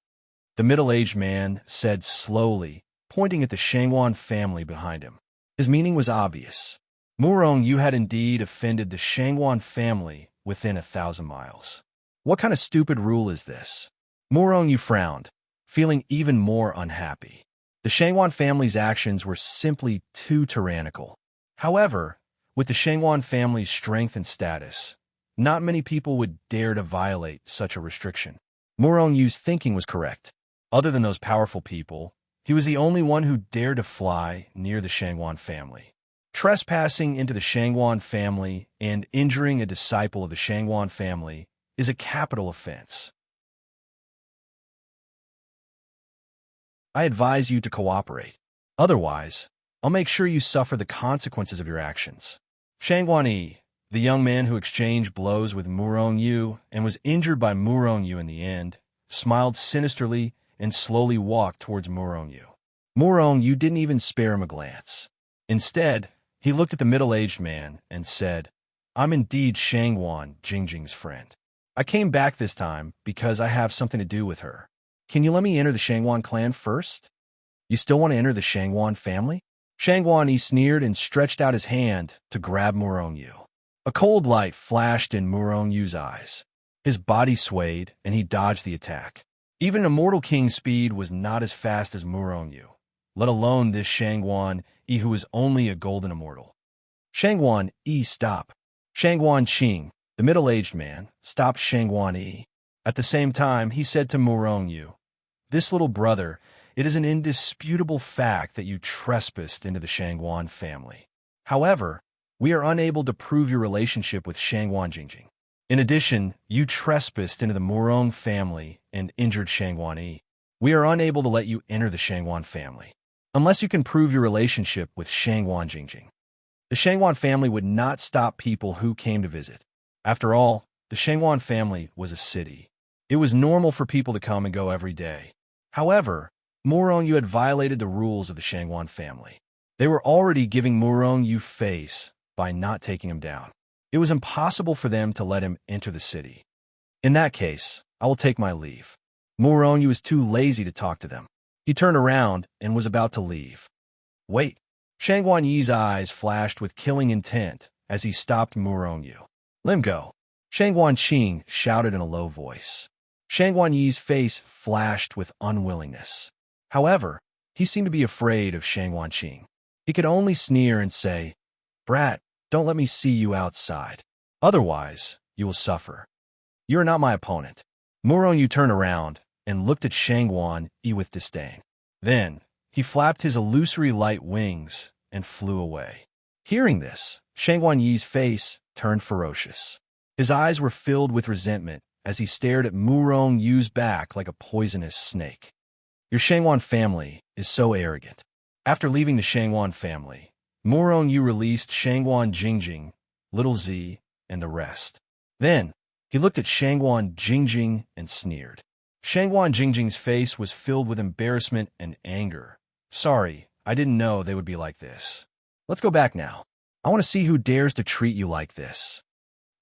A: The middle-aged man said slowly, pointing at the Shangwan family behind him. His meaning was obvious. Murongyu had indeed offended the Shangwan family within 1,000 miles. What kind of stupid rule is this? Murongyu frowned, feeling even more unhappy. The Shangwan family's actions were simply too tyrannical. However, with the Shangwan family's strength and status, not many people would dare to violate such a restriction. Murong Yu's thinking was correct. Other than those powerful people, he was the only one who dared to fly near the Shangwan family. Trespassing into the Shangwan family and injuring a disciple of the Shangwan family is a capital offense. I advise you to cooperate. Otherwise, I'll make sure you suffer the consequences of your actions. Shangwan Yi, the young man who exchanged blows with Murong Yu and was injured by Murong Yu in the end, smiled sinisterly and slowly walked towards Murong Yu. Murong Yu didn't even spare him a glance. Instead, he looked at the middle-aged man and said, "I'm indeed Shangwan Jingjing's friend. I came back this time because I have something to do with her. Can you let me enter the Shangwan clan first? You still want to enter the Shangwan family?" Shangwan Yi sneered and stretched out his hand to grab Murong Yu. A cold light flashed in Murong Yu's eyes. His body swayed, and he dodged the attack. Even a mortal king's speed was not as fast as Murong Yu, let alone this Shangwan Yi who was only a golden immortal. Shangwan Yi, stop. Shangwan Qing, the middle-aged man, stopped Shangwan Yi. At the same time, he said to Murong Yu, "This little brother, it is an indisputable fact that you trespassed into the Shangwan family. However, we are unable to prove your relationship with Shangwan Jingjing. In addition, you trespassed into the Murong family and injured Shangwan Yi. We are unable to let you enter the Shangwan family, unless you can prove your relationship with Shangwan Jingjing." The Shangwan family would not stop people who came to visit. After all, the Shangwan family was a city. It was normal for people to come and go every day. However, Murong Yu had violated the rules of the Shangwan family. They were already giving Murong Yu face by not taking him down. It was impossible for them to let him enter the city. In that case, I will take my leave. Murong Yu was too lazy to talk to them. He turned around and was about to leave. Wait. Shangwan Yi's eyes flashed with killing intent as he stopped Murong Yu. "Let him go." Shangwan Qing shouted in a low voice. Shangwan Yi's face flashed with unwillingness. However, he seemed to be afraid of Shangwan Qing. He could only sneer and say, "Brat, don't let me see you outside. Otherwise, you will suffer. You are not my opponent." Murong Yu turned around and looked at Shangwan Yi with disdain. Then, he flapped his illusory light wings and flew away. Hearing this, Shangwan Yi's face turned ferocious. His eyes were filled with resentment as he stared at Murong Yu's back like a poisonous snake. Your Shangwan family is so arrogant. After leaving the Shangwan family, Murong Yu released Shangwan Jingjing, Little Z, and the rest. Then, he looked at Shangwan Jingjing and sneered. Shangwan Jingjing's face was filled with embarrassment and anger. "Sorry, I didn't know they would be like this. Let's go back now. I want to see who dares to treat you like this."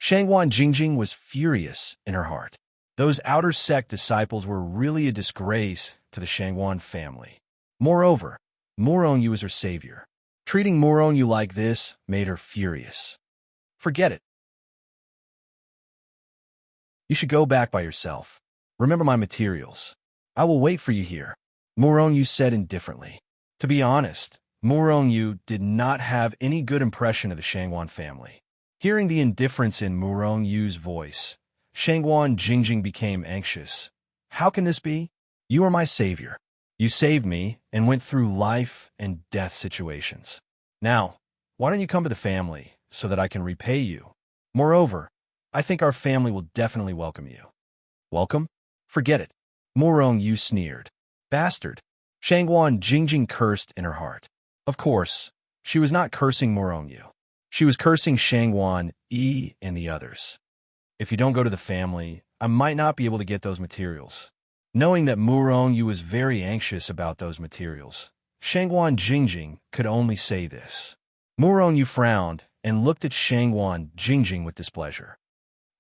A: Shangwan Jingjing was furious in her heart. Those outer sect disciples were really a disgrace to the Shangwan family. Moreover, Murong Yu was her savior. Treating Murong Yu like this made her furious. "Forget it. You should go back by yourself. Remember my materials. I will wait for you here," Murong Yu said indifferently. To be honest, Murong Yu did not have any good impression of the Shangwan family. Hearing the indifference in Murong Yu's voice, Shangwan Jingjing became anxious. "How can this be? You are my savior. You saved me and went through life and death situations. Now, why don't you come to the family so that I can repay you? Moreover, I think our family will definitely welcome you." "Welcome? Forget it," Murong Yu sneered. "Bastard." Shangwan Jingjing cursed in her heart. Of course, she was not cursing Murong Yu. She was cursing Shangwan Yi and the others. "If you don't go to the family, I might not be able to get those materials." Knowing that Murong Yu was very anxious about those materials, Shangwan Jingjing could only say this. Murong Yu frowned and looked at Shangwan Jingjing with displeasure.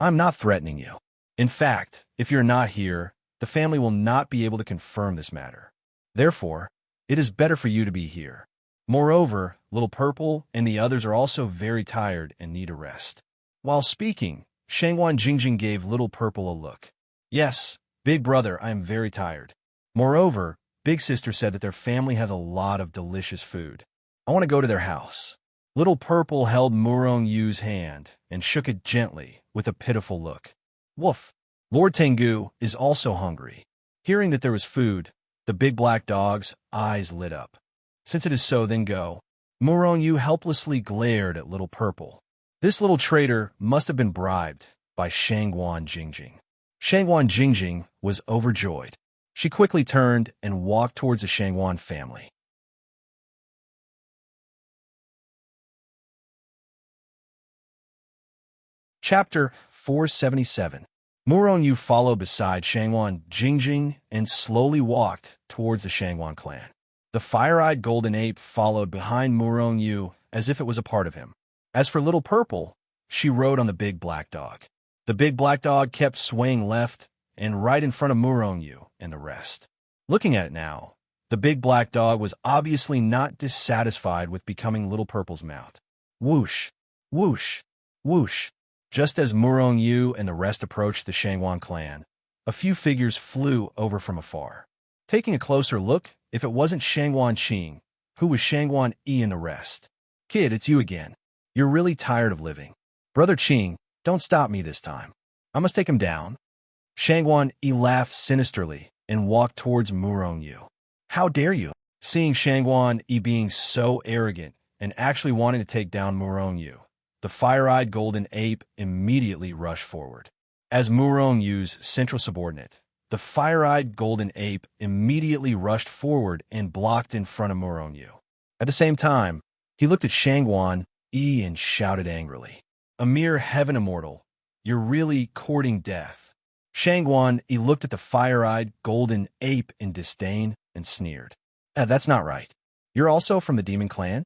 A: "I'm not threatening you. In fact, if you're not here, the family will not be able to confirm this matter. Therefore, it is better for you to be here. Moreover, Little Purple and the others are also very tired and need a rest." While speaking, Shangwan Jingjing gave Little Purple a look. "Yes, Big Brother, I am very tired. Moreover, Big Sister said that their family has a lot of delicious food. I want to go to their house." Little Purple held Murong Yu's hand and shook it gently with a pitiful look. "Woof." Lord Tengu is also hungry. Hearing that there was food, the big black dog's eyes lit up. Since it is so, then go. Murong helplessly glared at Little Purple. This little traitor must have been bribed by Shangguan Jingjing. Shangguan Jingjing was overjoyed. She quickly turned and walked towards the Shangguan family. Chapter 477. Murong followed beside Shangguan Jingjing and slowly walked towards the Shangguan clan. The fire-eyed golden ape followed behind Murong as if it was a part of him. As for Little Purple, she rode on the big black dog. The big black dog kept swaying left and right in front of Murong and the rest. Looking at it now, the big black dog was obviously not dissatisfied with becoming Little Purple's mount. Whoosh, whoosh, whoosh. Just as Murong and the rest approached the Shangguan clan, a few figures flew over from afar. Taking a closer look, if it wasn't Shangguan Qing, who was Shangguan and the rest? Kid, it's you again. You're really tired of living. Brother Qing, don't stop me this time. I must take him down. Shangguan laughed sinisterly and walked towards Murong. How dare you? Seeing Shangguan being so arrogant and actually wanting to take down Murong, the fire-eyed golden ape immediately rushed forward. As Murong central subordinate, the fire-eyed golden ape immediately rushed forward and blocked in front of Murong. At the same time, he looked at Shangguan and shouted angrily, "A mere heaven immortal, you're really courting death." Shangguan looked at the fire-eyed golden ape in disdain and sneered. That's not right. You're also from the demon clan?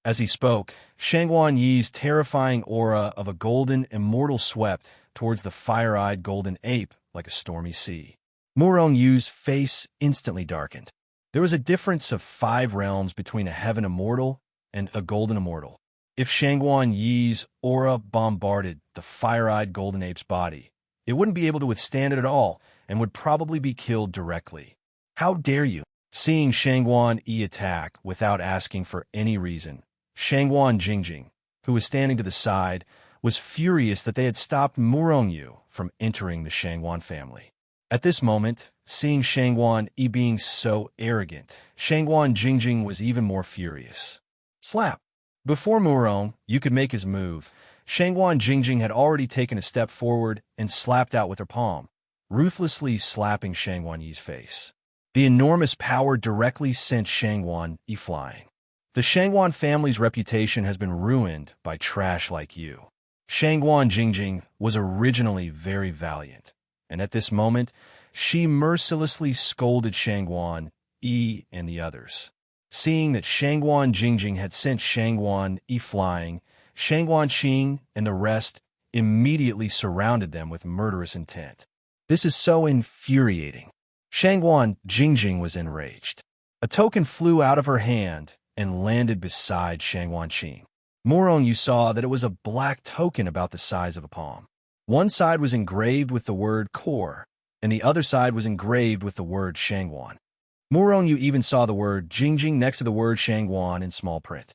A: As he spoke, Shangguan Yi's terrifying aura of a golden immortal swept towards the fire-eyed golden ape like a stormy sea. Murong face instantly darkened. There was a difference of 5 realms between a heaven immortal and a golden immortal. If Shangguan Yi's aura bombarded the fire-eyed golden ape's body, it wouldn't be able to withstand it at all and would probably be killed directly. How dare you? Seeing Shangguan attack without asking for any reason, Shangguan Jingjing, who was standing to the side, was furious that they had stopped Murong from entering the Shangguan family. At this moment, seeing Shangguan being so arrogant, Shangguan Jingjing was even more furious. Slap! Before Murong could make his move, Shangguan Jingjing had already taken a step forward and slapped out with her palm, ruthlessly slapping Shangguan Yi's face. The enormous power directly sent Shangguan Yi flying. The Shangguan family's reputation has been ruined by trash like you. Shangguan Jingjing was originally very valiant, and at this moment, she mercilessly scolded Shangguan Yi and the others. Seeing that Shangguan Jingjing had sent Shangguan Yi flying, Shangguan Qing and the rest immediately surrounded them with murderous intent. This is so infuriating. Shangguan Jingjing was enraged. A token flew out of her hand and landed beside Shangguan Qing. Murong saw that it was a black token about the size of a palm. One side was engraved with the word core, and the other side was engraved with the word Shangguan. Murong even saw the word Jingjing next to the word Shangguan in small print.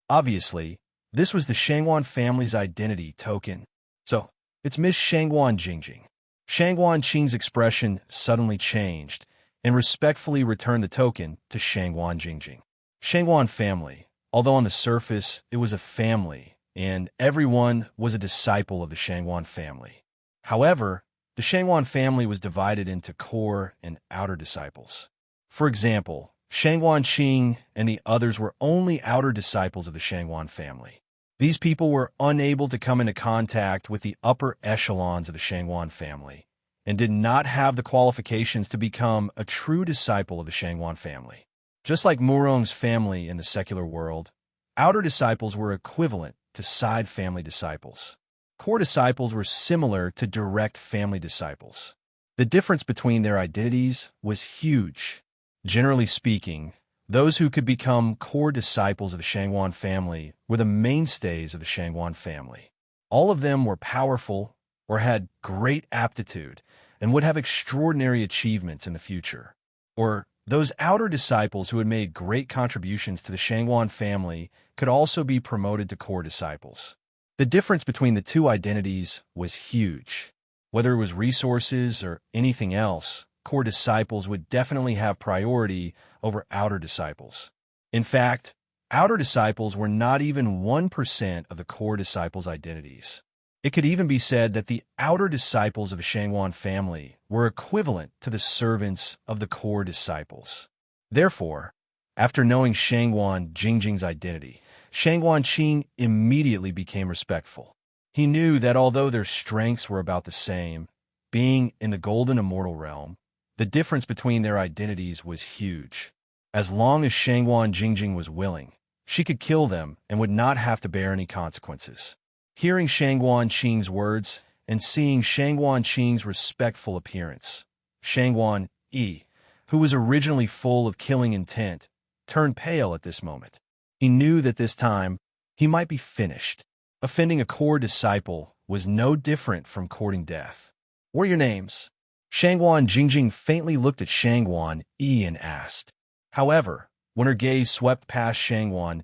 A: Obviously, this was the Shangguan family's identity token. So, it's Miss Shangguan Jingjing. Shangguan Qing's expression suddenly changed and respectfully returned the token to Shangguan Jingjing. Shangguan family, although on the surface it was a family and everyone was a disciple of the Shangguan family. However, the Shangguan family was divided into core and outer disciples. For example, Shangguan Qing and the others were only outer disciples of the Shangguan family. These people were unable to come into contact with the upper echelons of the Shangguan family and did not have the qualifications to become a true disciple of the Shangguan family. Just like Murong's family in the secular world, outer disciples were equivalent to side family disciples. Core disciples were similar to direct family disciples. The difference between their identities was huge. Generally speaking, those who could become core disciples of the Shangguan family were the mainstays of the Shangguan family. All of them were powerful or had great aptitude and would have extraordinary achievements in the future. Or those outer disciples who had made great contributions to the Shangguan family could also be promoted to core disciples. The difference between the two identities was huge. Whether it was resources or anything else, core disciples would definitely have priority over outer disciples. In fact, outer disciples were not even 1% of the core disciples' identities. It could even be said that the outer disciples of the Shangwan family were equivalent to the servants of the core disciples. Therefore, after knowing Shangwan Jingjing's identity, Shangwan Qing immediately became respectful. He knew that although their strengths were about the same, being in the golden immortal realm, the difference between their identities was huge. As long as Shangwan Jingjing was willing, she could kill them and would not have to bear any consequences. Hearing Shangwan Qing's words and seeing Shangwan Qing's respectful appearance, Shangwan Yi, who was originally full of killing intent, turned pale at this moment. He knew that this time he might be finished. Offending a core disciple was no different from courting death. "What are your names?" Shangwan Jingjing faintly looked at Shangwan Yi and asked. However, when her gaze swept past Shangwan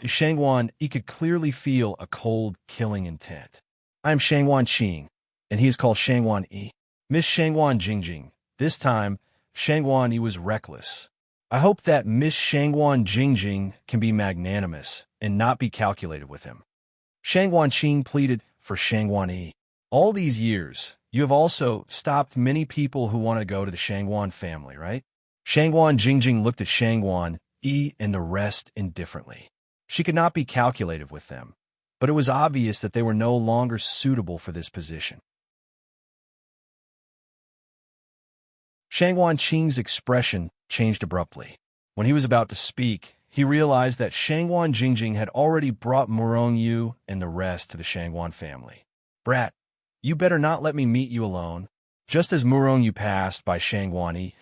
A: Yi could clearly feel a cold, killing intent. "I am Shangwan Qing, and he is called Shangwan Yi." Miss Shangwan Jingjing. This time, Shangwan Yi was reckless. "I hope that Miss Shangwan Jingjing can be magnanimous and not be calculated with him." Shangwan Qing pleaded for Shangwan Yi. "All these years, you have also stopped many people who want to go to the Shangwan family, right?" Shangwan Jingjing looked at Shangwan Yi and the rest indifferently. She could not be calculated with them, but it was obvious that they were no longer suitable for this position. Shangwan Qing's expression changed abruptly. When he was about to speak, he realized that Shangwan Jingjing had already brought Murong Yu and the rest to the Shangwan family. "Brat, you better not let me meet you alone." Just as Murong Yu passed by Shangwan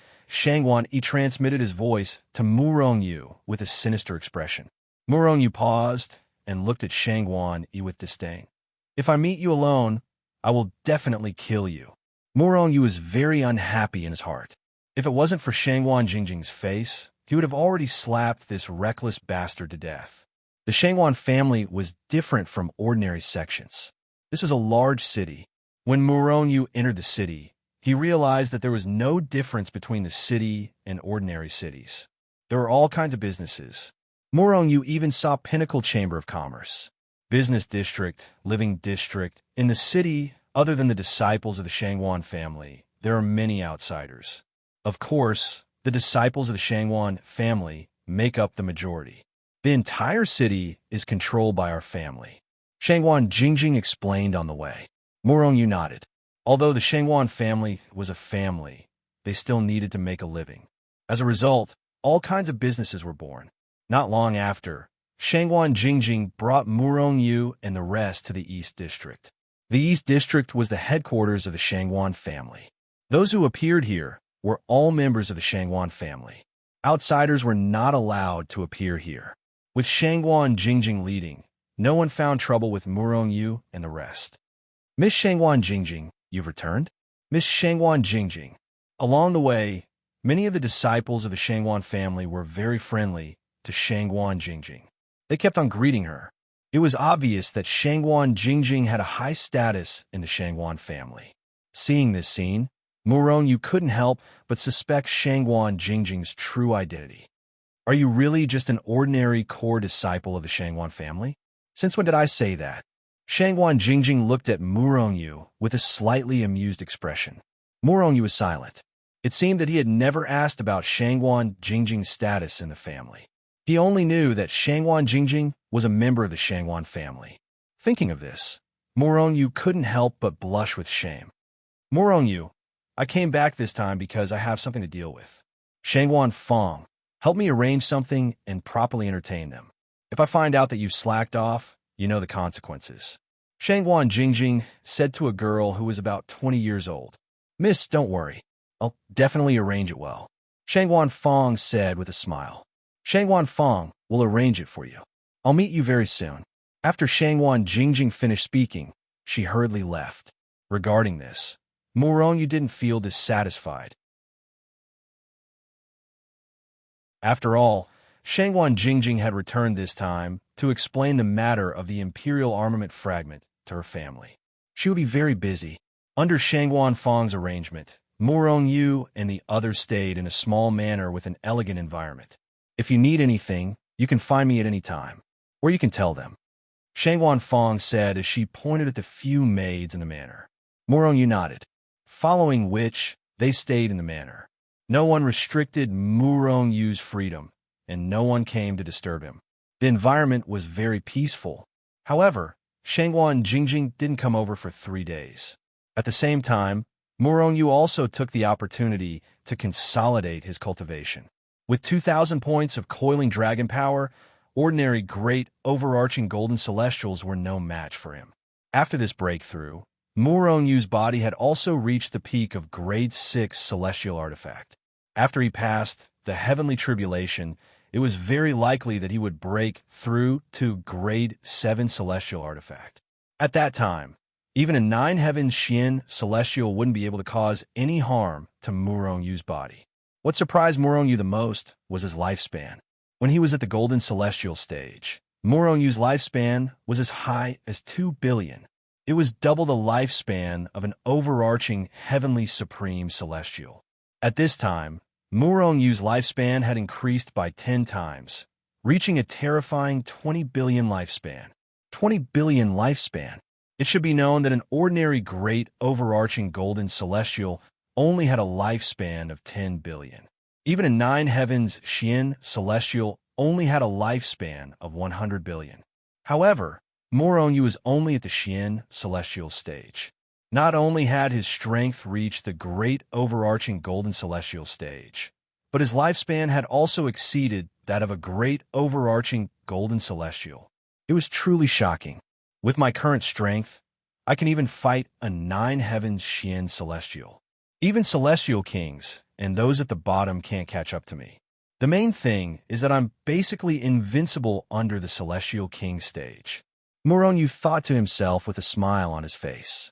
A: Yi transmitted his voice to Murong Yu with a sinister expression. Murong Yu paused and looked at Shangwan Yi with disdain. "If I meet you alone, I will definitely kill you." Murong Yu was very unhappy in his heart. If it wasn't for Shangwan Jingjing's face, he would have already slapped this reckless bastard to death. The Shangwan family was different from ordinary sections. This was a large city. When Murong Yu entered the city, he realized that there was no difference between the city and ordinary cities. There were all kinds of businesses. Murong Yu even saw Pinnacle Chamber of Commerce, business district, living district. In the city, other than the disciples of the Shangwan family, there are many outsiders. Of course, the disciples of the Shangwan family make up the majority. "The entire city is controlled by our family," Shangwan Jingjing explained on the way. Murong Yu nodded. Although the Shangwan family was a family, they still needed to make a living. As a result, all kinds of businesses were born. Not long after, Shangwan Jingjing brought Murong Yu and the rest to the East District. The East District was the headquarters of the Shangwan family. Those who appeared here were all members of the Shangwan family. Outsiders were not allowed to appear here. With Shangwan Jingjing leading, no one found trouble with Murong Yu and the rest. "Miss Shangwan Jingjing, you've returned?" Miss Shangwan Jingjing. Along the way, many of the disciples of the Shangwan family were very friendly to Shangwan Jingjing. They kept on greeting her. It was obvious that Shangwan Jingjing had a high status in the Shangwan family. Seeing this scene, Murong Yu couldn't help but suspect Shangwan Jingjing's true identity. "Are you really just an ordinary core disciple of the Shangwan family? Since when did I say that?" Shangwan Jingjing looked at Murong Yu with a slightly amused expression. Murong Yu was silent. It seemed that he had never asked about Shangwan Jingjing's status in the family. He only knew that Shangwan Jingjing was a member of the Shangwan family. Thinking of this, Murong Yu couldn't help but blush with shame. "Murong Yu, I came back this time because I have something to deal with. Shangwan Fong, help me arrange something and properly entertain them. If I find out that you slacked off, you know the consequences." Shangwan Jingjing said to a girl who was about 20 years old. "Miss, don't worry. I'll definitely arrange it well," Shangwan Fong said with a smile. "Shangwan Fong will arrange it for you. I'll meet you very soon." After Shangwan Jingjing finished speaking, she hurriedly left. Regarding this, Murong Yu didn't feel dissatisfied. After all, Shangguan Jingjing had returned this time to explain the matter of the Imperial armament fragment to her family. She would be very busy. Under Shangguan Fang's arrangement, Murong Yu and the others stayed in a small manor with an elegant environment. If you need anything, you can find me at any time, or you can tell them, Shangguan Fang said as she pointed at the few maids in the manor. Murong Yu nodded, following which they stayed in the manor. No one restricted Murong Yu's freedom, and no one came to disturb him. The environment was very peaceful. However, Shangguan Jingjing didn't come over for 3 days. At the same time, Murong Yu also took the opportunity to consolidate his cultivation. With 2,000 points of coiling dragon power, ordinary great overarching golden celestials were no match for him. After this breakthrough, Murong Yu's body had also reached the peak of grade 6 celestial artifact. After he passed the heavenly tribulation, it was very likely that he would break through to grade 7 celestial artifact. At that time, even a 9 heavens Xian celestial wouldn't be able to cause any harm to Murong Yu's body. What surprised Murong Yu the most was his lifespan. When he was at the golden celestial stage, Murong Yu's lifespan was as high as 2 billion. It was double the lifespan of an overarching heavenly supreme celestial. At this time, Murong Yu's lifespan had increased by 10 times, reaching a terrifying 20 billion lifespan. 20 billion lifespan. It should be known that an ordinary great overarching golden celestial only had a lifespan of 10 billion. Even a 9 heavens Xian celestial only had a lifespan of 100 billion. However, Murong Yu was only at the Xian celestial stage. Not only had his strength reached the great overarching golden celestial stage, but his lifespan had also exceeded that of a great overarching golden celestial. It was truly shocking. With my current strength, I can even fight a 9 heavens Xian celestial. Even celestial kings and those at the bottom can't catch up to me. The main thing is that I'm basically invincible under the celestial king stage. Murong Yu thought to himself with a smile on his face.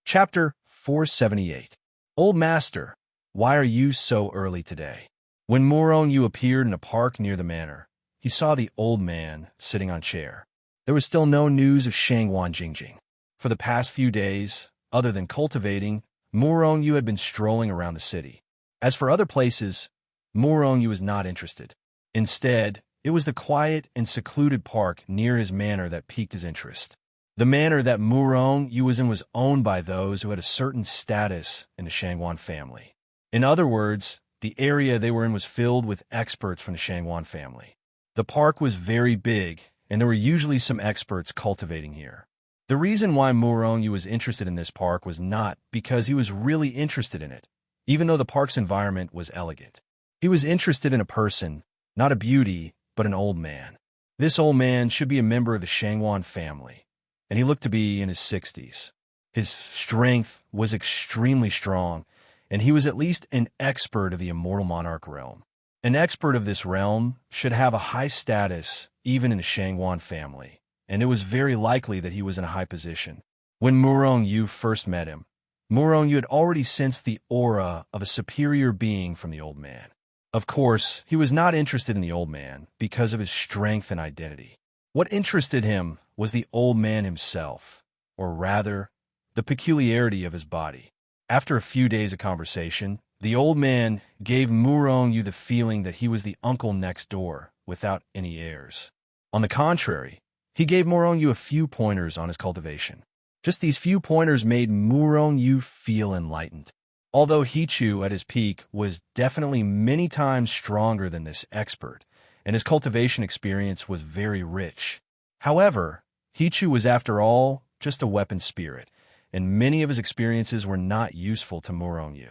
A: Chapter 478. Old Master, why are you so early today? When Murong Yu appeared in a park near the manor, he saw the old man sitting on a chair. There was still no news of Shangguan Jingjing. For the past few days, other than cultivating, Murong Yu had been strolling around the city. As for other places, Murong Yu was not interested. Instead, it was the quiet and secluded park near his manor that piqued his interest. The manor that Murong Yu was in was owned by those who had a certain status in the Shangguan family. In other words, the area they were in was filled with experts from the Shangguan family. The park was very big, and there were usually some experts cultivating here. The reason why Murong Yu was interested in this park was not because he was really interested in it, even though the park's environment was elegant. He was interested in a person, not a beauty, but an old man. This old man should be a member of the Shangguan family, and he looked to be in his 60s. His strength was extremely strong, and he was at least an expert of the immortal monarch realm. An expert of this realm should have a high status even in the Shangguan family, and it was very likely that he was in a high position. When Murong Yu first met him, Murong Yu had already sensed the aura of a superior being from the old man. Of course, he was not interested in the old man because of his strength and identity. What interested him was the old man himself, or rather, the peculiarity of his body. After a few days of conversation, the old man gave Murong Yu the feeling that he was the uncle next door, without any heirs. On the contrary, he gave Murong Yu a few pointers on his cultivation. Just these few pointers made Murong Yu feel enlightened. Although Hichu at his peak was definitely many times stronger than this expert, and his cultivation experience was very rich. However, Hichu was after all just a weapon spirit, and many of his experiences were not useful to Murong Yu.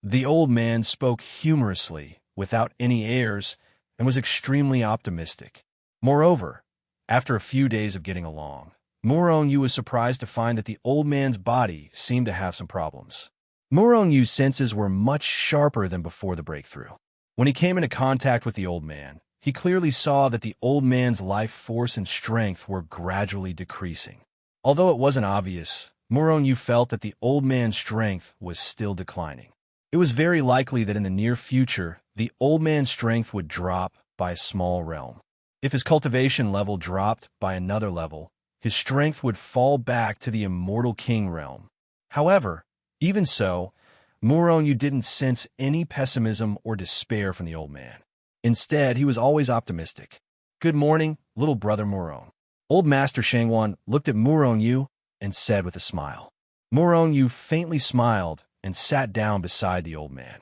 A: The old man spoke humorously, without any airs, and was extremely optimistic. Moreover, after a few days of getting along, Murong Yu was surprised to find that the old man's body seemed to have some problems. Murong Yu's senses were much sharper than before the breakthrough. When he came into contact with the old man, he clearly saw that the old man's life force and strength were gradually decreasing. Although it wasn't obvious, Yu felt that the old man's strength was still declining. It was very likely that in the near future, the old man's strength would drop by a small realm. If his cultivation level dropped by another level, his strength would fall back to the immortal king realm. However, even so, Yu didn't sense any pessimism or despair from the old man. Instead, he was always optimistic. "Good morning, little brother Muron." Old Master Shangwan looked at Yu and said with a smile. Yu faintly smiled and sat down beside the old man.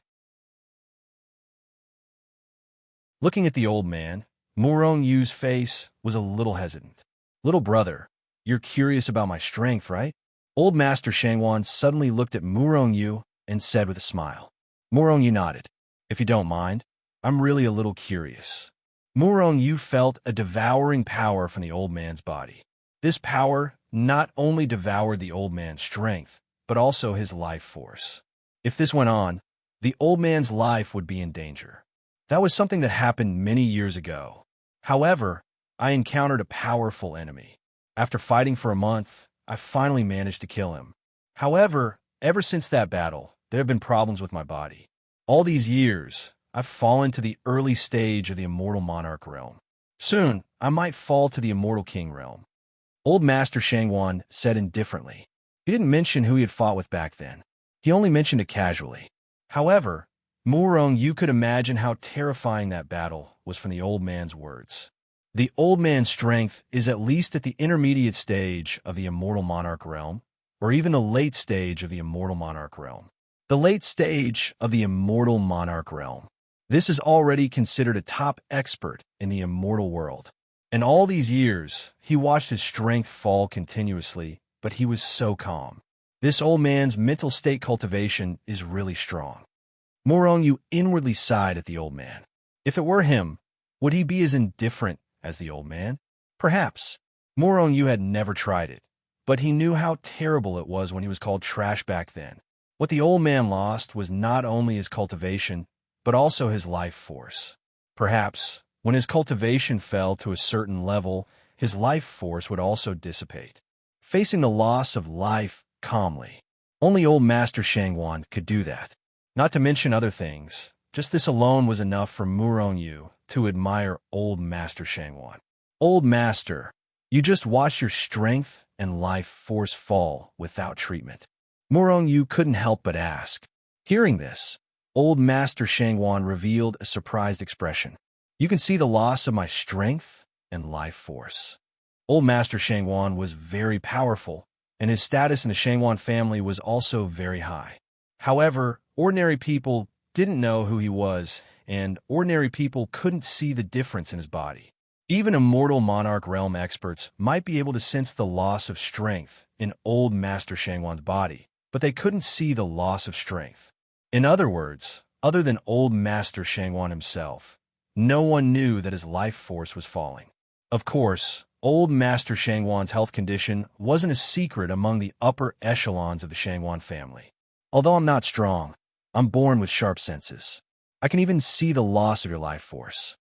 A: Looking at the old man, Yu's face was a little hesitant. "Little brother, you're curious about my strength, right?" Old Master Shangwan suddenly looked at Yu and said with a smile. Yu nodded. "If you don't mind, I'm really a little curious." Yu felt a devouring power from the old man's body. This power not only devoured the old man's strength, but also his life force. If this went on, the old man's life would be in danger. That was something that happened many years ago. However, I encountered a powerful enemy. After fighting for a month, I finally managed to kill him. However, ever since that battle, there have been problems with my body. All these years, I've fallen to the early stage of the immortal monarch realm. Soon, I might fall to the immortal king realm. Old Master Shangwan said indifferently. He didn't mention who he had fought with back then. He only mentioned it casually. However, Yu could imagine how terrifying that battle was from the old man's words. The old man's strength is at least at the intermediate stage of the immortal monarch realm, or even the late stage of the immortal monarch realm. The late stage of the immortal monarch realm. This is already considered a top expert in the immortal world. In all these years, he watched his strength fall continuously, but he was so calm. This old man's mental state cultivation is really strong. Yu inwardly sighed at the old man. If it were him, would he be as indifferent as the old man? Perhaps. Yu had never tried it, but he knew how terrible it was when he was called trash back then. What the old man lost was not only his cultivation, but also his life force. Perhaps, when his cultivation fell to a certain level, his life force would also dissipate. Facing the loss of life calmly. Only old Master Shangwan could do that. Not to mention other things, just this alone was enough for Yu to admire old Master Shangwan. Old Master, you just watched your strength and life force fall without treatment. Yu couldn't help but ask. Hearing this, old Master Shangwan revealed a surprised expression. You can see the loss of my strength and life force. Old Master Shangwan was very powerful, and his status in the Shangwan family was also very high. However, ordinary people didn't know who he was, and ordinary people couldn't see the difference in his body. Even immortal monarch realm experts might be able to sense the loss of strength in old Master Shangwan's body, but they couldn't see the loss of strength. In other words, other than old Master Shangwan himself, no one knew that his life force was falling. Of course, old Master Shangwan's health condition wasn't a secret among the upper echelons of the Shangwan family. Although I'm not strong, I'm born with sharp senses. I can even see the loss of your life force.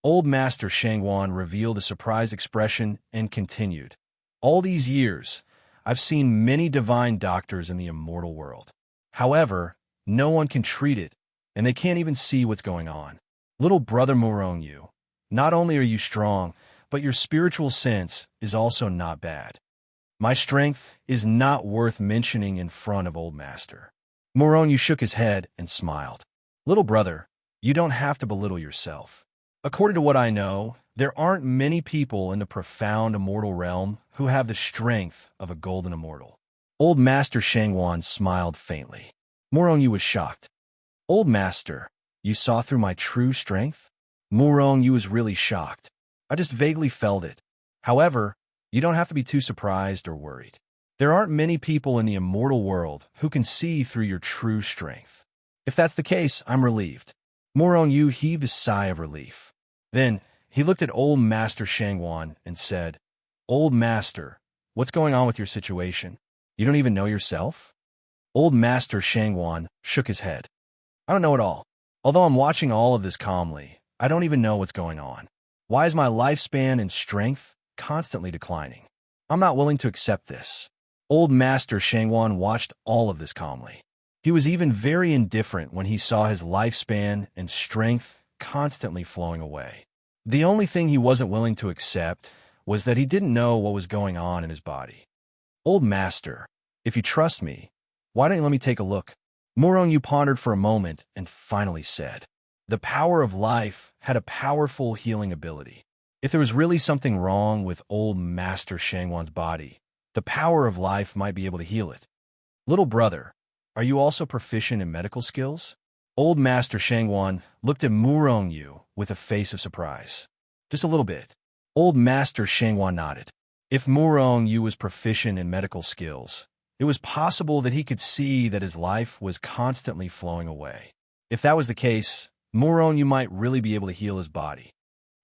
A: Old Master Shangwan revealed a surprised expression and continued. All these years, I've seen many divine doctors in the immortal world. However, no one can treat it, and they can't even see what's going on. Little brother Yu, not only are you strong, but your spiritual sense is also not bad. My strength is not worth mentioning in front of old Master. Yu shook his head and smiled. Little brother, you don't have to belittle yourself. According to what I know, there aren't many people in the profound immortal realm who have the strength of a golden immortal. Old Master Shangwan smiled faintly. Yu was shocked. Old Master, you saw through my true strength? Yu was really shocked. I just vaguely felt it. However, you don't have to be too surprised or worried. There aren't many people in the immortal world who can see through your true strength. If that's the case, I'm relieved. Yu heaved a sigh of relief. Then, he looked at old Master Shangwan and said, Old Master, what's going on with your situation? You don't even know yourself? Old Master Shangwan shook his head. I don't know at all. Although I'm watching all of this calmly, I don't even know what's going on. Why is my lifespan and strength constantly declining? I'm not willing to accept this. Old Master Shangwan watched all of this calmly. He was even very indifferent when he saw his lifespan and strength constantly flowing away. The only thing he wasn't willing to accept was that he didn't know what was going on in his body. Old Master, if you trust me, why don't you let me take a look? Murong pondered for a moment and finally said. The power of life had a powerful healing ability. If there was really something wrong with Old Master Shangwan's body, the power of life might be able to heal it. Little brother, are you also proficient in medical skills? Old Master Shangwan looked at Murong with a face of surprise. Just a little bit. Old Master Shangwan nodded. If Murong was proficient in medical skills, it was possible that he could see that his life was constantly flowing away. If that was the case, Murong might really be able to heal his body.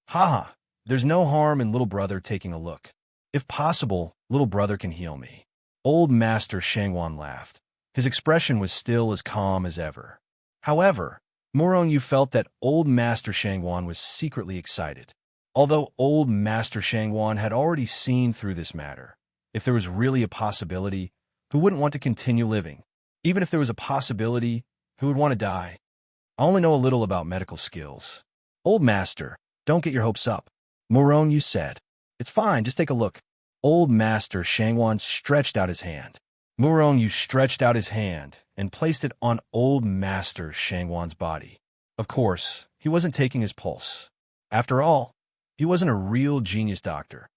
A: Haha, there's no harm in little brother taking a look. If possible, little brother can heal me. Old Master Shangwan laughed. His expression was still as calm as ever. However, Murong felt that Old Master Shangwan was secretly excited. Although Old Master Shangwan had already seen through this matter, if there was really a possibility, who wouldn't want to continue living? Even if there was a possibility, who would want to die? I only know a little about medical skills. Old Master, don't get your hopes up. Murong said. It's fine, just take a look. Old Master Shangwan stretched out his hand. Murong stretched out his hand and placed it on Old Master Shangwan's body. Of course, he wasn't taking his pulse. After all, he wasn't a real genius doctor.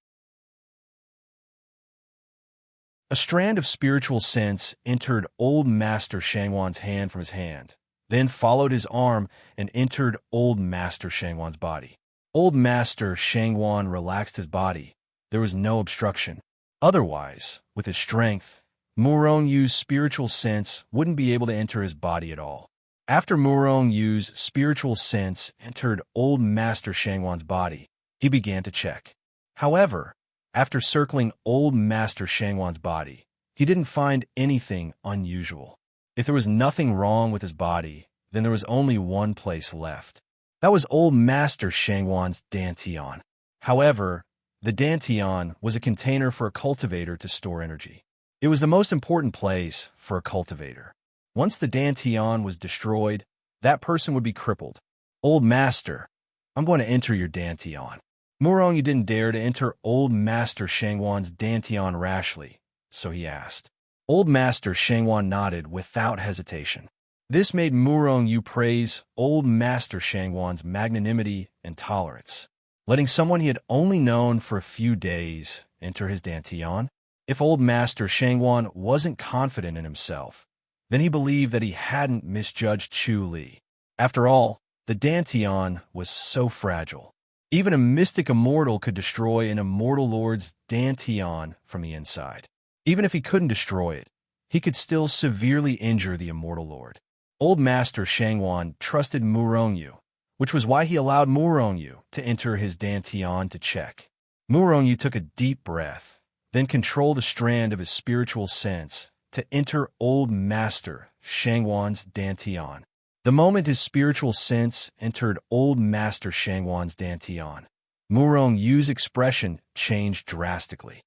A: A strand of spiritual sense entered Old Master Shangwan's hand from his hand, then followed his arm and entered Old Master Shangwan's body. Old Master Shangwan relaxed his body. There was no obstruction. Otherwise, with his strength, Murong spiritual sense wouldn't be able to enter his body at all. After Murong spiritual sense entered Old Master Shangwan's body, he began to check. However, after circling Old Master Shangwan's body, he didn't find anything unusual. If there was nothing wrong with his body, then there was only one place left. That was Old Master Shangwan's Dantian. However, the Dantian was a container for a cultivator to store energy. It was the most important place for a cultivator. Once the Dantian was destroyed, that person would be crippled. Old Master, I'm going to enter your Dantian. Murong didn't dare to enter Old Master Shangwan's Dantian rashly, so he asked. Old Master Shangwan nodded without hesitation. This made Murong praise Old Master Shangwan's magnanimity and tolerance, letting someone he had only known for a few days enter his Dantian. If Old Master Shangwan wasn't confident in himself, then he believed that he hadn't misjudged Chu Li. After all, the Dantian was so fragile. Even a mystic immortal could destroy an immortal lord's Dantian from the inside. Even if he couldn't destroy it, he could still severely injure the immortal lord. Old Master Shangwan trusted Murong, which was why he allowed Murong to enter his Dantian to check. Murong took a deep breath, then controlled a strand of his spiritual sense to enter Old Master Shangwan's Dantian. The moment his spiritual sense entered Old Master Shangwan's Dantian, Murong's expression changed drastically.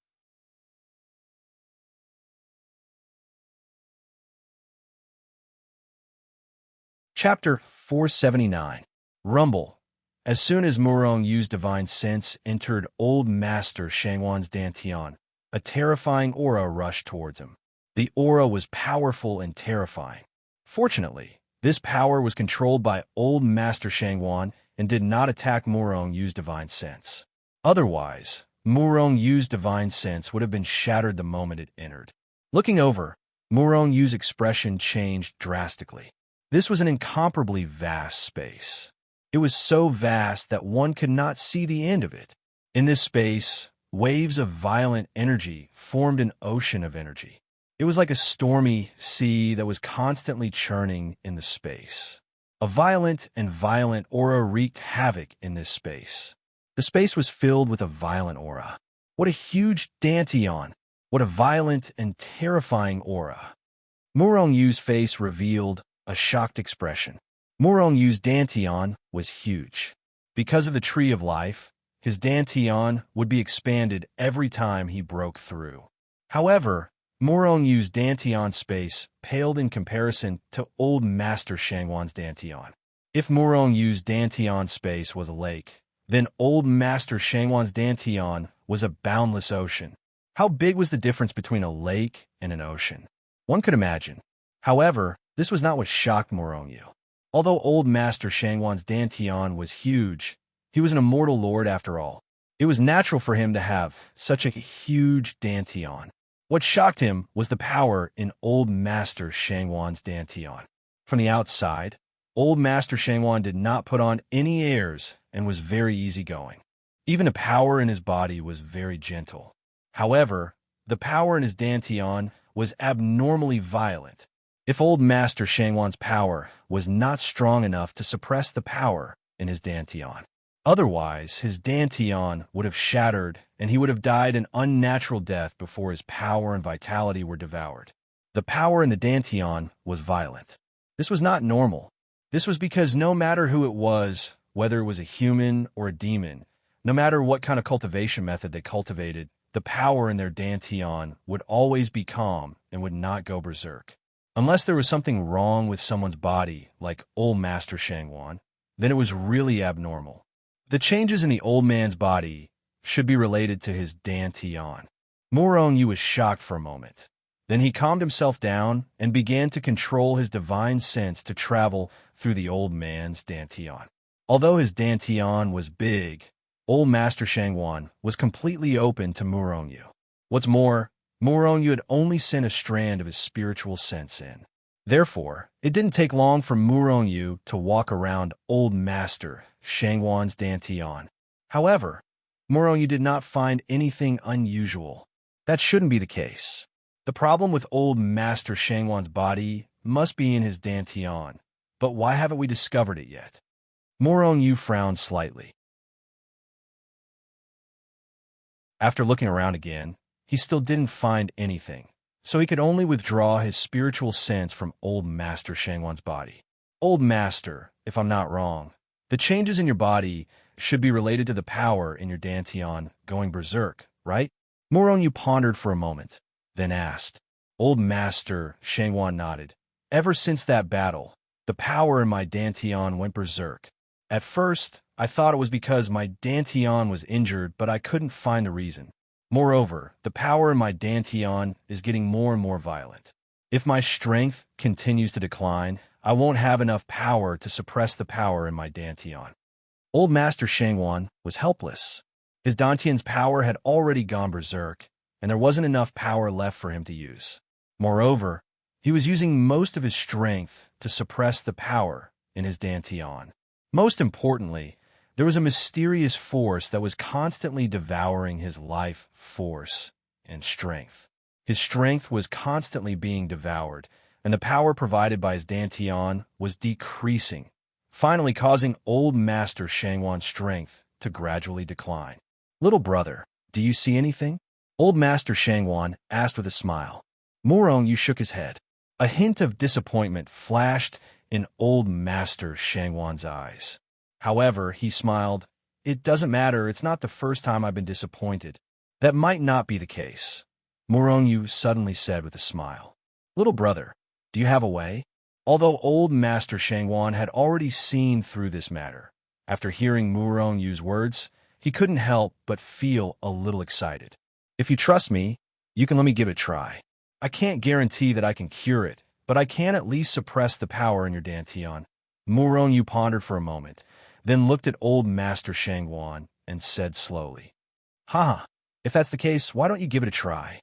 A: Chapter 479. Rumble. As soon as Murong's divine sense entered Old Master Shangwan's Dantian, a terrifying aura rushed towards him. The aura was powerful and terrifying. Fortunately, this power was controlled by Old Master Shangwan and did not attack Murong's divine sense. Otherwise, Murong's divine sense would have been shattered the moment it entered. Looking over, Murong's expression changed drastically. This was an incomparably vast space. It was so vast that one could not see the end of it. In this space, waves of violent energy formed an ocean of energy. It was like a stormy sea that was constantly churning in the space. A violent aura wreaked havoc in this space. The space was filled with a violent aura. What a huge Dantian! What a violent and terrifying aura! Murong's face revealed a shocked expression. Murong's Dantian was huge. Because of the Tree of Life, His dantian would be expanded every time he broke through. However, Moronyu's dantian space paled in comparison to old Master Shangwan's dantian. If Moronyu's dantian space was a lake, then old Master Shangwan's dantian was a boundless ocean. How big was the difference between a lake and an ocean? One could imagine. However, this was not what shocked Moronyu. Although old Master Shangwan's dantian was huge, he was an immortal lord after all. It was natural for him to have such a huge dantian. What shocked him was the power in old Master Shangwan's dantian. From the outside, old Master Shangwan did not put on any airs and was very easygoing. Even the power in his body was very gentle. However, the power in his dantian was abnormally violent. If old Master Shangwan's power was not strong enough to suppress the power in his dantian. Otherwise, his dantian would have shattered and he would have died an unnatural death before his power and vitality were devoured. The power in the dantian was violent. This was not normal. This was because no matter who it was, whether it was a human or a demon, no matter what kind of cultivation method they cultivated, the power in their dantian would always be calm and would not go berserk. Unless there was something wrong with someone's body, like old Master Shangwan, then it was really abnormal. The changes in the old man's body should be related to his dantian. Moronyu was shocked for a moment. Then he calmed himself down and began to control his divine sense to travel through the old man's dantian. Although his dantian was big, old Master Shangwan was completely open to Moronyu. What's more, Moronyu had only sent a strand of his spiritual sense in. Therefore, it didn't take long for Moronyu to walk around old Master Shangwan's dantian. However, Moronyu did not find anything unusual. That shouldn't be the case. The problem with old Master Shangwan's body must be in his dantian, but why haven't we discovered it yet? Moronyu frowned slightly. After looking around again, he still didn't find anything, so he could only withdraw his spiritual sense from old Master Shangwan's body. Old Master, if I'm not wrong, the changes in your body should be related to the power in your dantian going berserk, right? Moronyu pondered for a moment, then asked. Old Master Shangwan nodded. Ever since that battle, the power in my dantian went berserk. At first, I thought it was because my dantian was injured, but I couldn't find the reason. Moreover, the power in my dantian is getting more and more violent. If my strength continues to decline, I won't have enough power to suppress the power in my dantian. Old Master Shangwan was helpless. His dantian's power had already gone berserk, and there wasn't enough power left for him to use. Moreover, he was using most of his strength to suppress the power in his dantian. Most importantly, there was a mysterious force that was constantly devouring his life force and strength. His strength was constantly being devoured, and the power provided by his dantian was decreasing, finally causing old Master Shangwan's strength to gradually decline. Little brother, do you see anything? Old Master Shangwan asked with a smile. Moronyu shook his head. A hint of disappointment flashed in old Master Shangwan's eyes. However, he smiled. It doesn't matter, it's not the first time I've been disappointed. That might not be the case, Moronyu suddenly said with a smile. Little brother, do you have a way? Although old Master Shangwan had already seen through this matter, after hearing Moronyu's words, he couldn't help but feel a little excited. If you trust me, you can let me give it a try. I can't guarantee that I can cure it, but I can at least suppress the power in your dantian. Moronyu pondered for a moment, then looked at old Master Shangwan and said slowly, "Ha! If that's the case, why don't you give it a try?"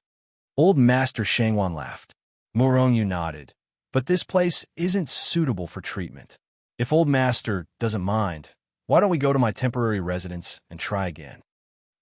A: Old Master Shangwan laughed. Moronyu nodded. But this place isn't suitable for treatment. If old Master doesn't mind, why don't we go to my temporary residence and try again?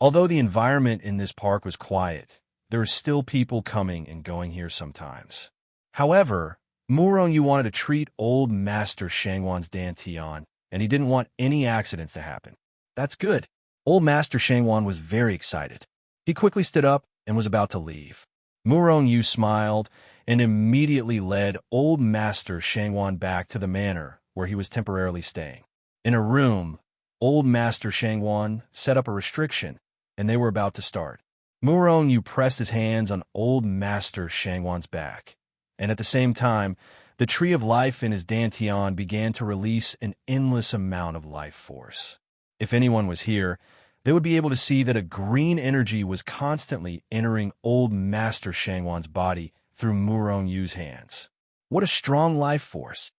A: Although the environment in this park was quiet, there are still people coming and going here sometimes. However, Moronyu wanted to treat old Master Shangwan's dantian, and he didn't want any accidents to happen. That's good. Old Master Shangwan was very excited. He quickly stood up and was about to leave. Moronyu smiled and immediately led old Master Shangwan back to the manor where he was temporarily staying. In a room, old Master Shangwan set up a restriction, and they were about to start. Murong Yu pressed his hands on old Master Shangwan's back, and at the same time, the tree of life in his dantian began to release an endless amount of life force. If anyone was here, they would be able to see that a green energy was constantly entering old Master Shangwan's body through Murong Yu's hands. What a strong life force!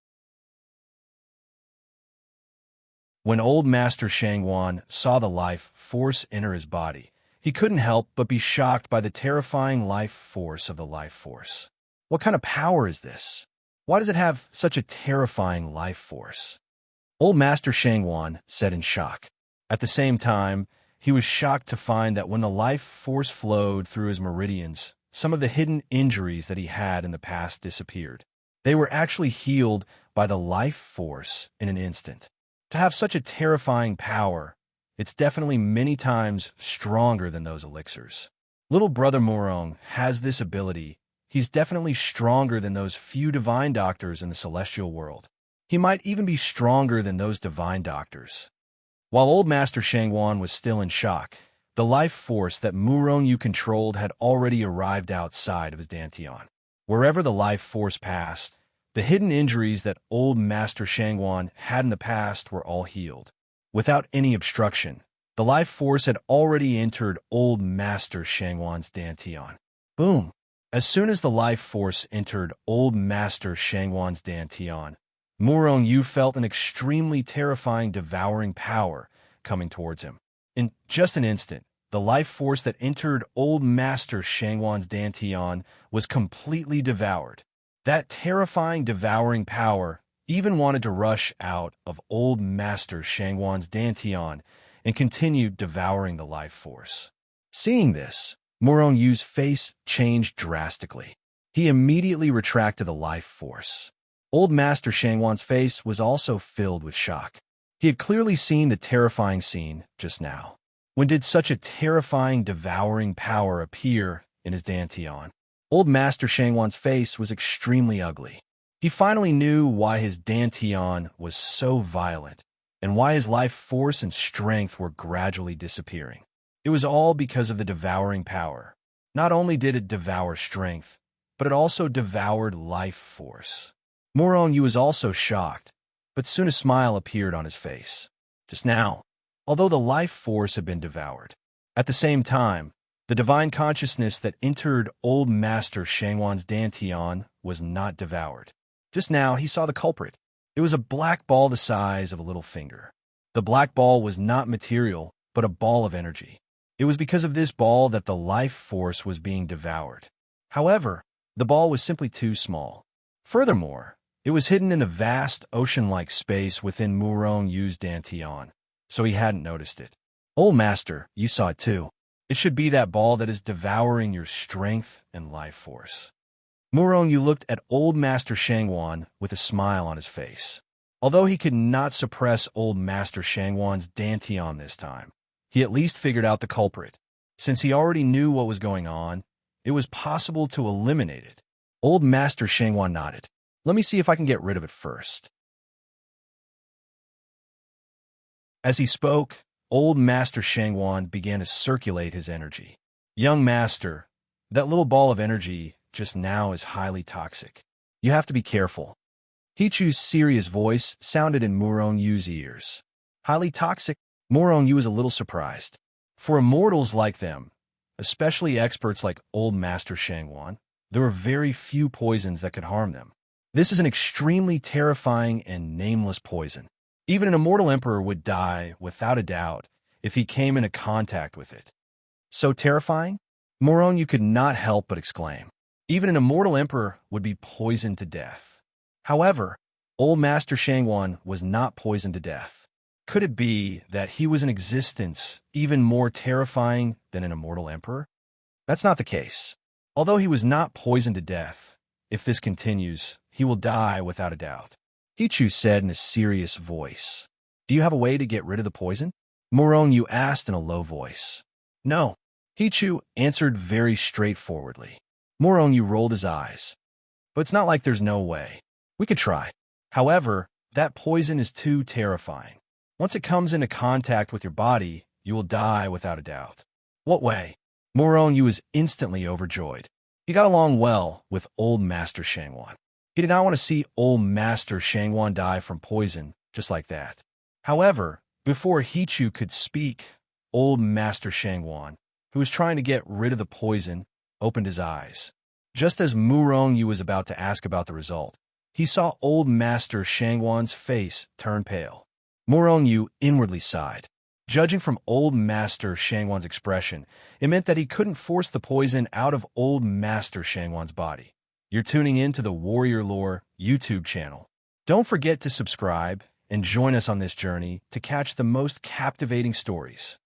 A: When old Master Shangwan saw the life force enter his body, he couldn't help but be shocked by the terrifying life force of the life force. What kind of power is this? Why does it have such a terrifying life force? Old Master Shangwan said in shock. At the same time, he was shocked to find that when the life force flowed through his meridians, some of the hidden injuries that he had in the past disappeared. They were actually healed by the life force in an instant. To have such a terrifying power, it's definitely many times stronger than those elixirs. Little brother Murong has this ability. He's definitely stronger than those few divine doctors in the celestial world. He might even be stronger than those divine doctors. While old Master Shangwan was still in shock, the life force that Murong Yu controlled had already arrived outside of his dantian. Wherever the life force passed, the hidden injuries that old Master Shangwan had in the past were all healed. Without any obstruction, the life force had already entered old Master Shangwan's dantian. Boom! As soon as the life force entered old Master Shangwan's dantian, Murong Yu felt an extremely terrifying devouring power coming towards him. In just an instant, the life force that entered old Master Shangwan's dantian was completely devoured. That terrifying devouring power even wanted to rush out of old Master Shangwan's dantian and continued devouring the life force. Seeing this, Murong Yu's face changed drastically. He immediately retracted the life force. Old Master Shangwan's face was also filled with shock. He had clearly seen the terrifying scene just now. When did such a terrifying devouring power appear in his dantian? Old Master Shangwan's face was extremely ugly. He finally knew why his dantian was so violent and why his life force and strength were gradually disappearing. It was all because of the devouring power. Not only did it devour strength, but it also devoured life force. Murong Yu was also shocked, but soon a smile appeared on his face. Just now, although the life force had been devoured, at the same time, the divine consciousness that entered old Master Shangwan's dantian was not devoured. Just now, he saw the culprit. It was a black ball the size of a little finger. The black ball was not material, but a ball of energy. It was because of this ball that the life force was being devoured. However, the ball was simply too small. Furthermore, it was hidden in the vast ocean-like space within Murong Yu's dantian, so he hadn't noticed it. Old Master, you saw it too. It should be that ball that is devouring your strength and life force. Murong Yu looked at old Master Shangwan with a smile on his face. Although he could not suppress old Master Shangwan's dantian this time, he at least figured out the culprit. Since he already knew what was going on, it was possible to eliminate it. Old Master Shangwan nodded. Let me see if I can get rid of it first. As he spoke, old Master Shangwan began to circulate his energy. Young Master, that little ball of energy just now is highly toxic. You have to be careful. Hichu's serious voice sounded in Murong Yu's ears. Highly toxic? Murong Yu was a little surprised. For immortals like them, especially experts like old Master Shangwan, there were very few poisons that could harm them. This is an extremely terrifying and nameless poison. Even an immortal emperor would die, without a doubt, if he came into contact with it. So terrifying? Murong Yu could not help but exclaim. Even an immortal emperor would be poisoned to death. However, old Master Shangwan was not poisoned to death. Could it be that he was in existence even more terrifying than an immortal emperor? That's not the case. Although he was not poisoned to death, if this continues, he will die without a doubt. Hichu said in a serious voice. Do you have a way to get rid of the poison? Murong Yu asked in a low voice. No. Hichu answered very straightforwardly. Murong Yu rolled his eyes. But it's not like there's no way. We could try. However, that poison is too terrifying. Once it comes into contact with your body, you will die without a doubt. What way? Morong Yu was instantly overjoyed. He got along well with old Master Shangwan. He did not want to see old Master Shangwan die from poison just like that. However, before Hichu could speak, old Master Shangwan, who was trying to get rid of the poison, opened his eyes. Just as Murong Yu was about to ask about the result, he saw old Master Shangwan's face turn pale. Murong Yu inwardly sighed. Judging from old Master Shangwan's expression, it meant that he couldn't force the poison out of old Master Shangwan's body. You're tuning in to the Warrior Lore YouTube channel. Don't forget to subscribe and join us on this journey to catch the most captivating stories.